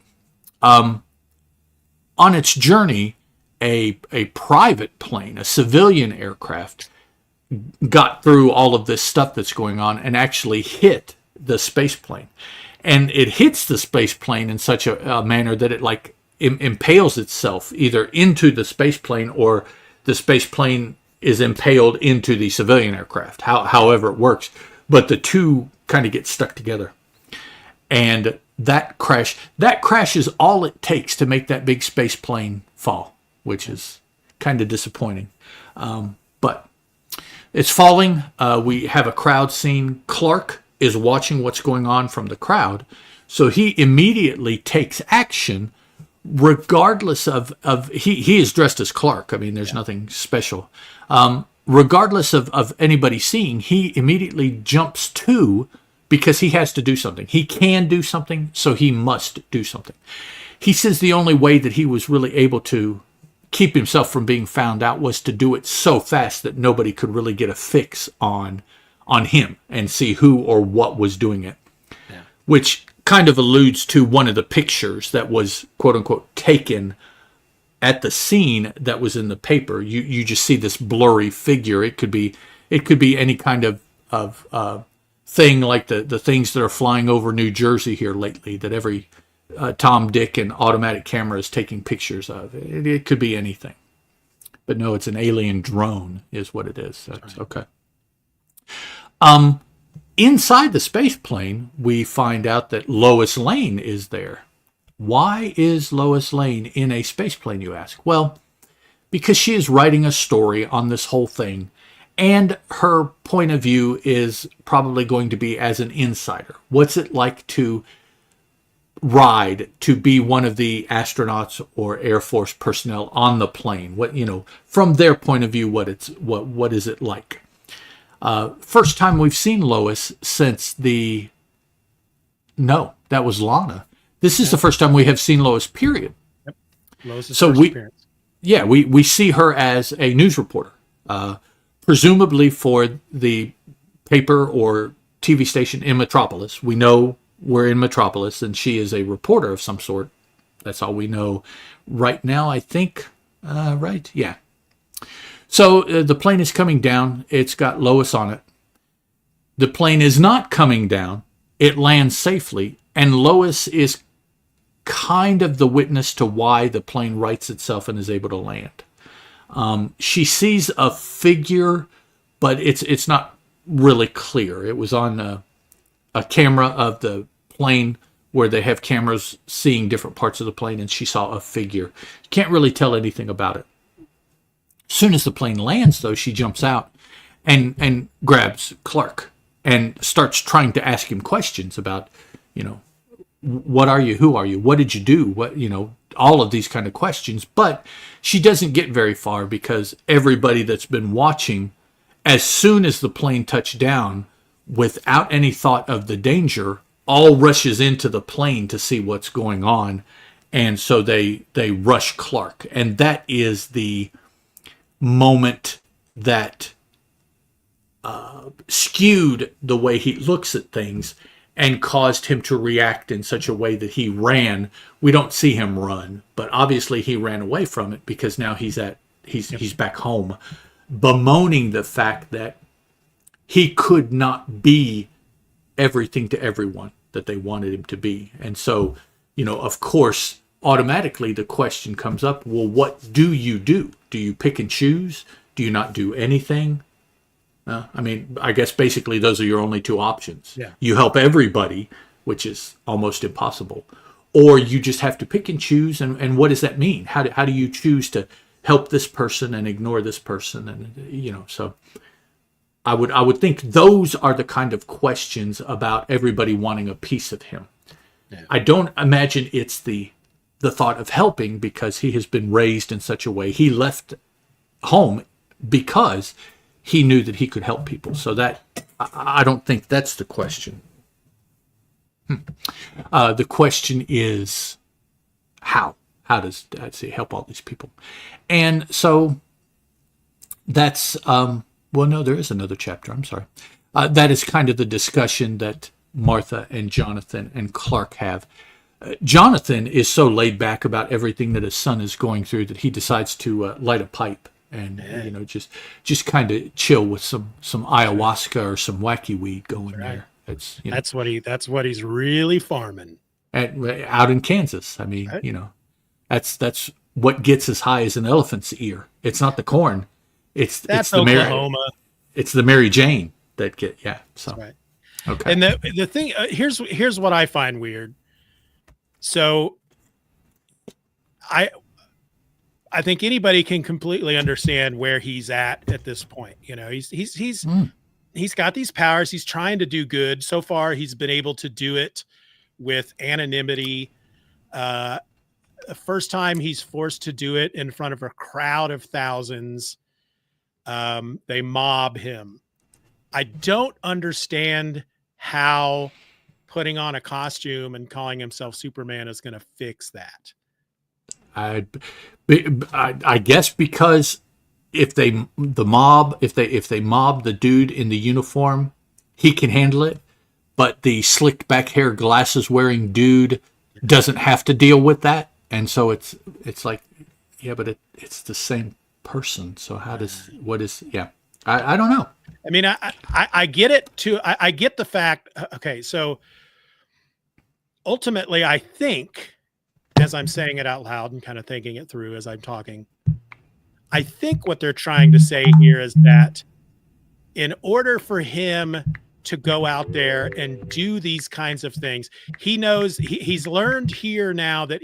On its journey, a private plane, a civilian aircraft, got through all of this stuff that's going on and actually hit the space plane. And it hits the space plane in such a manner that it like impales itself either into the space plane, or the space plane is impaled into the civilian aircraft, however it works. But the two kind of get stuck together. And that crash is all it takes to make that big space plane fall, which is kind of disappointing. But it's falling. We have a crowd scene. Clark is watching what's going on from the crowd. So he immediately takes action, regardless of he is dressed as Clark. I mean, there's nothing special. Regardless of anybody seeing, he immediately jumps to, because he has to do something. He can do something, so he must do something. He says the only way that he was really able to keep himself from being found out was to do it so fast that nobody could really get a fix on him and see who or what was doing it. Yeah. Which kind of alludes to one of the pictures that was, quote unquote, taken at the scene that was in the paper. You just see this blurry figure. It could be any kind of thing like the things that are flying over New Jersey here lately that every Tom, Dick, and automatic camera is taking pictures of. It could be anything. But no, it's an alien drone is what it is. That's okay. Inside the space plane, we find out that Lois Lane is there. Why is Lois Lane in a space plane, you ask? Well, because she is writing a story on this whole thing, and her point of view is probably going to be as an insider. What's it like to ride, to be one of the astronauts or Air Force personnel on the plane? What, from their point of view, what is it like? First time we've seen Lois since no, that was Lana. This is the first time we have seen Lois, period. Yep. Lois's first appearance. Yeah, we see her as a news reporter, presumably for the paper or TV station in Metropolis. We know we're in Metropolis, and she is a reporter of some sort. That's all we know right now, I think. Right? Yeah. So the plane is coming down. It's got Lois on it. The plane is not coming down. It lands safely, and Lois is kind of the witness to why the plane rights itself and is able to land. She sees a figure, but it's not really clear. It was on a camera of the plane where they have cameras seeing different parts of the plane, and she saw a figure. Can't really tell anything about it. As soon as the plane lands, though, she jumps out and grabs Clark and starts trying to ask him questions about, what are you? Who are you? What did you do? What, all of these kind of questions. But she doesn't get very far because everybody that's been watching, as soon as the plane touched down, without any thought of the danger, all rushes into the plane to see what's going on. And so they rush Clark. And that is the moment that skewed the way he looks at things and caused him to react in such a way that he ran. We don't see him run, but obviously he ran away from it because now he's back home, bemoaning the fact that he could not be everything to everyone that they wanted him to be. And so, of course, automatically the question comes up, well, what do? Do you pick and choose? Do you not do anything? I mean, I guess basically those are your only two options. Yeah. You help everybody, which is almost impossible, or you just have to pick and choose. And what does that mean? How do you choose to help this person and ignore this person? And so I would think those are the kind of questions about everybody wanting a piece of him. Yeah. I don't imagine it's the thought of helping, because he has been raised in such a way. He left home because he knew that he could help people. So that, I don't think that's the question. The question is how? How does he help all these people? And so that's, well, no, there is another chapter. I'm sorry. That is kind of the discussion that Martha and Jonathan and Clark have. Jonathan is so laid back about everything that his son is going through that he decides to light a pipe and just kind of chill with some ayahuasca or some wacky weed going there. It's that's what he's really farming out in Kansas. I mean, that's what gets as high as an elephant's ear. It's not the corn. It's Oklahoma. It's the Mary Jane that get So right. Okay. And the thing here's what I find weird. So I think anybody can completely understand where he's at this point. He's got these powers. He's trying to do good. So far, he's been able to do it with anonymity. The first time he's forced to do it in front of a crowd of thousands. They mob him. I don't understand how putting on a costume and calling himself Superman is going to fix that. I guess because if they mob the dude in the uniform, he can handle it, but the slicked back hair, glasses wearing dude doesn't have to deal with that, and so it's like, but it's the same person. So I don't know. I mean, I get it too. I get the fact. Okay, so ultimately, I think, as I'm saying it out loud and kind of thinking it through as I'm talking, I think what they're trying to say here is that in order for him to go out there and do these kinds of things, he knows he's learned here now that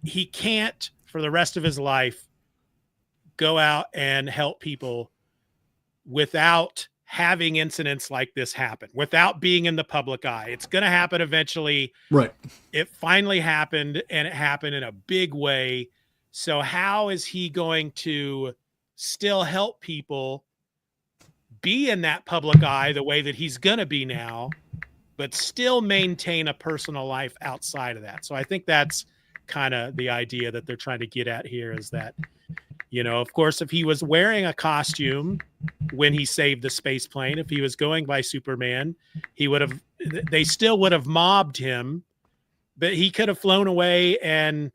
he can't for the rest of his life go out and help people without having incidents like this happen, without being in the public eye. It's going to happen eventually. Right. It finally happened, and it happened in a big way. So how is he going to still help people be in that public eye the way that he's going to be now, but still maintain a personal life outside of that? So I think that's kind of the idea that they're trying to get at here, is that, of course, if he was wearing a costume when he saved the space plane, if he was going by Superman, they still would have mobbed him, but he could have flown away and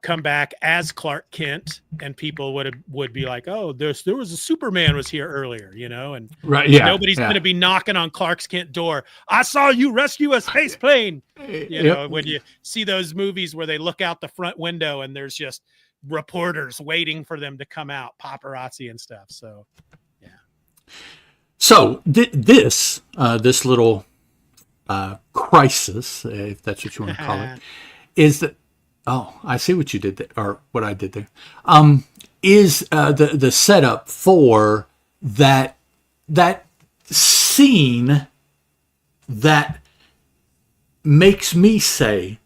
come back as Clark Kent, and people would be like, oh, there was a Superman was here earlier, and nobody's going to be knocking on Clark Kent's door. I saw you rescue a space plane. When you see those movies where they look out the front window and there's just reporters waiting for them to come out, paparazzi and stuff. So, yeah. So this little crisis, if that's what you want to call it, is that. Oh, I see what you did there, or what I did there. Is the setup for that scene that makes me say,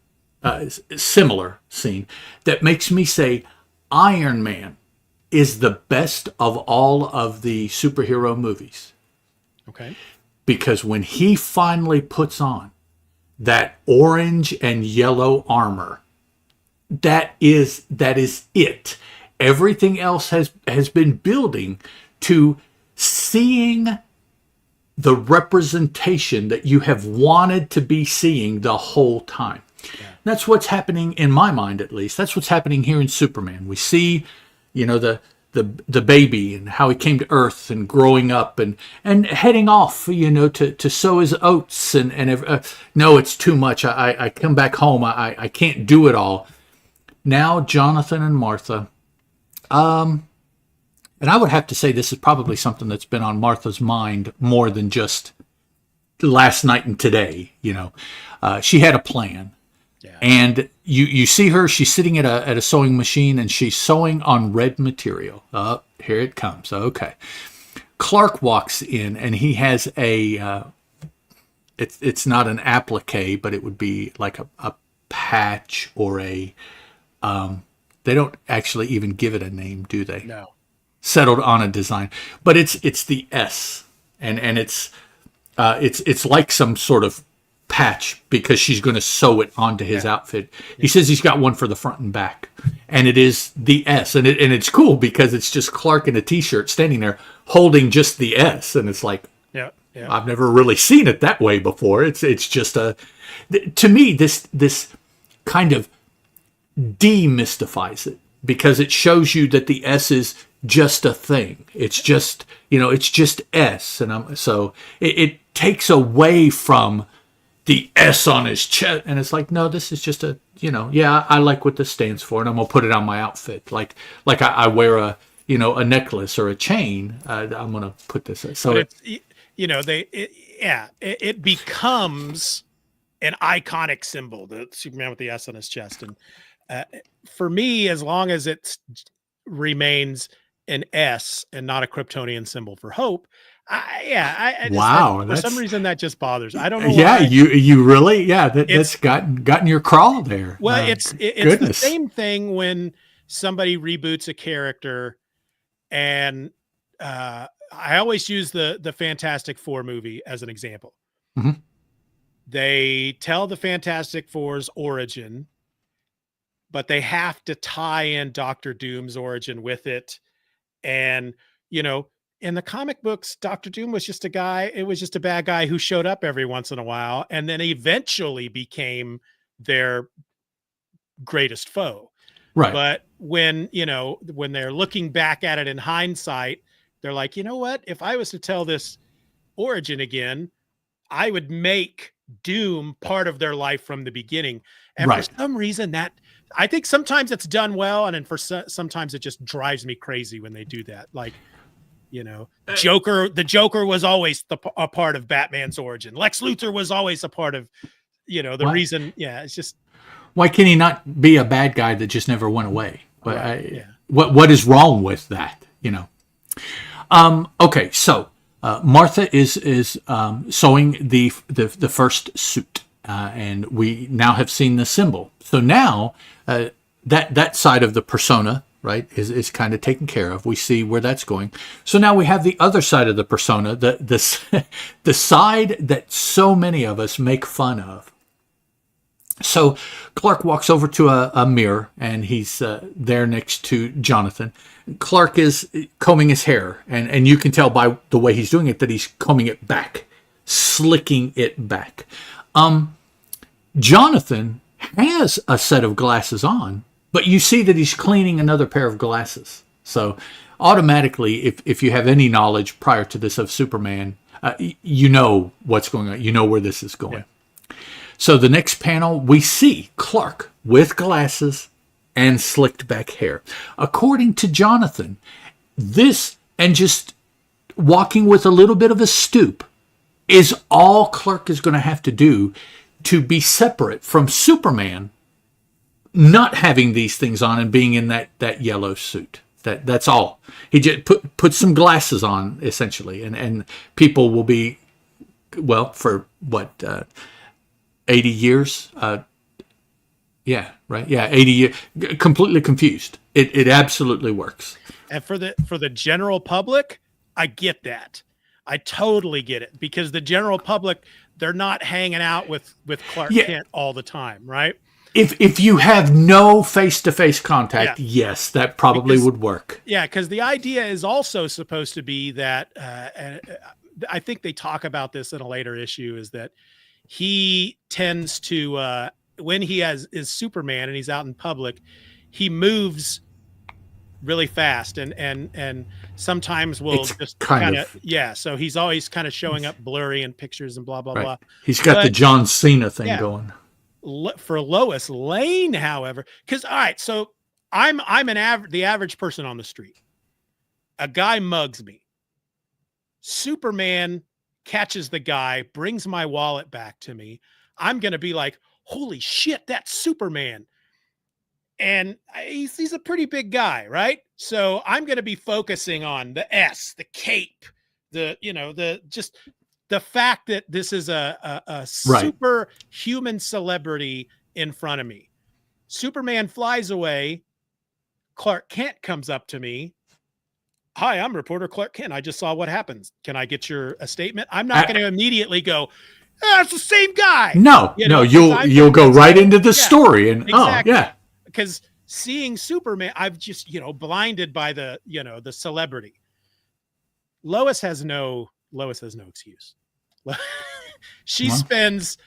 similar scene that makes me say, Iron Man is the best of all of the superhero movies. Okay. Because when he finally puts on that orange and yellow armor, that is it. Everything else has been building to seeing the representation that you have wanted to be seeing the whole time. Yeah. That's what's happening in my mind, at least. That's what's happening here in Superman. We see, the baby and how he came to Earth and growing up and heading off, to sow his oats and no, it's too much. I come back home. I can't do it all. Now Jonathan and Martha, And I would have to say this is probably something that's been on Martha's mind more than just last night and today. She had a plan. Yeah. And you see her, she's sitting at a sewing machine and she's sewing on red material. Oh, here it comes. Okay. Clark walks in and he has it's not an applique, but it would be like a patch or they don't actually even give it a name, do they? No. Settled on a design, but it's the S, and it's like some sort of patch because she's going to sew it onto his outfit. He says he's got one for the front and back, and it is the S, and it's cool because it's just Clark in a t-shirt standing there holding just the S, and it's like, Yeah. I've never really seen it that way before. It's just to me this kind of demystifies it because it shows you that the S is just a thing. It's just it's just S, and so it takes away from the S on his chest, and it's like, no, this is just I like what this stands for, and I'm gonna put it on my outfit, like I wear a necklace or a chain. I'm gonna put this. So but it becomes an iconic symbol, the Superman with the S on his chest, and for me, as long as it remains an S and not a Kryptonian symbol for hope. For some reason that just bothers. I don't know. Yeah, why. you really, that's gotten your crawl there. Well, it's the same thing when somebody reboots a character, and I always use the Fantastic Four movie as an example. Mm-hmm. They tell the Fantastic Four's origin, but they have to tie in Doctor Doom's origin with it, and in the comic books, Dr. Doom was just a guy. It was just a bad guy who showed up every once in a while and then eventually became their greatest foe. Right. But when they're looking back at it in hindsight, they're like, you know what? If I was to tell this origin again, I would make Doom part of their life from the beginning. And for some reason I think sometimes it's done well. And then sometimes it just drives me crazy when they do that. Like, the Joker was always a part of Batman's origin. Lex Luthor was always a part of, the reason. Yeah. It's just, why can he not be a bad guy that just never went away? Right, What is wrong with that? Okay. So, Martha is sewing the first suit, and we now have seen the symbol. So now, that side of the persona, right, is kind of taken care of. We see where that's going. So now we have the other side of the persona, the side that so many of us make fun of. So Clark walks over to a mirror, and he's there next to Jonathan. Clark is combing his hair, and you can tell by the way he's doing it that he's combing it back, slicking it back. Jonathan has a set of glasses on, but you see that he's cleaning another pair of glasses. So automatically, if you have any knowledge prior to this of Superman, you know what's going on. You know where this is going. Yeah. So the next panel, we see Clark with glasses and slicked back hair. According to Jonathan, this and just walking with a little bit of a stoop is all Clark is going to have to do to be separate from Superman not having these things on and being in that yellow suit. That's all. He just put some glasses on, essentially, and people will be, well, for what, 80 years? Yeah, right. Yeah, 80 years. Completely confused. It absolutely works. And for the general public, I get that. I totally get it, because the general public, they're not hanging out with Clark Kent all the time, right? If you have no face-to-face contact, yes, that probably would work. Yeah, because the idea is also supposed to be that, I think they talk about this in a later issue, is that he tends to, when he is Superman and he's out in public, he moves really fast and sometimes will just kind of so he's always kind of showing up blurry in pictures and blah blah blah. He's got the John Cena thing going. For Lois Lane, however, because all right, so I'm the average person on the street. A guy mugs me. Superman catches the guy, brings my wallet back to me. I'm going to be like, holy shit, that's Superman. And he's a pretty big guy, right? So I'm going to be focusing on the S, the cape, just the fact that this is a super human celebrity in front of me. Superman flies away. Clark Kent comes up to me. Hi, I'm reporter Clark Kent. I just saw what happens. Can I get a statement? I'm not going to immediately go, it's the same guy. No, you'll go right into the story. And exactly. Oh, yeah. Because seeing Superman, I've just, blinded by the celebrity. Lois has no excuse. She spends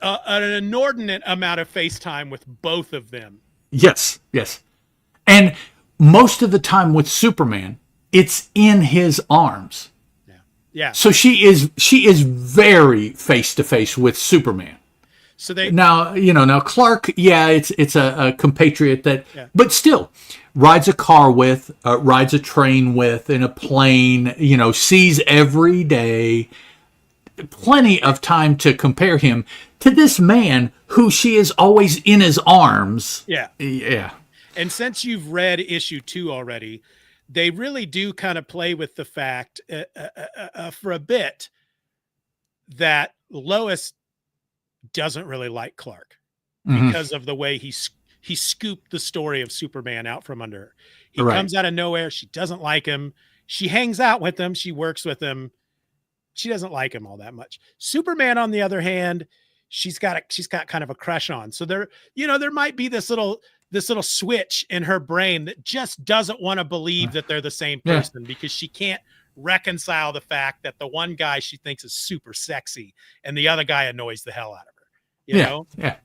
an inordinate amount of FaceTime with both of them. Yes. And most of the time with Superman, it's in his arms. Yeah. So she is very face to face with Superman. So now Clark, it's a compatriot that, but still rides a car with, rides a train with, in a plane, sees every day. Plenty of time to compare him to this man who she is always in his arms. Yeah. And since you've read issue 2 already, they really do kind of play with the fact for a bit that Lois doesn't really like Clark because of the way he scooped the story of Superman out from under her. He comes out of nowhere. She doesn't like him. She hangs out with him. She works with him. She doesn't like him all that much. Superman, on the other hand, she's got kind of a crush on. So there might be this little switch in her brain that just doesn't want to believe that they're the same person because she can't reconcile the fact that the one guy she thinks is super sexy and the other guy annoys the hell out of her. You know? Yeah.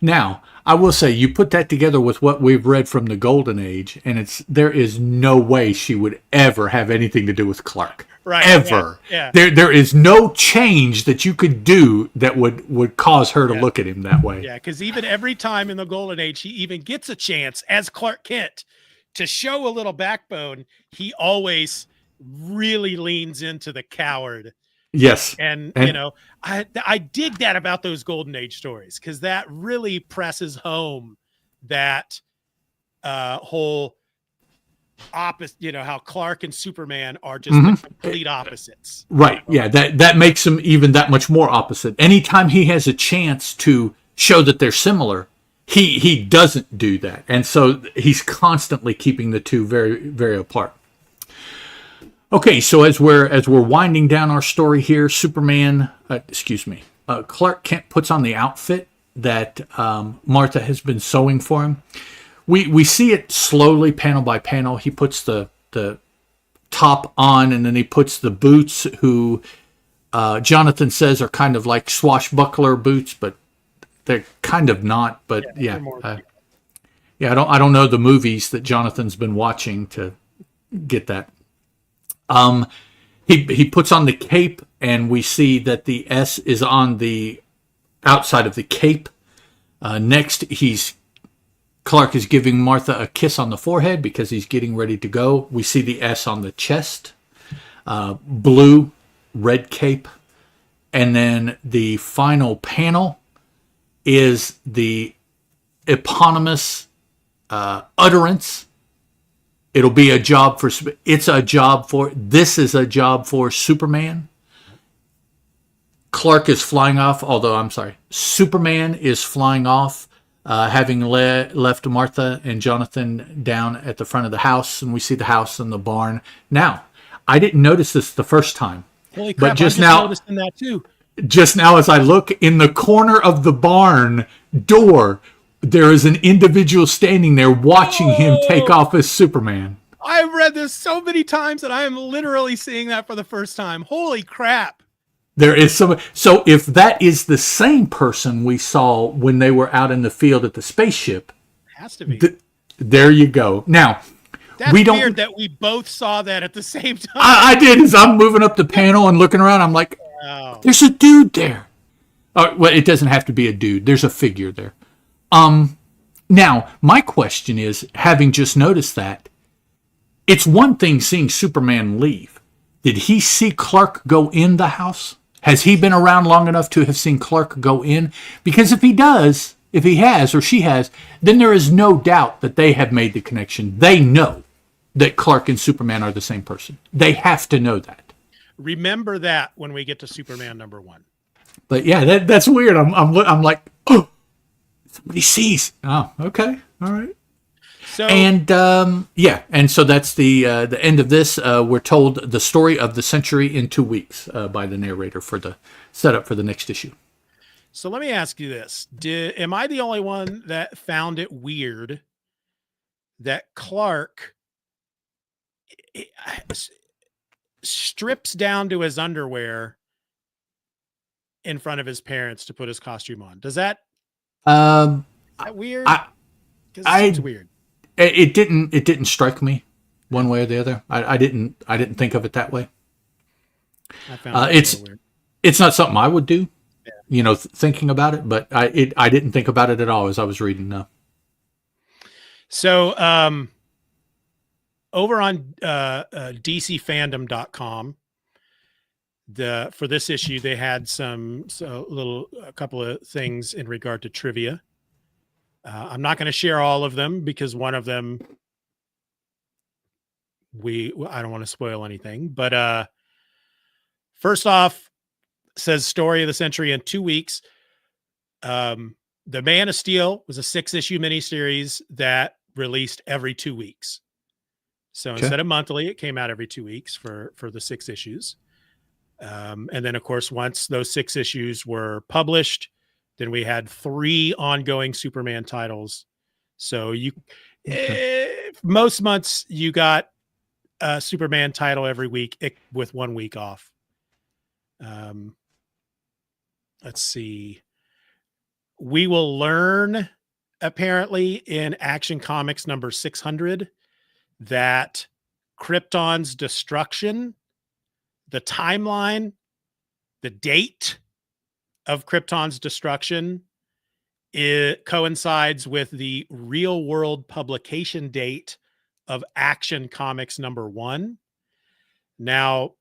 Now, I will say, you put that together with what we've read from the Golden Age, and there is no way she would ever have anything to do with Clark. Right. Ever. Yeah. There is no change that you could do that would cause her to look at him that way. Yeah, because even every time in the Golden Age he even gets a chance as Clark Kent to show a little backbone, he always really leans into the coward. Yes. And I dig that about those Golden Age stories, because that really presses home that whole opposite, how Clark and Superman are just the complete opposites. Right. Yeah. That makes them even that much more opposite. Anytime he has a chance to show that they're similar, he doesn't do that. And so he's constantly keeping the two very, very apart. Okay, so as we're winding down our story here, Clark Kent puts on the outfit that Martha has been sewing for him. We see it slowly, panel by panel. He puts the top on, and then he puts the boots, who Jonathan says are kind of like swashbuckler boots, but they're kind of not. But I don't know the movies that Jonathan's been watching to get that. He puts on the cape, and we see that the S is on the outside of the cape. Next, Clark is giving Martha a kiss on the forehead because he's getting ready to go. We see the S on the chest, blue, red cape. And then the final panel is the eponymous utterance. It'll be a job for, this is a job for Superman. Clark is flying off, Superman is flying off, having left Martha and Jonathan down at the front of the house, and we see the house and the barn. Now, I didn't notice this the first time. Holy crap, but just I'm now, noticing that too. Just now, as I look in the corner of the barn door, there is an individual standing there watching him take off as Superman. I've read this so many times that I am literally seeing that for the first time. Holy crap. There is some. So if that is the same person we saw when they were out in the field at the spaceship, it has to be. There you go. Now, that's weird that we both saw that at the same time. I did. As I'm moving up the panel and looking around, I'm like, there's a dude there. Well, it doesn't have to be a dude. There's a figure there. Now, my question is, having just noticed that, it's one thing seeing Superman leave. Did he see Clark go in the house? Has he been around long enough to have seen Clark go in? Because if he does, if he has or she has, then there is no doubt that they have made the connection. They know that Clark and Superman are the same person. They have to know that. Remember that when we get to Superman #1. But yeah, that's weird. I'm like, oh, somebody sees. Oh, okay, all right. So And and so that's the end of this. We're told the story of the century in 2 weeks by the narrator for the setup for the next issue. So let me ask you this: am I the only one that found it weird that Clark strips down to his underwear in front of his parents to put his costume on? Is that weird? Because it seems weird. It didn't strike me one way or the other. I didn't think of it that way. I found it weird. It's not something I would do, thinking about it, but I didn't think about it at all as I was reading. So over on DCFandom.com, for this issue, they had a couple of things in regard to trivia. I'm not going to share all of them because one of them I don't want to spoil anything, but first off, says story of the century in 2 weeks. The Man of Steel was a 6-issue miniseries that released every 2 weeks. So instead of monthly, it came out every 2 weeks for the 6 issues. And then, of course, once those 6 issues were published, then we had 3 ongoing Superman titles. So most months you got a Superman title every week with 1 week off. Let's see. We will learn, apparently, in Action Comics number 600 that Krypton's destruction, the timeline, the date of Krypton's destruction, it coincides with the real world publication date of Action Comics #1. Now,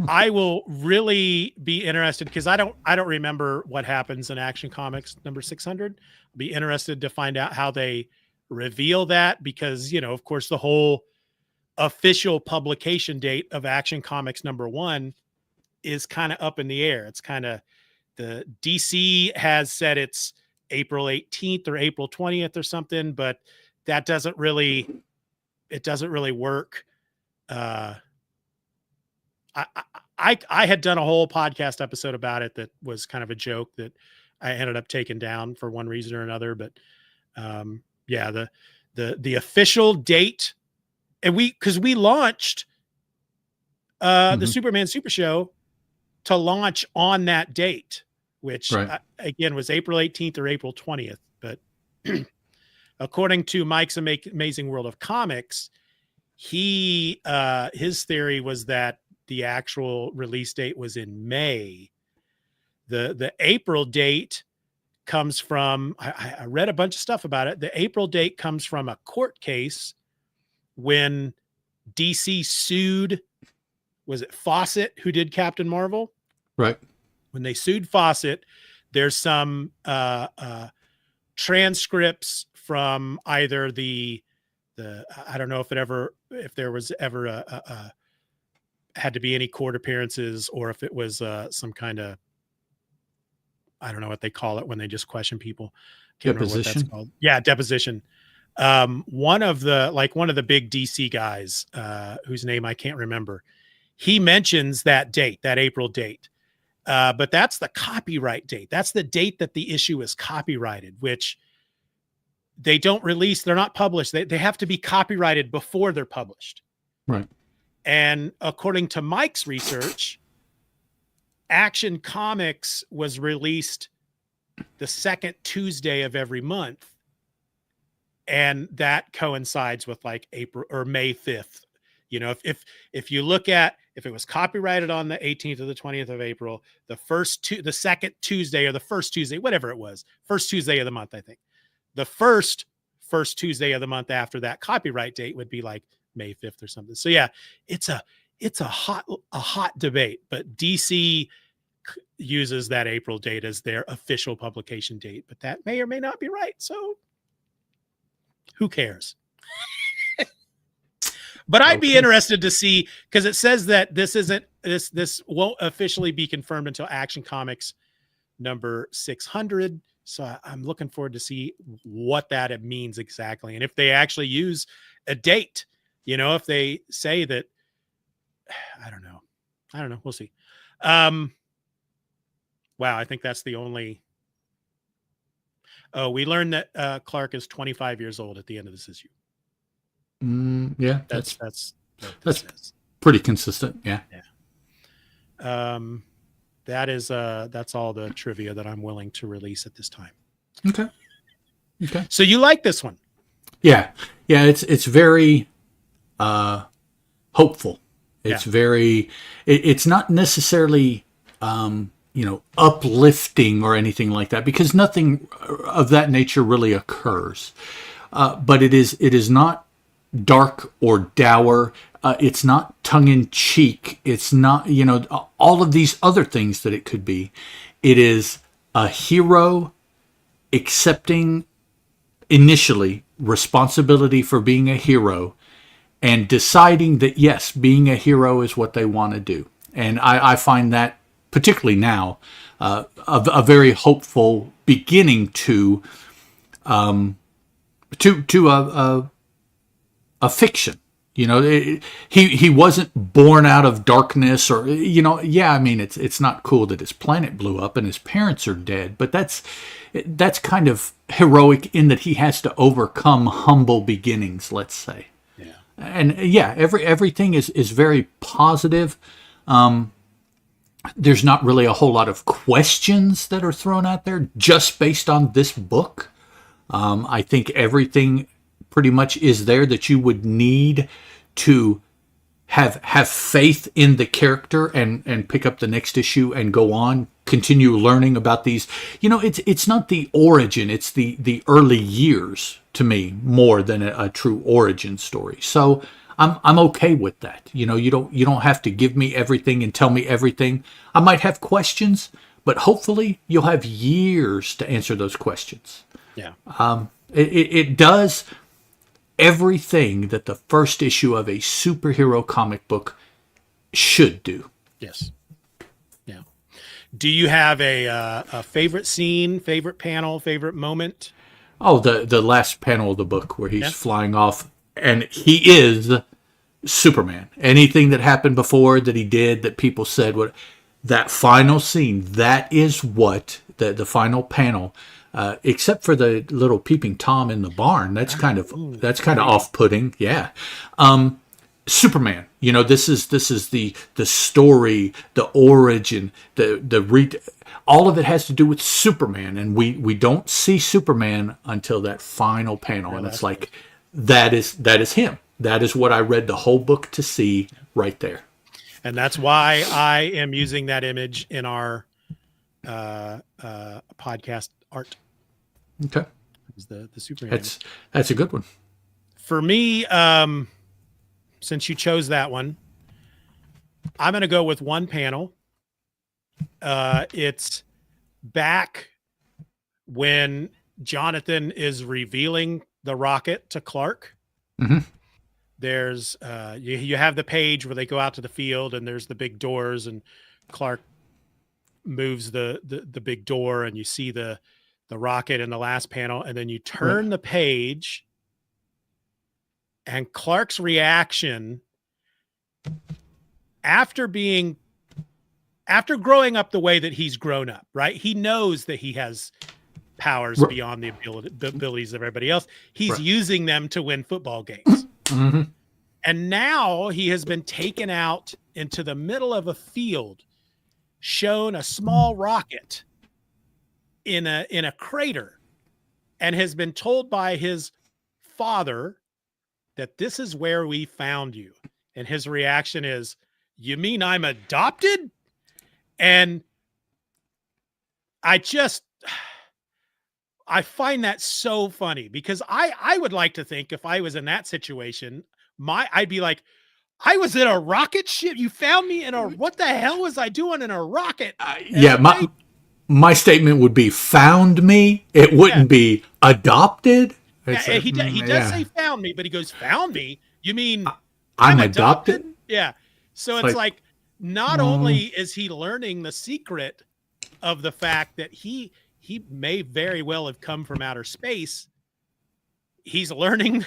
I will really be interested because I don't remember what happens in Action Comics number 600. I'll be interested to find out how they reveal that because, of course, the whole official publication date of Action Comics #1 is kind of up in the air. It's kind of the DC has said it's April 18th or April 20th or something, but that doesn't really work. I had done a whole podcast episode about it that was kind of a joke that I ended up taking down for one reason or another. But the official date, and because we launched the Superman Super Show to launch on that date, which again was April 18th or April 20th. But according to Mike's Amazing World of Comics, his theory was that the actual release date was in May. The April date comes from, I read a bunch of stuff about it. The April date comes from a court case when DC sued, was it Fawcett who did Captain Marvel? Right. When they sued Fawcett, there's some transcripts from either the I don't know if there was ever a had to be any court appearances or if it was some kind of, I don't know what they call it when they just question people. Can't remember what that's called. Yeah, deposition. One of the big DC guys, whose name I can't remember, he mentions that date, that April date. But that's the copyright date. That's the date that the issue is copyrighted, which they don't release. They're not published. They have to be copyrighted before they're published. Right. And according to Mike's research, Action Comics was released the second Tuesday of every month. And that coincides with like April or May 5th. If you look at, if it was copyrighted on the 18th or the 20th of April, the second Tuesday or the first Tuesday, whatever it was, first Tuesday of the month, I think. The first Tuesday of the month after that copyright date would be like May 5th or something. So yeah, it's a hot debate, but DC uses that April date as their official publication date, but that may or may not be right. So who cares? But I'd be interested to see, because it says that this won't officially be confirmed until Action Comics number 600. So I'm looking forward to see what that means exactly, and if they actually use a date. If they say that, I don't know. We'll see. Wow, I think that's the only. Oh, we learned that Clark is 25 years old at the end of this issue. Yeah, that's pretty consistent. Yeah. That's all the trivia that I'm willing to release at this time. Okay. So you like this one? Yeah. It's very hopeful. It's very. It's not necessarily uplifting or anything like that, because nothing of that nature really occurs. But it is not dark or dour. It's not tongue-in-cheek. It's not, all of these other things that it could be. It is a hero accepting initially responsibility for being a hero and deciding that, yes, being a hero is what they want to do. And I find that, particularly now, a very hopeful beginning to a fiction. He wasn't born out of darkness, or it's not cool that his planet blew up and his parents are dead, but that's kind of heroic in that he has to overcome humble beginnings, let's say. And everything is very positive. There's not really a whole lot of questions that are thrown out there just based on this book. I think everything pretty much is there that you would need to have faith in the character and pick up the next issue and go on, continue learning about these. It's not the origin, it's the early years to me more than a true origin story. So I'm okay with that. You don't have to give me everything and tell me everything. I might have questions, but hopefully you'll have years to answer those questions. Yeah. It does everything that the first issue of a superhero comic book should do. Yes. Yeah. Do you have a favorite scene, favorite panel, favorite moment? Oh, the last panel of the book where he's flying off, and he is Superman. Anything that happened before that he did that people said, that final scene, that is what the final panel. Except for the little peeping Tom in the barn, that's kind of off-putting. Yeah, Superman. This is the story, the origin, all of it has to do with Superman, and we don't see Superman until that final panel, and it's like that is him. That is what I read the whole book to see right there, and that's why I am using that image in our podcast art. Okay, the Superman. That's a good one for me. Since you chose that one, I'm going to go with one panel. It's back when Jonathan is revealing the rocket to Clark. Mm-hmm. There's you have the page where they go out to the field and there's the big doors, and Clark moves the big door, and you see the rocket in the last panel, and then you turn the page, and Clark's reaction after growing up the way that he's grown up, right? He knows that he has powers beyond the abilities of everybody else. He's using them to win football games. Mm-hmm. And now he has been taken out into the middle of a field, shown a small rocket in a crater, and has been told by his father that this is where we found you. And his reaction is, "You mean I'm adopted?" And I find that so funny, because I would like to think if I was in that situation, I'd be like, I was in a rocket ship. You found me in a, what the hell was I doing in a rocket? Yeah, my statement would be found me. It wouldn't be adopted. It's Yeah, like, he does say found me, but he goes, found me? You mean I'm I'm adopted? adopted? Yeah. So It's it's like, like not only is he learning the secret of the fact that he may very well have come from outer space, he's learning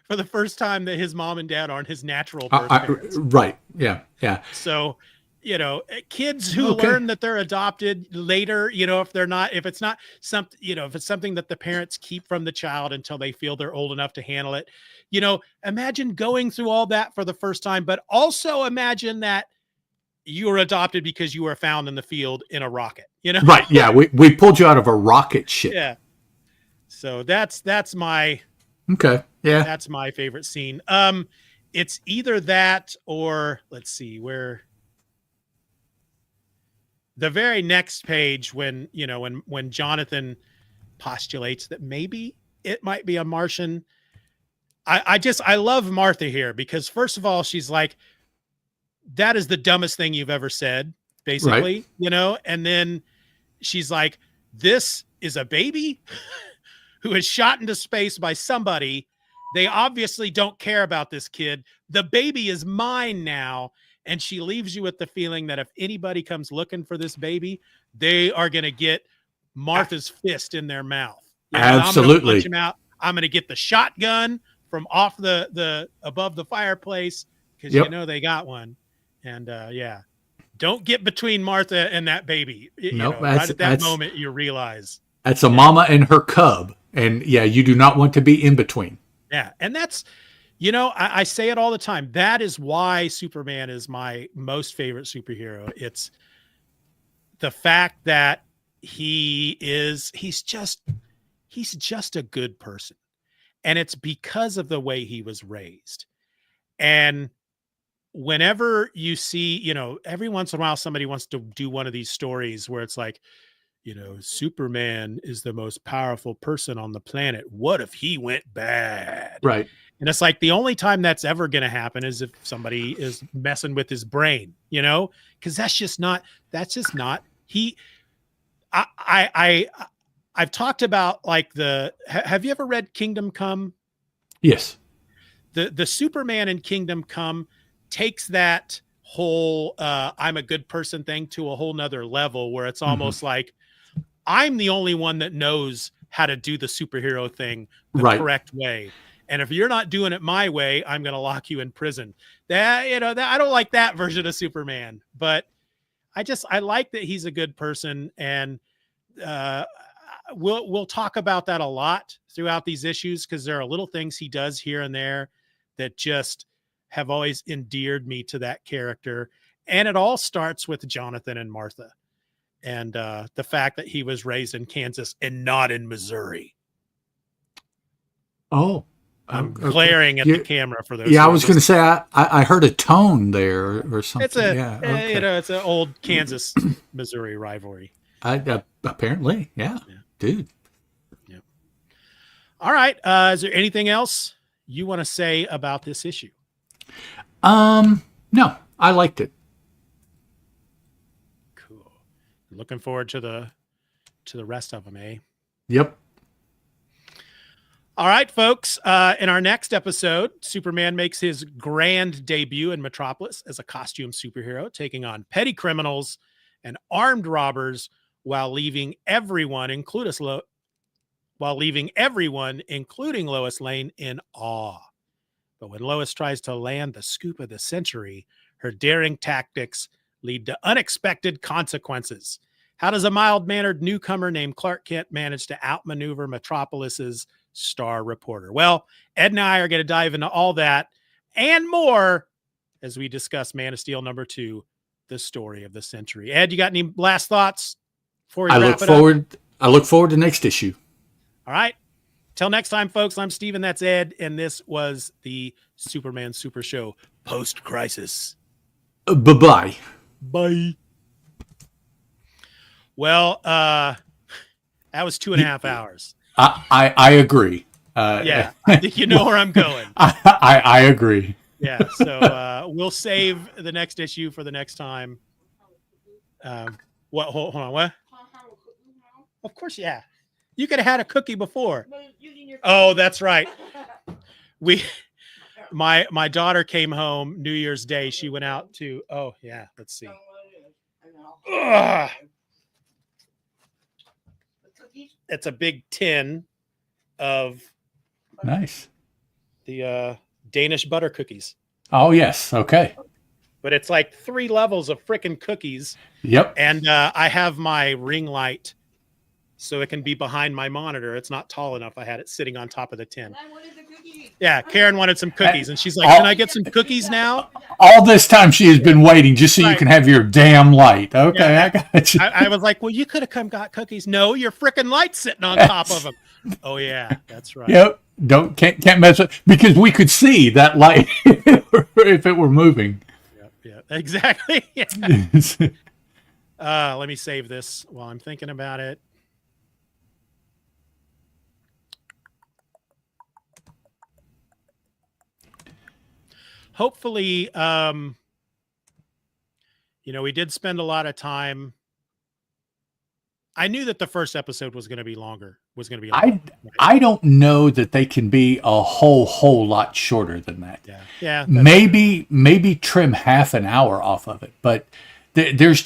for the first time that his mom and dad aren't his natural birth parents. right. Yeah. Yeah. So, kids who learn that they're adopted later, if it's not something, if it's something that the parents keep from the child until they feel they're old enough to handle it, imagine going through all that for the first time, but also imagine that you were adopted because you were found in the field in a rocket, Right. Yeah. We pulled you out of a rocket ship. Yeah. So that's my that's my favorite scene. It's either that or let's see where the very next page when Jonathan postulates that maybe it might be a Martian. I love Martha here because first of all, she's like, that is the dumbest thing you've ever said, basically, and then she's like, this is a baby who is shot into space by somebody. They obviously don't care about this kid. The baby is mine now. And she leaves you with the feeling that if anybody comes looking for this baby, they are going to get Martha's fist in their mouth. Absolutely. I'm going to punch him out. I'm going to get the shotgun from off the above the fireplace because they got one. And don't get between Martha and that baby. Right at that moment, you realize that's a mama and her cub. And you do not want to be in between. Yeah. And that's, I say it all the time. That is why Superman is my most favorite superhero. It's the fact that he's just a good person. And it's because of the way he was raised. And whenever you see, every once in a while, somebody wants to do one of these stories where it's like, Superman is the most powerful person on the planet. What if he went bad? Right. And it's like the only time that's ever going to happen is if somebody is messing with his brain, because that's just not he. I've talked about like have you ever read Kingdom Come? Yes. The Superman in Kingdom Come takes that whole I'm a good person thing to a whole nother level where it's almost like I'm the only one that knows how to do the superhero thing the correct way. And if you're not doing it my way, I'm going to lock you in prison. I don't like that version of Superman, but I like that he's a good person. And we'll talk about that a lot throughout these issues because there are little things he does here and there that just have always endeared me to that character. And it all starts with Jonathan and Martha. And the fact that he was raised in Kansas and not in Missouri. Oh, I'm glaring at the camera for those. Yeah, I was going to say I heard a tone there or something. It's it's an old Kansas Missouri rivalry. Apparently, yeah, dude. Yeah. All right. Is there anything else you want to say about this issue? No, I liked it. Looking forward to the rest of them, eh? Yep. All right, folks. In our next episode, Superman makes his grand debut in Metropolis as a costume superhero, taking on petty criminals and armed robbers while leaving everyone, including Lois Lane, in awe. But when Lois tries to land the scoop of the century, her daring tactics lead to unexpected consequences. How does a mild-mannered newcomer named Clark Kent manage to outmaneuver Metropolis's star reporter? Well, Ed and I are going to dive into all that and more as we discuss Man of Steel #2, the story of the century. Ed, you got any last thoughts before we wrap it up? I look forward to next issue. All right. Till next time, folks, I'm Steven, that's Ed, and this was the Superman Super Show post-crisis. Bye-bye. Bye. Well, that was 2.5 hours. I agree. Yeah, I think you know where I'm going. I agree. Yeah, so we'll save the next issue for the next time. What? Hold on. What? Of course, yeah. You could have had a cookie before. Oh, that's right. My daughter came home New Year's Day. She went out to. Oh yeah. Let's see. Ugh. It's a big tin of Nice. the Danish butter cookies. Oh yes. Okay. But it's like 3 levels of frickin' cookies. Yep. And I have my ring light so it can be behind my monitor. It's not tall enough. I had it sitting on top of the tin. I wanted the cookies. Yeah, Karen wanted some cookies, and she's like, "Can I get some cookies now?" All this time she has been waiting just so you Right. can have your damn light. Okay, Yeah. I got you. I was like, "Well, you could have come got cookies." No, your frickin' light's sitting on top of them. Oh yeah, that's right. Yep. Can't mess with, because we could see that light if it were moving. Yeah, exactly. Yeah. Let me save this while I'm thinking about it. Hopefully, we did spend a lot of time. I knew that the first episode was going to be longer. I don't know that they can be a whole lot shorter than that. Yeah. Maybe trim half an hour off of it, but there's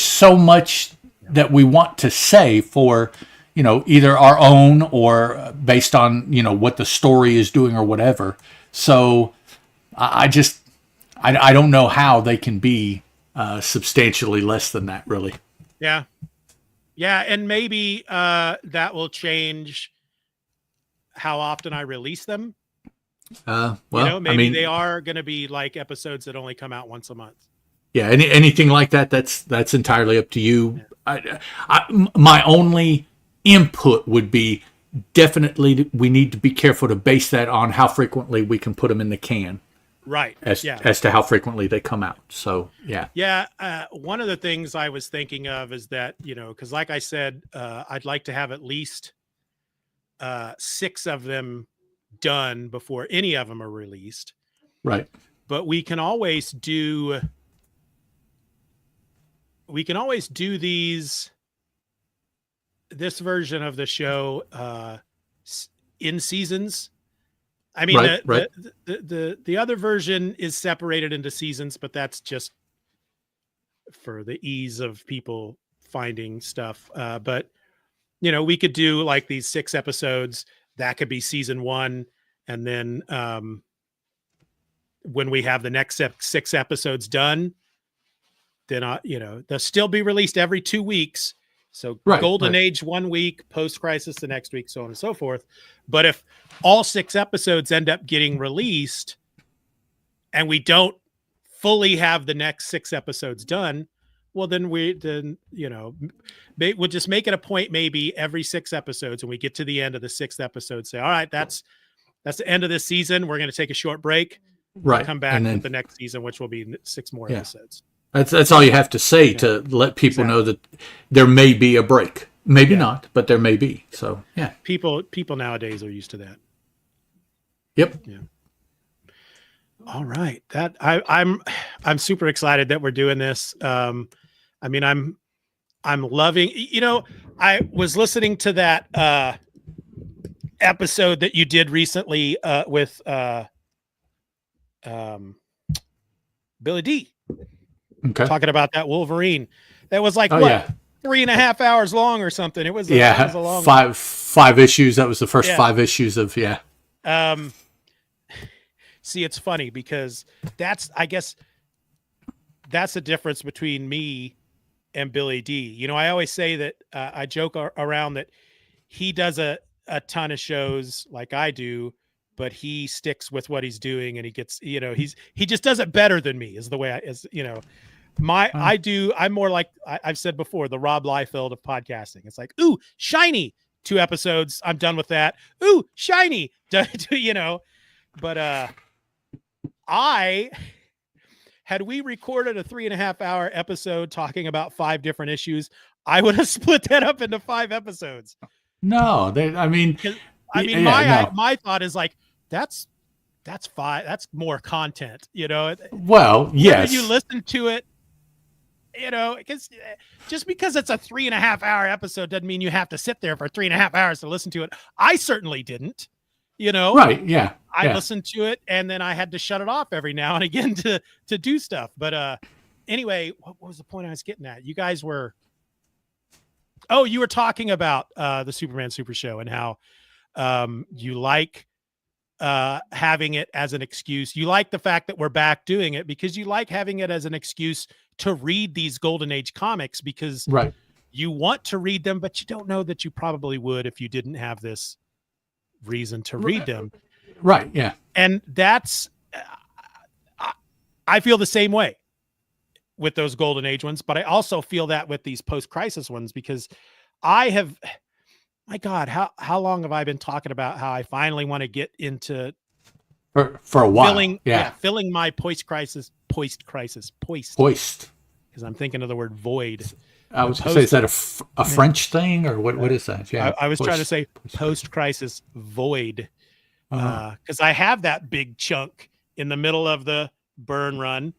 so much that we want to say for, either our own or based on, what the story is doing or whatever. So I don't know how they can be substantially less than that, really. Yeah. Yeah, and maybe that will change how often I release them. Maybe they are going to be like episodes that only come out once a month. Yeah, anything like that, that's entirely up to you. My only input would be definitely we need to be careful to base that on how frequently we can put them in the can. Right. As to how frequently they come out. So, yeah. Yeah. One of the things I was thinking of is that, because like I said, I'd like to have at least 6 of them done before any of them are released. Right. But we can always do this version of the show in seasons. I mean, right. The other version is separated into seasons, but that's just for the ease of people finding stuff. But we could do like these 6 episodes. That could be season 1, and then when we have the next 6 episodes done, then they'll still be released every 2 weeks. So Golden Age 1 week, post-crisis the next week, so on and so forth. But if all 6 episodes end up getting released and we don't fully have the next 6 episodes done, well, then we'll just make it a point maybe every 6 episodes, and we get to the end of the 6th episode, say, all right, that's the end of this season. We're going to take a short break. Right. We'll come back with the next season, which will be 6 more episodes. That's all you have to say to let people know that there may be a break. Maybe not, but there may be. So yeah, people nowadays are used to that. Yep. Yeah. All right. That I'm super excited that we're doing this. I'm loving. I was listening to that episode that you did recently with Billy D. Okay. Talking about that Wolverine. That was like 3.5 hours long or something. It was a long 5 issues. That was the first 5 issues of See, it's funny because I guess that's the difference between me and Billy D. I always say that I joke around that he does a ton of shows like I do, but he sticks with what he's doing, and he gets, he just does it better than me is the way I'm more like I've said before, the Rob Liefeld of podcasting. It's like, ooh, shiny, 2 episodes. I'm done with that. Ooh, shiny, but had we recorded a 3.5 hour episode talking about 5 different issues, I would have split that up into 5 episodes. No, I mean, my thought is like, that's fine. That's more content, Well, Whether yes. you listen to it, because just because it's a 3.5 hour episode doesn't mean you have to sit there for 3.5 hours to listen to it. I certainly didn't, Right. Yeah. I yeah. listened to it and then I had to shut it off every now and again to do stuff. But anyway, what was the point I was getting at? You guys were, you were talking about the Superman Super Show and how you like having it as an excuse. You like the fact that we're back doing it because you like having it as an excuse to read these Golden Age comics because Right. you want to read them, but you don't know that you probably would if you didn't have this reason to read them. Right. Yeah. And that's, I feel the same way with those Golden Age ones, but I also feel that with these post-crisis ones because I have, my God, how long have I been talking about how I finally want to get into for a while? Filling my post-crisis, because I'm thinking of the word void. I was going to say, is that a French thing or what is that? Yeah, I was trying to say post-crisis void because I have that big chunk in the middle of the Byrne run,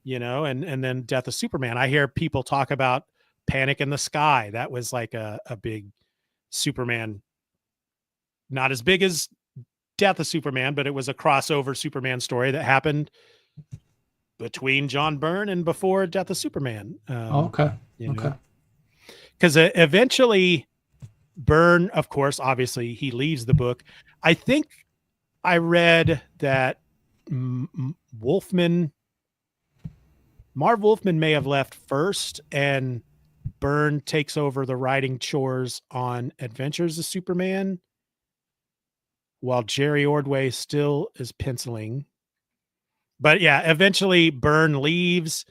and then Death of Superman. I hear people talk about Panic in the Sky. That was like a big Superman, not as big as Death of Superman, but it was a crossover Superman story that happened between John Byrne and before Death of Superman. Okay. Okay. Because eventually Byrne, of course, obviously he leaves the book. I think I read that Marv Wolfman may have left first and Byrne takes over the writing chores on Adventures of Superman while Jerry Ordway still is penciling. But yeah, eventually Byrne leaves.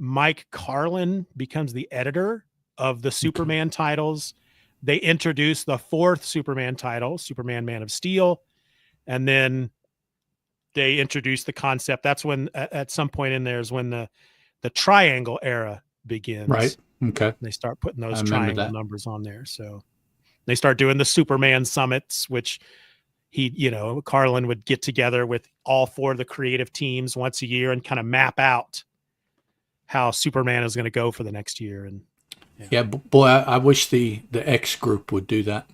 Mike Carlin becomes the editor of the Superman titles. They introduce the fourth Superman title, Superman Man of Steel. And then they introduce the concept. That's when at some point in there is when the triangle era begins. Right. Okay. They start putting those triangle numbers on there. So they start doing the Superman summits, which Carlin would get together with all four of the creative teams once a year and kind of map out how Superman is going to go for the next year. And yeah, boy, I wish the X group would do that.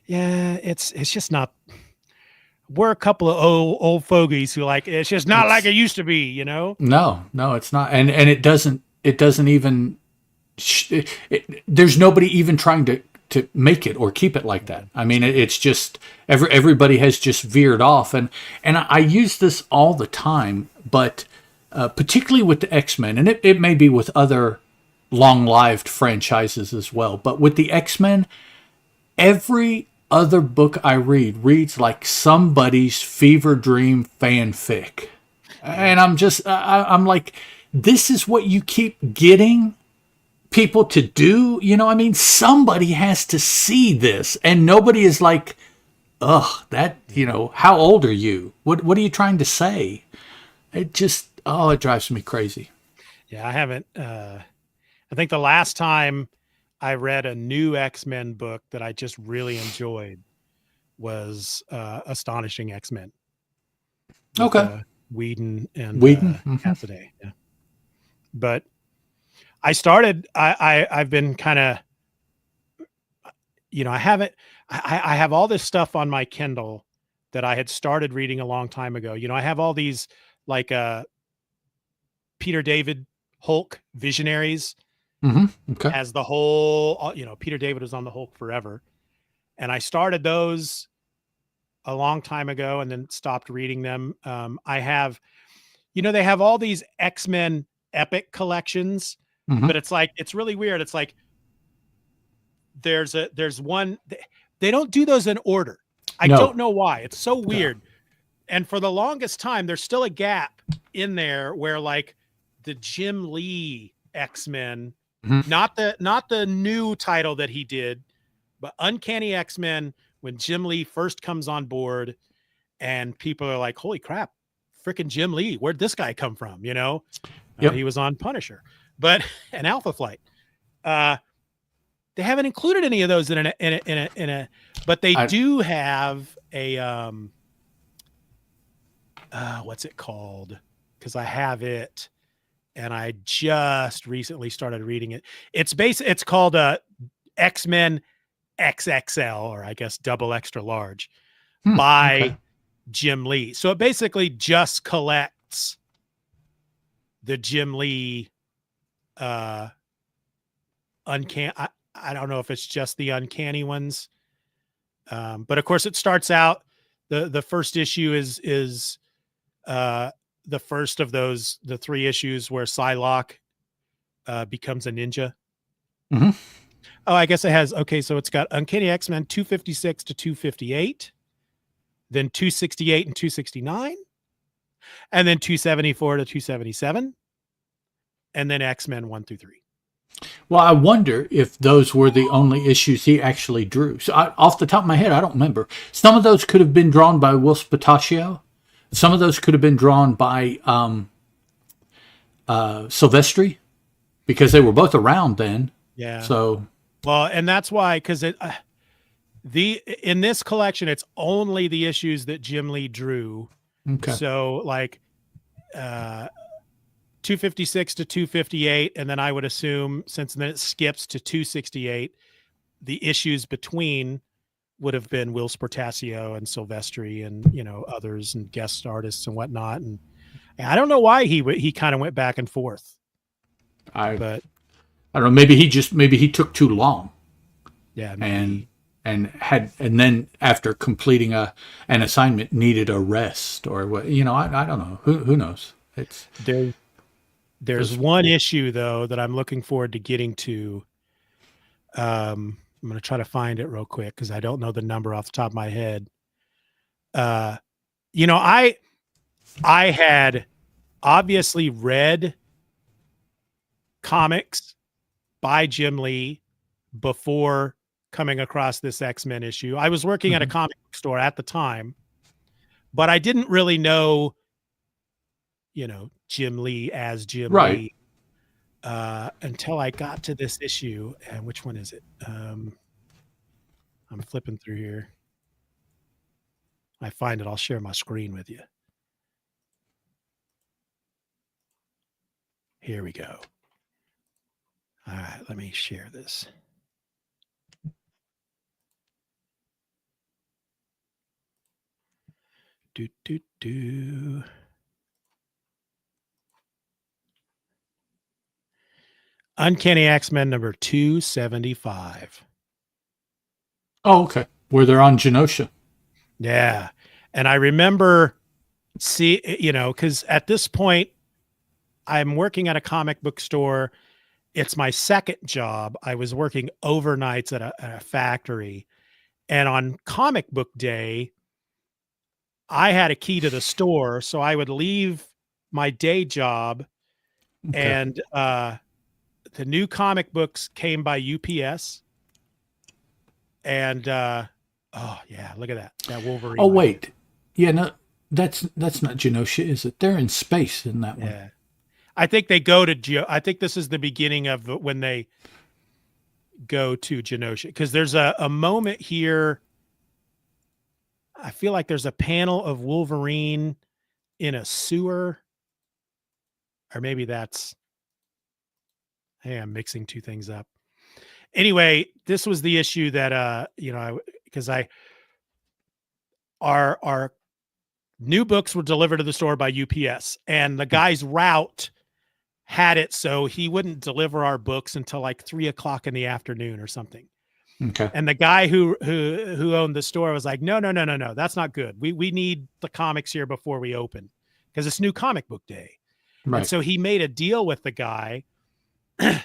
Yeah, it's just not. We're a couple of old fogies who it's just not like it used to be, No, it's not, and it doesn't even. There's nobody even trying to make it or keep it like that. I mean, it's just everybody has just veered off, and I use this all the time, but particularly with the X-Men, and it may be with other long-lived franchises as well, but with the X-Men, every other book I reads like somebody's fever dream fanfic, and I'm like, this is what you keep getting people to do, I mean, somebody has to see this, and nobody is like, ugh, that, how old are you? What are you trying to say? It just, it drives me crazy. Yeah, I haven't, I think the last time I read a new X-Men book that I just really enjoyed was Astonishing X-Men. Okay. Whedon and Mm-hmm. Cassidy. Yeah. But I've been kind of, I have all this stuff on my Kindle that I had started reading a long time ago. I have all these Peter David Hulk Visionaries. Mm-hmm. Okay. As the whole, Peter David was on the Hulk forever. And I started those a long time ago and then stopped reading them. I have, they have all these X-Men epic collections. Mm-hmm. But it's really weird. It's like there's one, they don't do those in order. I don't know why. It's so weird. No. And for the longest time, there's still a gap in there where the Jim Lee X-Men, mm-hmm. not the new title that he did, but Uncanny X-Men, when Jim Lee first comes on board and people are like, holy crap, freaking Jim Lee, where'd this guy come from? Yep. He was on Punisher. But an Alpha Flight. They haven't included any of those in a but they do have a what's it called? Because I have it, and I just recently started reading it. It's called X-Men XXL, or I guess double extra large, by Okay. Jim Lee. So it basically just collects the Jim Lee uncanny. I don't know if it's just the uncanny ones, but of course it starts out. The first issue is the first of the 3 issues where Psylocke becomes a ninja. Mm-hmm. Oh, I guess it has. Okay, so it's got Uncanny X-Men 256 to 258, then 268 and 269, and then 274 to 277, and then X-Men 1 through 3. Well, I wonder if those were the only issues he actually drew. So, off the top of my head, I don't remember. Some of those could have been drawn by Will Spataccio. Some of those could have been drawn by Silvestri, because they were both around then. Yeah. So, well, and that's why, because in this collection, it's only the issues that Jim Lee drew. okay. So like 256 to 258, and then I would assume, since then it skips to 268, the issues between would have been Will Sportasio and Silvestri and others and guest artists and whatnot. And I don't know why he kind of went back and forth. But I don't know. Maybe he took too long. Yeah, maybe. and then after completing an assignment needed a rest, or what? I don't know. Who knows? There's one issue though that I'm looking forward to getting to. I'm going to try to find it real quick because I don't know the number off the top of my head. I had obviously read comics by Jim Lee before coming across this X-Men issue. I was working at a comic book store at the time, but I didn't really know, Jim Lee as Jim Lee until I got to this issue. And which one is it? I'm flipping through here. I find it. I'll share my screen with you. Here we go. All right, let me share this. Uncanny X-Men number 275. Oh, okay. Where they're on Genosha. Yeah. And I remember because at this point I'm working at a comic book store. It's my second job. I was working overnights at a factory. And on comic book day, I had a key to the store. So I would leave my day job and the new comic books came by UPS. And oh yeah, look at that Wolverine. Oh wait. Yeah, no, that's not Genosha, is it? They're in space in that one. Yeah. I think they go to I think this is the beginning of when they go to Genosha, because there's a moment here. I feel like there's a panel of Wolverine in a sewer, or maybe that's, hey, I'm mixing two things up. Anyway, this was the issue that because our new books were delivered to the store by UPS, and the guy's route had it so he wouldn't deliver our books until like 3:00 in the afternoon or something. Okay. And the guy who owned the store was like, no, that's not good. We need the comics here before we open, because it's new comic book day. Right. And so he made a deal with the guy.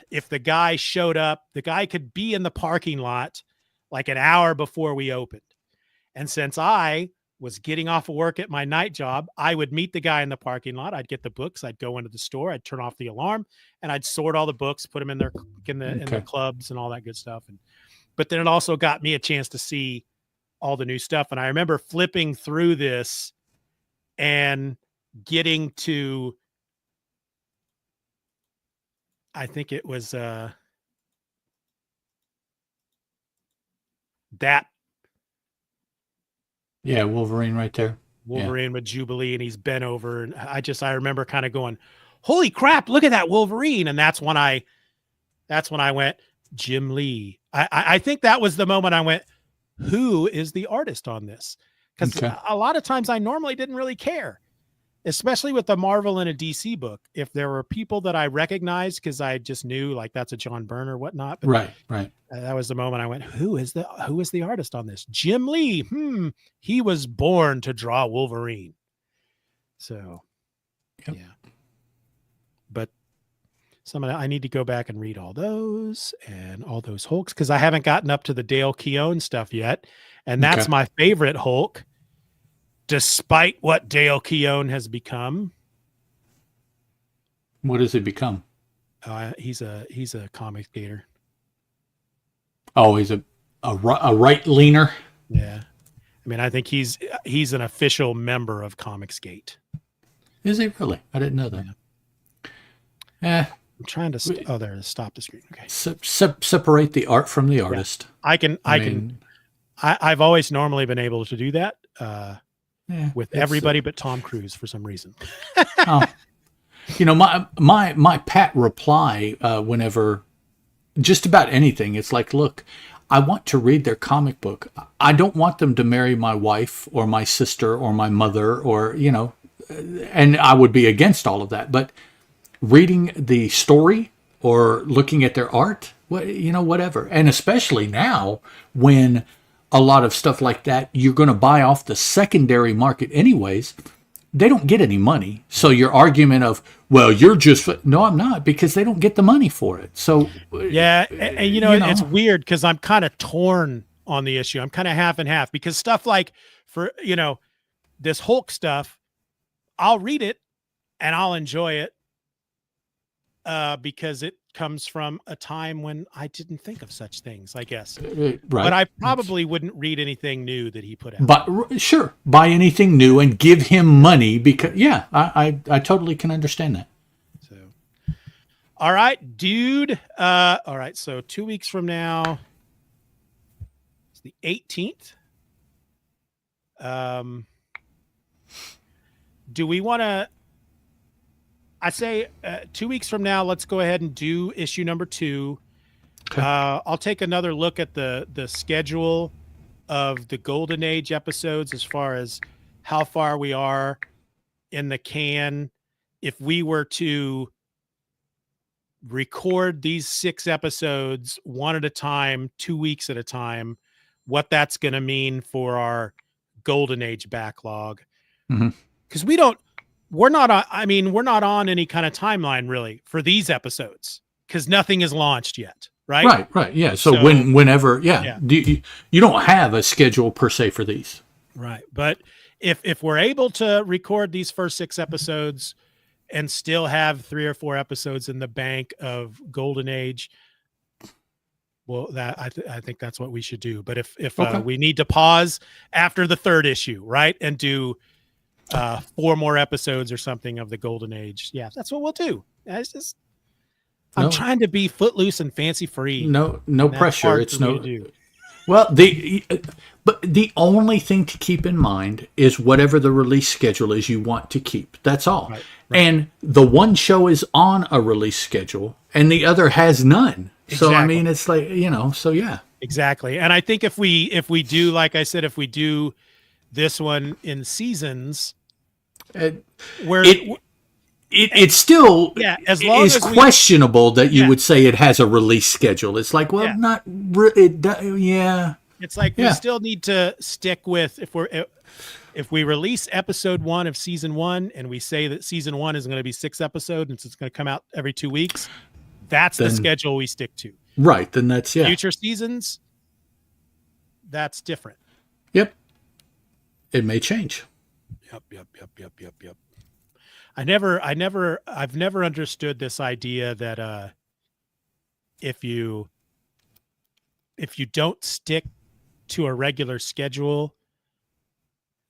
If the guy showed up, the guy could be in the parking lot like an hour before we opened. And since I was getting off of work at my night job, I would meet the guy in the parking lot. I'd get the books. I'd go into the store. I'd turn off the alarm, and I'd sort all the books, put them in in the clubs and all that good stuff. But then it also got me a chance to see all the new stuff. And I remember flipping through this and getting to, I think it was that Yeah, Wolverine right there. Wolverine with Jubilee, and he's bent over. And I remember kind of going, holy crap, look at that Wolverine. And that's when I went, Jim Lee. I think that was the moment I went, who is the artist on this? Because a lot of times I normally didn't really care, especially with the Marvel and a DC book. If there were people that I recognized, because I just knew like that's a John Byrne or whatnot. But right. That was the moment I went, who is the artist on this? Jim Lee. He was born to draw Wolverine. So, yeah. But I need to go back and read all those Hulks, because I haven't gotten up to the Dale Keown stuff yet. And that's my favorite Hulk, despite what Dale Keown has become. What has he become? He's a comic skater. Oh, he's a right leaner. Yeah. I mean, I think he's an official member of Comicsgate. Is he really? I didn't know that. Yeah. I'm trying to stop the screen. Okay. Separate the art from the artist. Yeah. I've always normally been able to do that with everybody but Tom Cruise for some reason. My pat reply whenever just about anything, it's like, look, I want to read their comic book. I don't want them to marry my wife or my sister or my mother or, and I would be against all of that. But reading the story or looking at their art, whatever. And especially now when a lot of stuff like that, you're going to buy off the secondary market anyways. They don't get any money. So your argument of, well, you're just, no, I'm not, because they don't get the money for it. So yeah. And it's weird because I'm kind of torn on the issue. I'm kind of half and half, because stuff like this Hulk stuff, I'll read it and I'll enjoy it because it comes from a time when I didn't think of such things, I guess. Right. But I probably wouldn't read anything new that he put out. But sure, buy anything new and give him money because, I totally can understand that. So, all right, dude. All right, so 2 weeks from now, it's the 18th. Do we want to? I say 2 weeks from now, let's go ahead and do issue number 2. Okay. I'll take another look at the schedule of the Golden Age episodes as far as how far we are in the can. If we were to record these 6 episodes one at a time, 2 weeks at a time, what that's going to mean for our Golden Age backlog. Because we're not on any kind of timeline really for these episodes because nothing is launched yet. Right. Yeah. So whenever, you don't have a schedule per se for these. Right. But if we're able to record these first 6 episodes and still have 3 or 4 episodes in the bank of Golden Age, well, that I think that's what we should do. But if we need to pause after the 3rd issue, right, and do 4 more episodes or something of the Golden Age, that's what we'll do. I'm trying to be footloose and fancy free. No pressure. It's no. Well, but the only thing to keep in mind is whatever the release schedule is you want to keep. That's all. Right. And the one show is on a release schedule, and the other has none. Exactly. So I mean, it's like So yeah. Exactly. And I think if we do, like I said, if we do this one in seasons, where it's still as long is as questionable that you would say it has a release schedule. It's like, well, not It's like we still need to stick with if we release episode 1 of season 1 and we say that season 1 is going to be 6 episodes and it's going to come out every 2 weeks, that's the schedule we stick to. Right. Then that's future seasons. That's different. Yep. It may change. Yep. I've never understood this idea that if you don't stick to a regular schedule,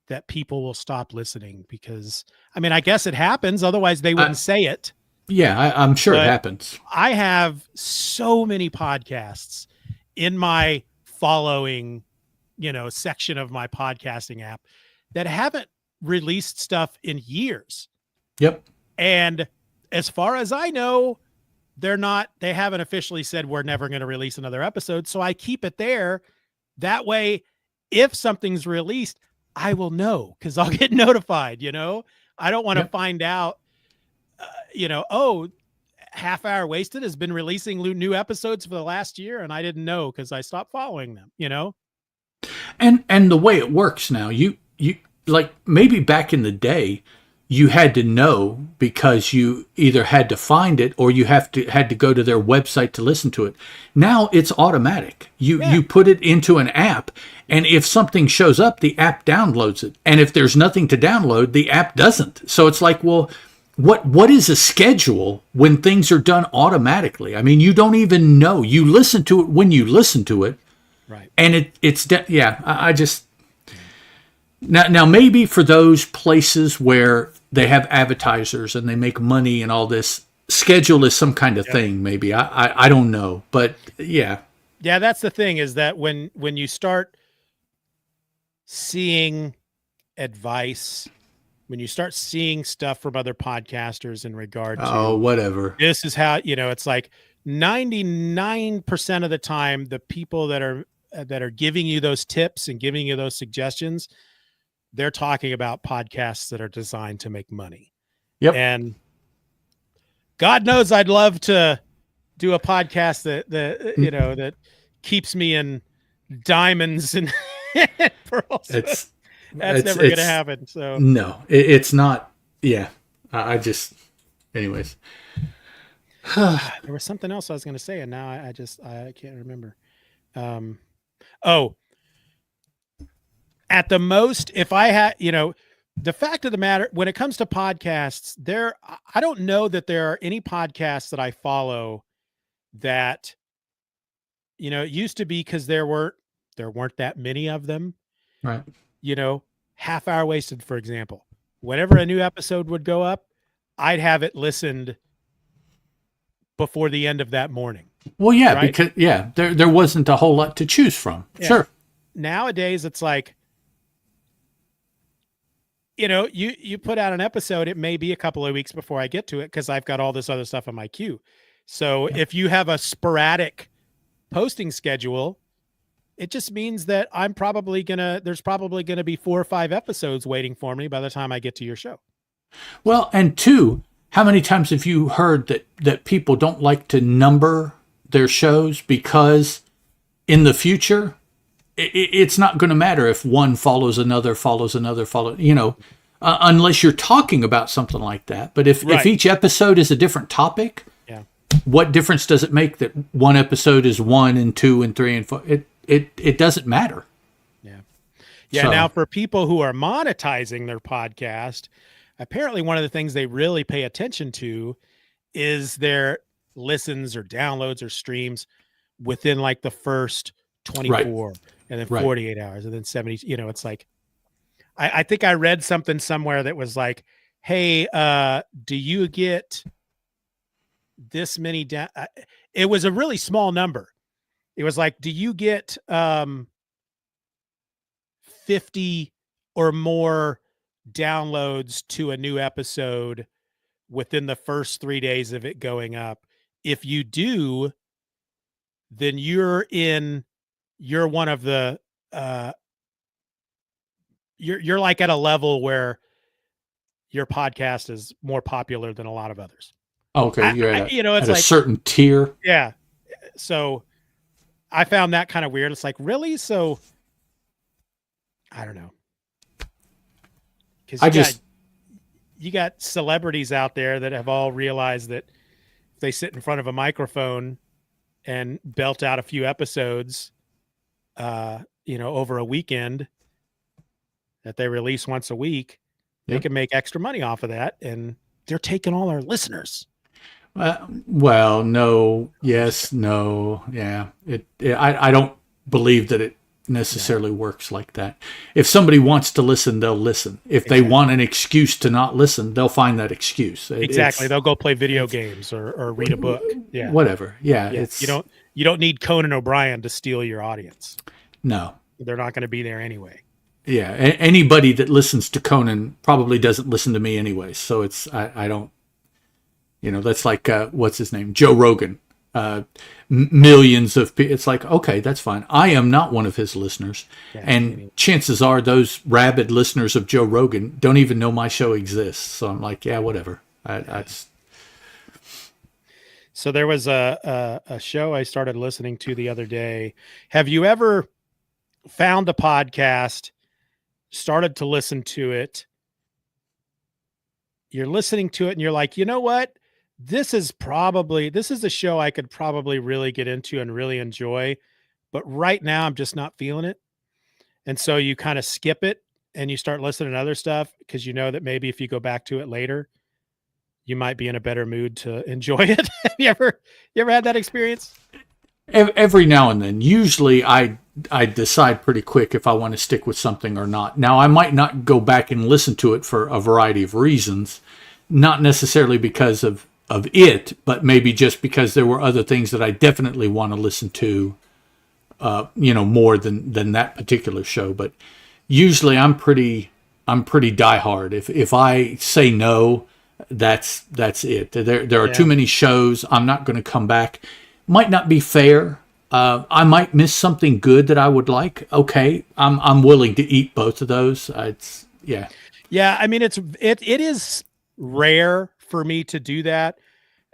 that people will stop listening, because I guess it happens, otherwise they wouldn't say it. Yeah, I'm sure it happens. I have so many podcasts in my following section of my podcasting app that haven't released stuff in years. Yep. And as far as I know, they haven't officially said we're never going to release another episode. So I keep it there. That way, if something's released, I will know because I'll get notified, I don't want to find out, oh, Half Hour Wasted has been releasing new episodes for the last year. And I didn't know because I stopped following them, And the way it works now, you like maybe back in the day, you had to know because you either had to find it or you had to go to their website to listen to it. Now it's automatic. You put it into an app, and if something shows up, the app downloads it. And if there's nothing to download, the app doesn't. So it's like, well, what is a schedule when things are done automatically? I mean, you don't even know. You listen to it when you listen to it. Right. And I just now maybe for those places where they have advertisers and they make money and all this, schedule is some kind of thing. Maybe I don't know, but yeah. That's the thing is that when you start seeing advice, when you start seeing stuff from other podcasters in regard to whatever, this is how it's like 99% of the time the people that are giving you those tips and giving you those suggestions, they're talking about podcasts that are designed to make money. Yep. And God knows I'd love to do a podcast that that keeps me in diamonds and pearls. That's never going to happen. So no, it's not. Yeah. I just, anyways. There was something else I was going to say, and now I can't remember. At the most, if I had, the fact of the matter, when it comes to podcasts, I don't know that there are any podcasts that I follow that, it used to be because there weren't that many of them. Right. Half Hour Wasted, for example, whenever a new episode would go up, I'd have it listened before the end of that morning. Well, yeah, right? because there wasn't a whole lot to choose from. Yeah. Sure. Nowadays, it's like, you put out an episode, it may be a couple of weeks before I get to it because I've got all this other stuff in my queue. So if you have a sporadic posting schedule, it just means that there's probably gonna be 4 or 5 episodes waiting for me by the time I get to your show. Well, and 2, how many times have you heard that people don't like to number their shows because in the future, it's not going to matter if one follows another, unless you're talking about something like that. But if each episode is a different topic, what difference does it make that one episode is 1 and 2 and 3 and 4? It doesn't matter. Yeah. So, now for people who are monetizing their podcast, apparently one of the things they really pay attention to is their listens or downloads or streams within like the first 24 and then 48 hours and then 70, it's like, I think I read something somewhere that was like, hey, do you get this many it was a really small number. It was like, do you get 50 or more downloads to a new episode within the first 3 days of it going up? If you do, then you're one of the you're like at a level where your podcast is more popular than a lot of others. Okay, you're at it's a like certain tier. Yeah. So I found that kind of weird. It's like, really? So I don't know. Because you got celebrities out there that have all realized that if they sit in front of a microphone and belt out a few episodes, over a weekend that they release once a week, they can make extra money off of that, and they're taking all our listeners. Well, no, yes, no, yeah. I don't believe that it necessarily works like that. If somebody wants to listen, they'll listen. If they want an excuse to not listen, they'll find that excuse. Exactly. They'll go play video games or read a book. Yeah. Whatever. Yeah. You don't need Conan O'Brien to steal your audience. No. they're not going to be there anyway. Yeah, anybody that listens to Conan probably doesn't listen to me anyway. So I don't, that's like what's his name, Joe Rogan. Millions of people. It's like, okay, that's fine. I am not one of his listeners, and chances are those rabid listeners of Joe Rogan don't even know my show exists. So I'm like, yeah, whatever. So there was a show I started listening to the other day. Have you ever found a podcast, started to listen to it? You're listening to it and you're like, you know what? This is a show I could probably really get into and really enjoy, but right now I'm just not feeling it. And so you kind of skip it and you start listening to other stuff because you know that maybe if you go back to it later, you might be in a better mood to enjoy it. you ever had that experience? Every now and then. Usually I decide pretty quick if I want to stick with something or not. Now, I might not go back and listen to it for a variety of reasons, not necessarily because of it, but maybe just because there were other things that I definitely want to listen to, more than that particular show. But usually I'm pretty diehard. If I say no, that's it. There are too many shows. I'm not going to come back. Might not be fair. I might miss something good that I would like. Okay, I'm willing to eat both of those. Yeah. I mean, it is rare for me to do that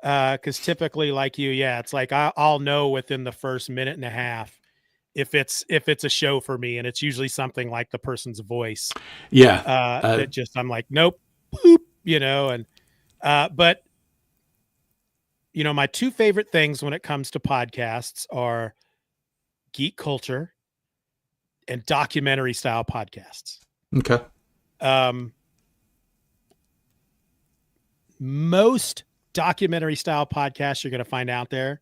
because typically, like you, it's like I'll know within the first minute and a half if it's a show for me, and it's usually something like the person's voice. That just I'm like, nope, boop, and but. My two favorite things when it comes to podcasts are geek culture and documentary style podcasts. Okay. Most documentary style podcasts you're going to find out there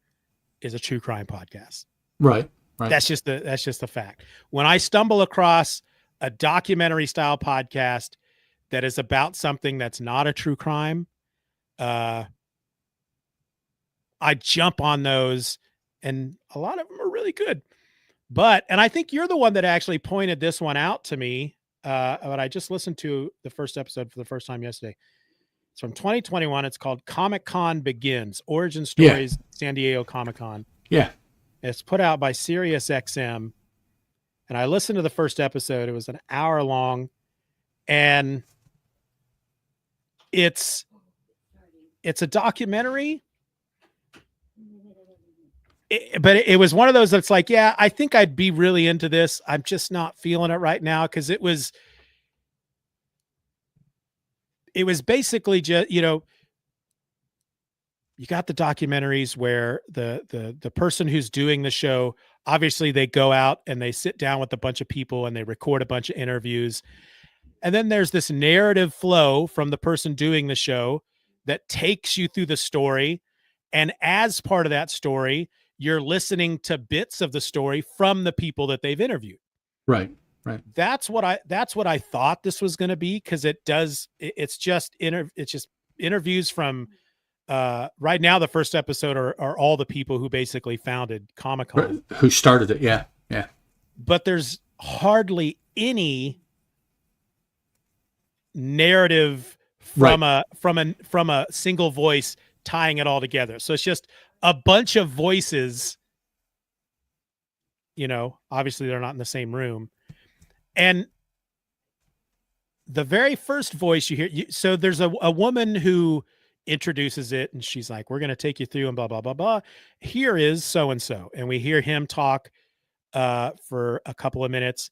is a true crime podcast. Right. That's just the fact. When I stumble across a documentary style podcast that is about something that's not a true crime, I jump on those, and a lot of them are really good. And I think you're the one that actually pointed this one out to me. But I just listened to the first episode for the first time yesterday. It's from 2021. It's called Comic Con Begins: Origin Stories, San Diego Comic Con. Yeah. It's put out by Sirius XM. And I listened to the first episode. It was an hour long, and it's a documentary. But it was one of those that's like, yeah, I think I'd be really into this. I'm just not feeling it right now because it was basically just, you got the documentaries where the person who's doing the show, obviously they go out and they sit down with a bunch of people and they record a bunch of interviews. And then there's this narrative flow from the person doing the show that takes you through the story. And as part of that story, you're listening to bits of the story from the people that they've interviewed. Right. That's what I thought this was going to be. Cause it's just interviews from, right now, the first episode are all the people who basically founded Comic-Con. Who started it. Yeah. Yeah. But there's hardly any narrative from a single voice tying it all together. So it's just a bunch of voices, obviously they're not in the same room. And the very first voice you hear, so there's a woman who introduces it and she's like, we're going to take you through and blah, blah, blah, blah. Here is so-and-so. And we hear him talk for a couple of minutes.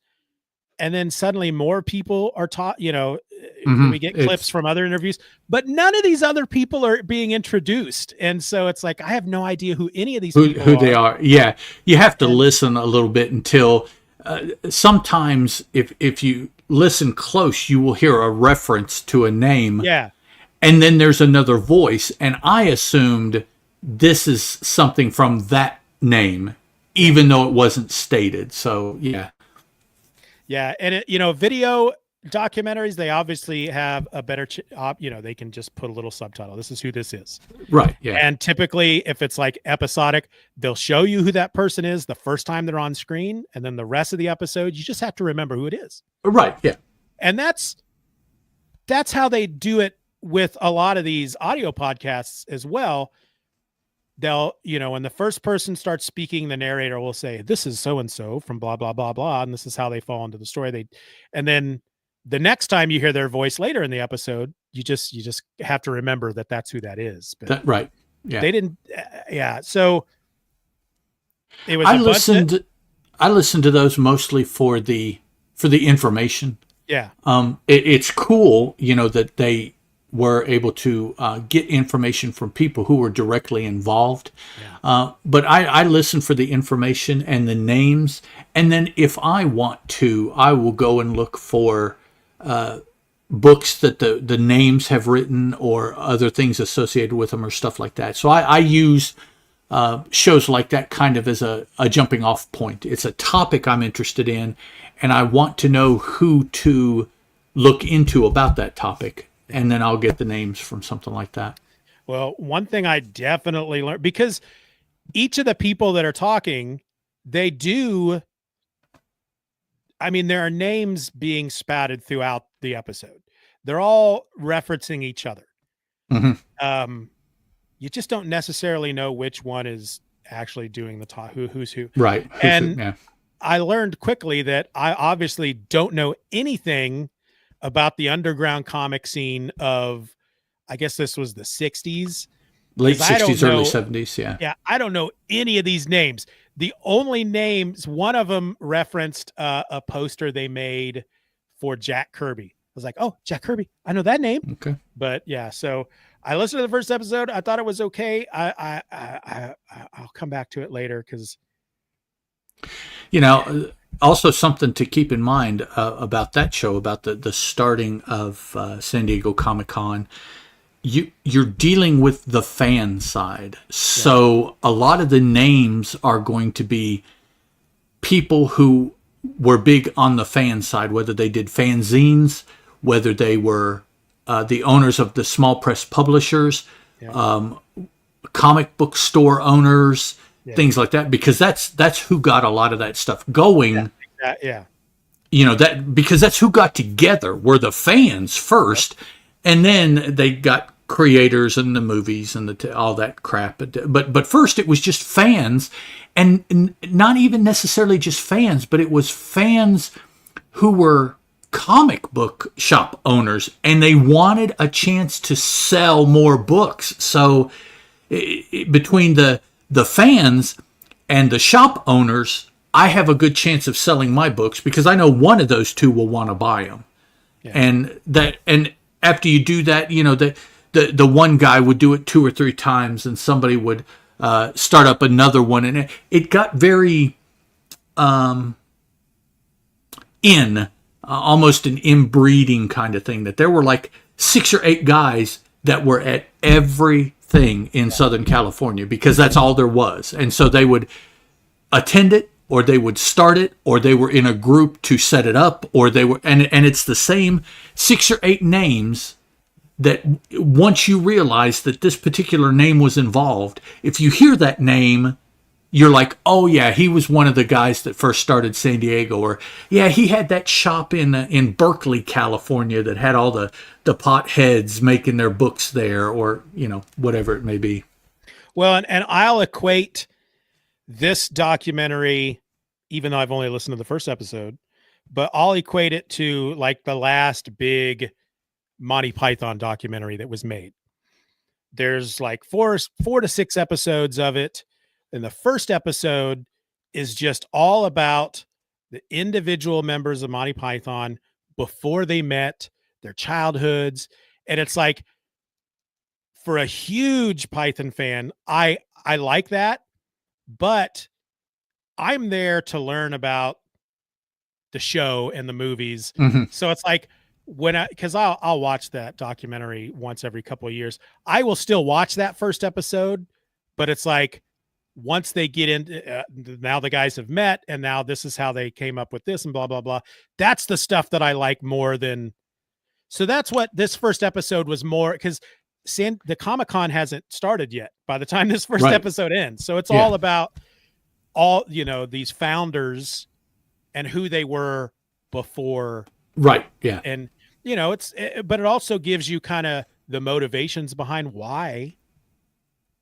And then suddenly more people are taught, we get clips from other interviews, but none of these other people are being introduced. And so it's like, I have no idea who any of these people who they are. Yeah. You have to listen a little bit until sometimes if you listen close, you will hear a reference to a name. Yeah. And then there's another voice. And I assumed this is something from that name, even though it wasn't stated. So, yeah. Yeah. And video documentaries, they obviously have a better, they can just put a little subtitle. This is who this is. Right. Yeah. And typically, if it's like episodic, they'll show you who that person is the first time they're on screen. And then the rest of the episode, you just have to remember who it is. Right. Yeah. And that's how they do it with a lot of these audio podcasts as well. They'll, when the first person starts speaking, the narrator will say, "This is so-and-so from blah, blah, blah, blah. And this is how they fall into the story." And then the next time you hear their voice later in the episode, you just have to remember that that's who that is. But right. Yeah. They didn't. Yeah. So it was, I listened to those mostly for the information. Yeah. It's cool, that they were able to get information from people who were directly involved. Yeah. But I listen for the information and the names. And then if I want to, I will go and look for books that the names have written or other things associated with them or stuff like that. So I use shows like that kind of as a jumping off point. It's a topic I'm interested in, and I want to know who to look into about that topic. And then I'll get the names from something like that. Well, one thing I definitely learned, because each of the people that are talking, there are names being spouted throughout the episode. They're all referencing each other. Mm-hmm. You just don't necessarily know which one is actually doing the talk, who's who. Right. And I learned quickly that I obviously don't know anything about the underground comic scene of, I guess this was the 60s. Late 60s, early 70s, yeah. Yeah, I don't know any of these names. The only names, one of them referenced a poster they made for Jack Kirby. I was like, oh, Jack Kirby, I know that name. Okay. But yeah, so I listened to the first episode. I thought it was okay. I'll come back to it later because... Also, something to keep in mind about that show, about the starting of San Diego Comic-Con, you're dealing with the fan side. So a lot of the names are going to be people who were big on the fan side, whether they did fanzines, whether they were the owners of the small press publishers, comic book store owners, things like that, because that's who got a lot of that stuff going. Because that's who got together, were the fans first, and then they got creators and the movies and all that crap. But first it was just fans, and not even necessarily just fans, but it was fans who were comic book shop owners, and they wanted a chance to sell more books. So between the fans and the shop owners, I have a good chance of selling my books because I know one of those two will want to buy them. Yeah. And after you do that, the one guy would do it 2 or 3 times, and somebody would start up another one, and it got very almost an inbreeding kind of thing, that there were like 6 or 8 guys that were at everything in Southern California because that's all there was. And so they would attend it, or they would start it, or they were in a group to set it up, or they were, and it's the same 6 or 8 names that once you realize that this particular name was involved, if you hear that name, you're like, oh yeah, he was one of the guys that first started San Diego, or yeah, he had that shop in Berkeley, California that had all the potheads making their books there, or whatever it may be. Well, and I'll equate this documentary, even though I've only listened to the first episode, but I'll equate it to like the last big Monty Python documentary that was made. There's like 4 to 6 episodes of it. And the first episode is just all about the individual members of Monty Python before they met, their childhoods. And it's like, for a huge Python fan, I like that, but I'm there to learn about the show and the movies. Mm-hmm. So it's like, because I'll watch that documentary once every couple of years. I will still watch that first episode, but it's like, once they get into now the guys have met and now this is how they came up with this and blah, blah, blah. That's the stuff that I like more than. So that's what this first episode was more, because the Comic-Con hasn't started yet by the time this first episode ends. So it's all about these founders and who they were before. Right. Yeah. And, but it also gives you kind of the motivations behind why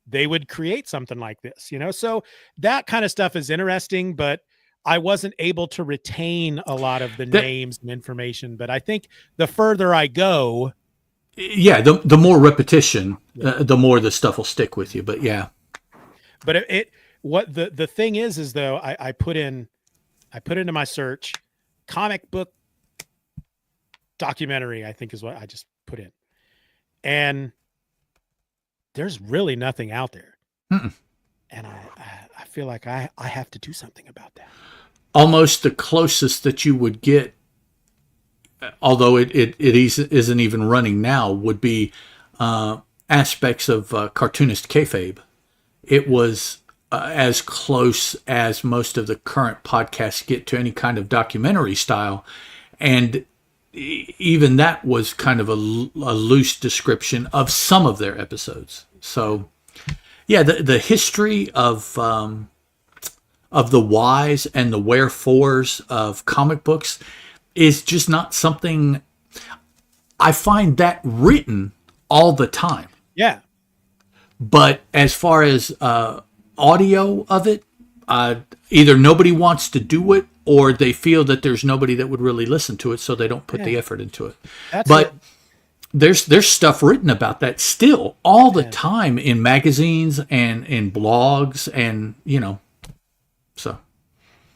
they would create something like this, so that kind of stuff is interesting, but I wasn't able to retain a lot of the names and information. But I think the further I go, the more repetition, the more the stuff will stick with you. But but what the thing is though, I put into my search comic book documentary, I think is what I just put in, and there's really nothing out there. Mm-mm. And I feel like I have to do something about that. Almost the closest that you would get, although it isn't even running now, would be aspects of cartoonist kayfabe. It was as close as most of the current podcasts get to any kind of documentary style. And even that was kind of a loose description of some of their episodes. So, yeah, the history of the whys and the wherefores of comic books is just not something I find that written all the time. Yeah. But as far as audio of it, either nobody wants to do it or they feel that there's nobody that would really listen to it, so they don't put the effort into it. There's stuff written about that still all the time in magazines and in blogs and, so.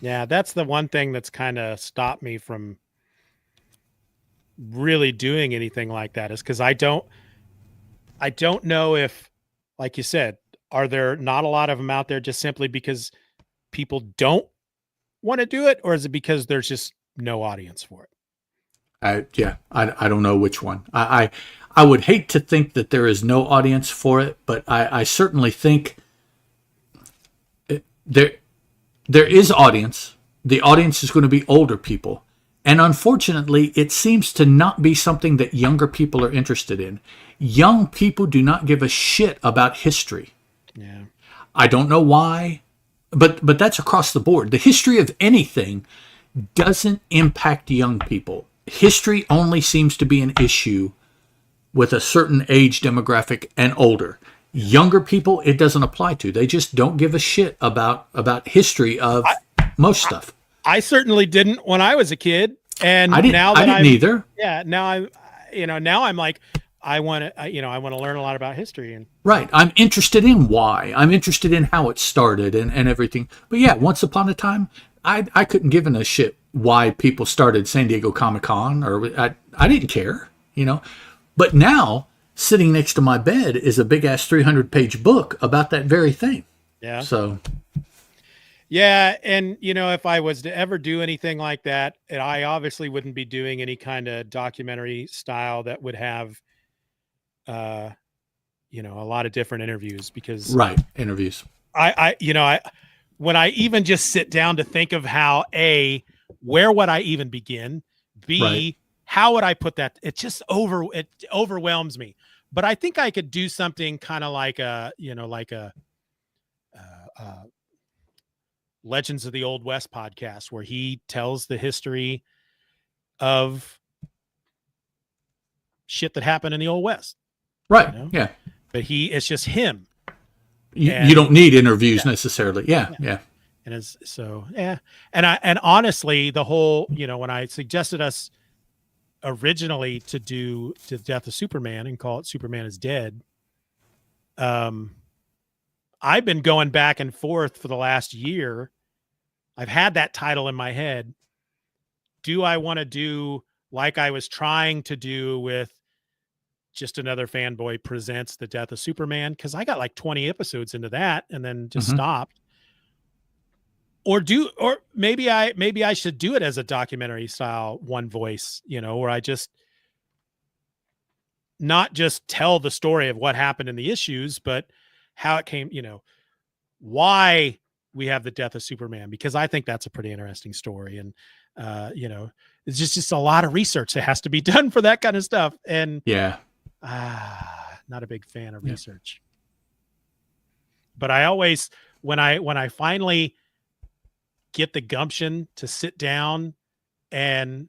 Yeah, that's the one thing that's kind of stopped me from really doing anything like that, is because I don't know if, like you said, are there not a lot of them out there just simply because people don't want to do it, or is it because there's just no audience for it? I don't know which one. I would hate to think that there is no audience for it, but I certainly think there is audience. The audience is going to be older people. And unfortunately, it seems to not be something that younger people are interested in. Young people do not give a shit about history. Yeah. I don't know why, but that's across the board. The history of anything doesn't impact young people. History only seems to be an issue with a certain age demographic and older. Younger people, it doesn't apply to. They just don't give a shit about history of most stuff. I certainly didn't when I was a kid, and I didn't either. Yeah, now I'm like, I want to learn a lot about history. And right, I'm interested in why. I'm interested in how it started and everything. But yeah, once upon a time, I couldn't give a shit why people started San Diego Comic-Con, or I didn't care, But now, sitting next to my bed is a big ass 300-page book about that very thing. Yeah. So. Yeah, and if I was to ever do anything like that, I obviously wouldn't be doing any kind of documentary style that would have, a lot of different interviews, because interviews. When I even just sit down to think of how where would I even begin? B, how would I put that? It just it overwhelms me. But I think I could do something kind of like a Legends of the Old West podcast, where he tells the history of shit that happened in the Old West. Right. Yeah. But it's just him. You don't need interviews necessarily. Yeah. And and honestly, the whole, when I suggested us originally to do the death of Superman and call it Superman is Dead, I've been going back and forth for the last year. I've had that title in my head. Do I want to do like I was trying to do with Just Another Fanboy Presents the Death of Superman? Because I got like 20 episodes into that and then just stopped. Or maybe I should do it as a documentary style, one voice, where I just not just tell the story of what happened in the issues, but how it came, why we have the death of Superman, because I think that's a pretty interesting story. And, it's just a lot of research that has to be done for that kind of stuff. And Yeah. not a big fan of research. But I always, when I finally get the gumption to sit down and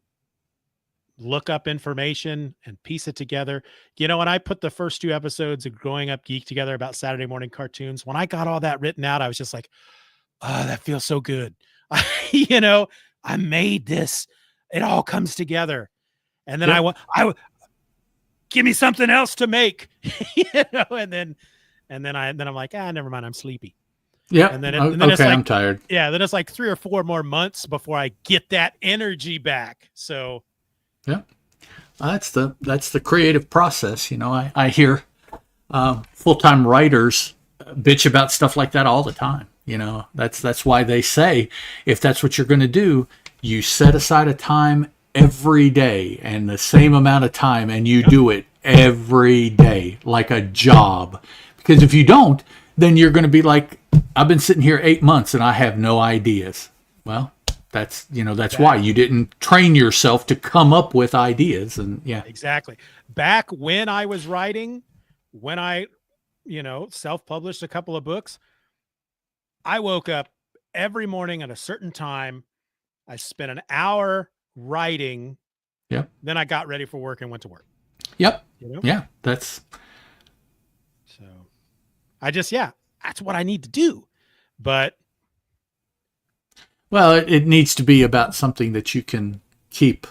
look up information and piece it together, when I put the first 2 episodes of Growing Up Geek together about Saturday morning cartoons, when I got all that written out, I was just like, oh, that feels so good. I made this. It all comes together. And then I give me something else to make, and then I'm like, never mind. I'm sleepy. Yeah. And then, it's like, I'm tired. Yeah. Then it's like 3 or 4 more months before I get that energy back. So yeah, that's the creative process. I hear full-time writers bitch about stuff like that all the time. That's why they say, if that's what you're going to do, you set aside a time every day and the same amount of time, and you do it every day like a job. Because if you don't, then you're going to be like, I've been sitting here 8 months and I have no ideas. Well, that's why you didn't train yourself to come up with ideas. And yeah, exactly. Back when I was writing, when I, self-published a couple of books, I woke up every morning at a certain time. I spent an hour writing. Yep. Then I got ready for work and went to work. Yep. Yeah. That's well, it needs to be about something that you can keep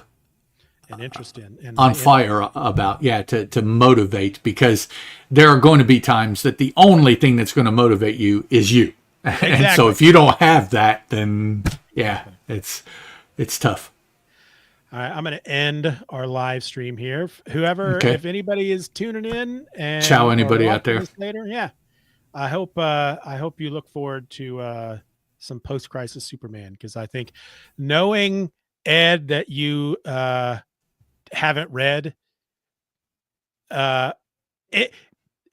an interest in and on fire about. Yeah. To motivate, because there are going to be times that the only thing that's going to motivate you is you. Exactly. And so if you don't have that, then it's tough. All right, I'm going to end our live stream here. If anybody is tuning in and ciao anybody out there later, I hope you look forward to some post-crisis Superman, because I think, knowing, Ed, that you haven't read,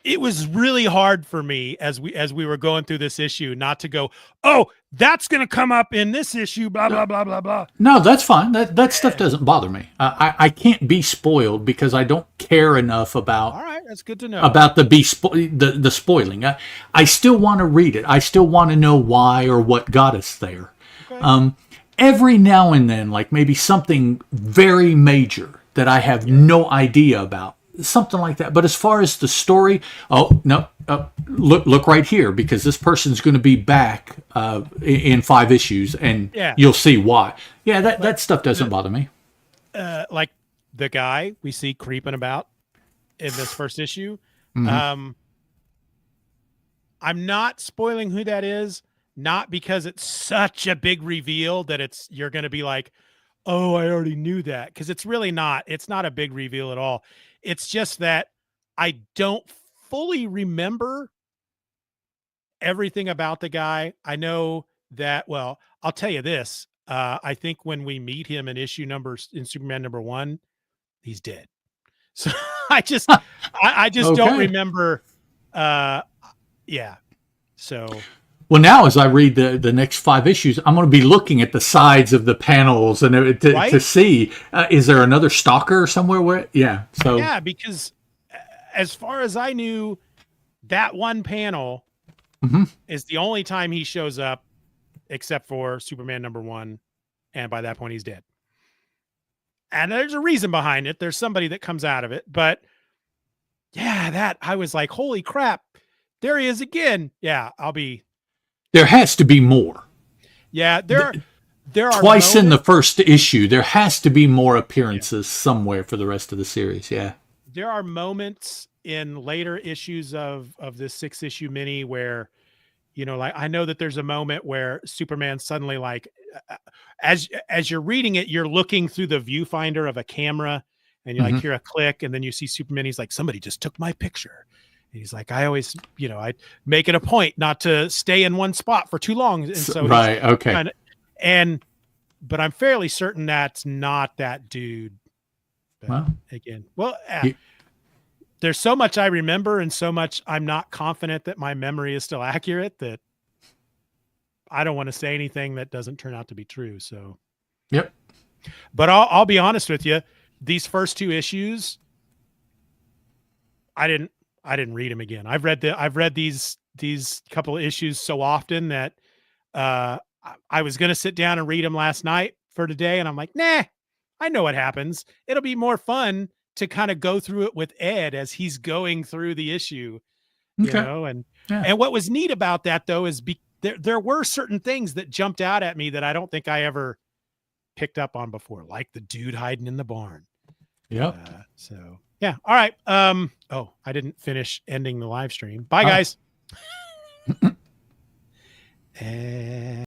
it was really hard for me as we were going through this issue not to go, oh, that's going to come up in this issue, blah, blah, blah, blah, blah. No, that's fine. That stuff doesn't bother me. I can't be spoiled because I don't care enough about. All right, that's good to know. About the spoiling. I still want to read it. I still want to know why or what got us there. Okay. Every now and then, like maybe something very major that I have no idea about. Something like that. But as far as the story, look right here, because this person's going to be back in 5 issues, and you'll see why. Yeah, that stuff doesn't bother me. Like the guy we see creeping about in this first issue. Mm-hmm. I'm not spoiling who that is, not because it's such a big reveal that you're going to be like, oh, I already knew that, because it's really not. It's not a big reveal at all. It's just that I don't fully remember everything about the guy. I know that, well, I'll tell you this. I think when we meet him in Superman #1, he's dead. So I just don't remember. So. Well, now as I read the next 5 issues, I'm going to be looking at the sides of the panels and to see, is there another stalker somewhere? Because as far as I knew, that one panel is the only time he shows up, except for Superman #1, and by that point he's dead. And there's a reason behind it. There's somebody that comes out of it, but I was like, holy crap, there he is again. Yeah, there has to be more. Yeah, there are twice in the first issue. There has to be more appearances somewhere for the rest of the series. Yeah, there are moments in later issues of this 6-issue mini where, like, I know that there's a moment where Superman suddenly, like, as you're reading it, you're looking through the viewfinder of a camera, and you like hear a click, and then you see Superman. He's like, somebody just took my picture. And he's like, I always, I make it a point not to stay in one spot for too long. And so, right. Okay. But I'm fairly certain that's not that dude. But there's so much I remember and so much I'm not confident that my memory is still accurate that I don't want to say anything that doesn't turn out to be true. So, Yep. but I'll be honest with you. These first 2 issues, I didn't read them again. I've read these couple of issues so often that I was going to sit down and read them last night for today. And I'm like, nah, I know what happens. It'll be more fun to kind of go through it with Ed as he's going through the issue, you Okay. know, and Yeah. what was neat about that though, is there were certain things that jumped out at me that I don't think I ever picked up on before, like the dude hiding in the barn. Yep. So yeah. All right. Oh, I didn't finish ending the live stream. Bye, Oh. guys. And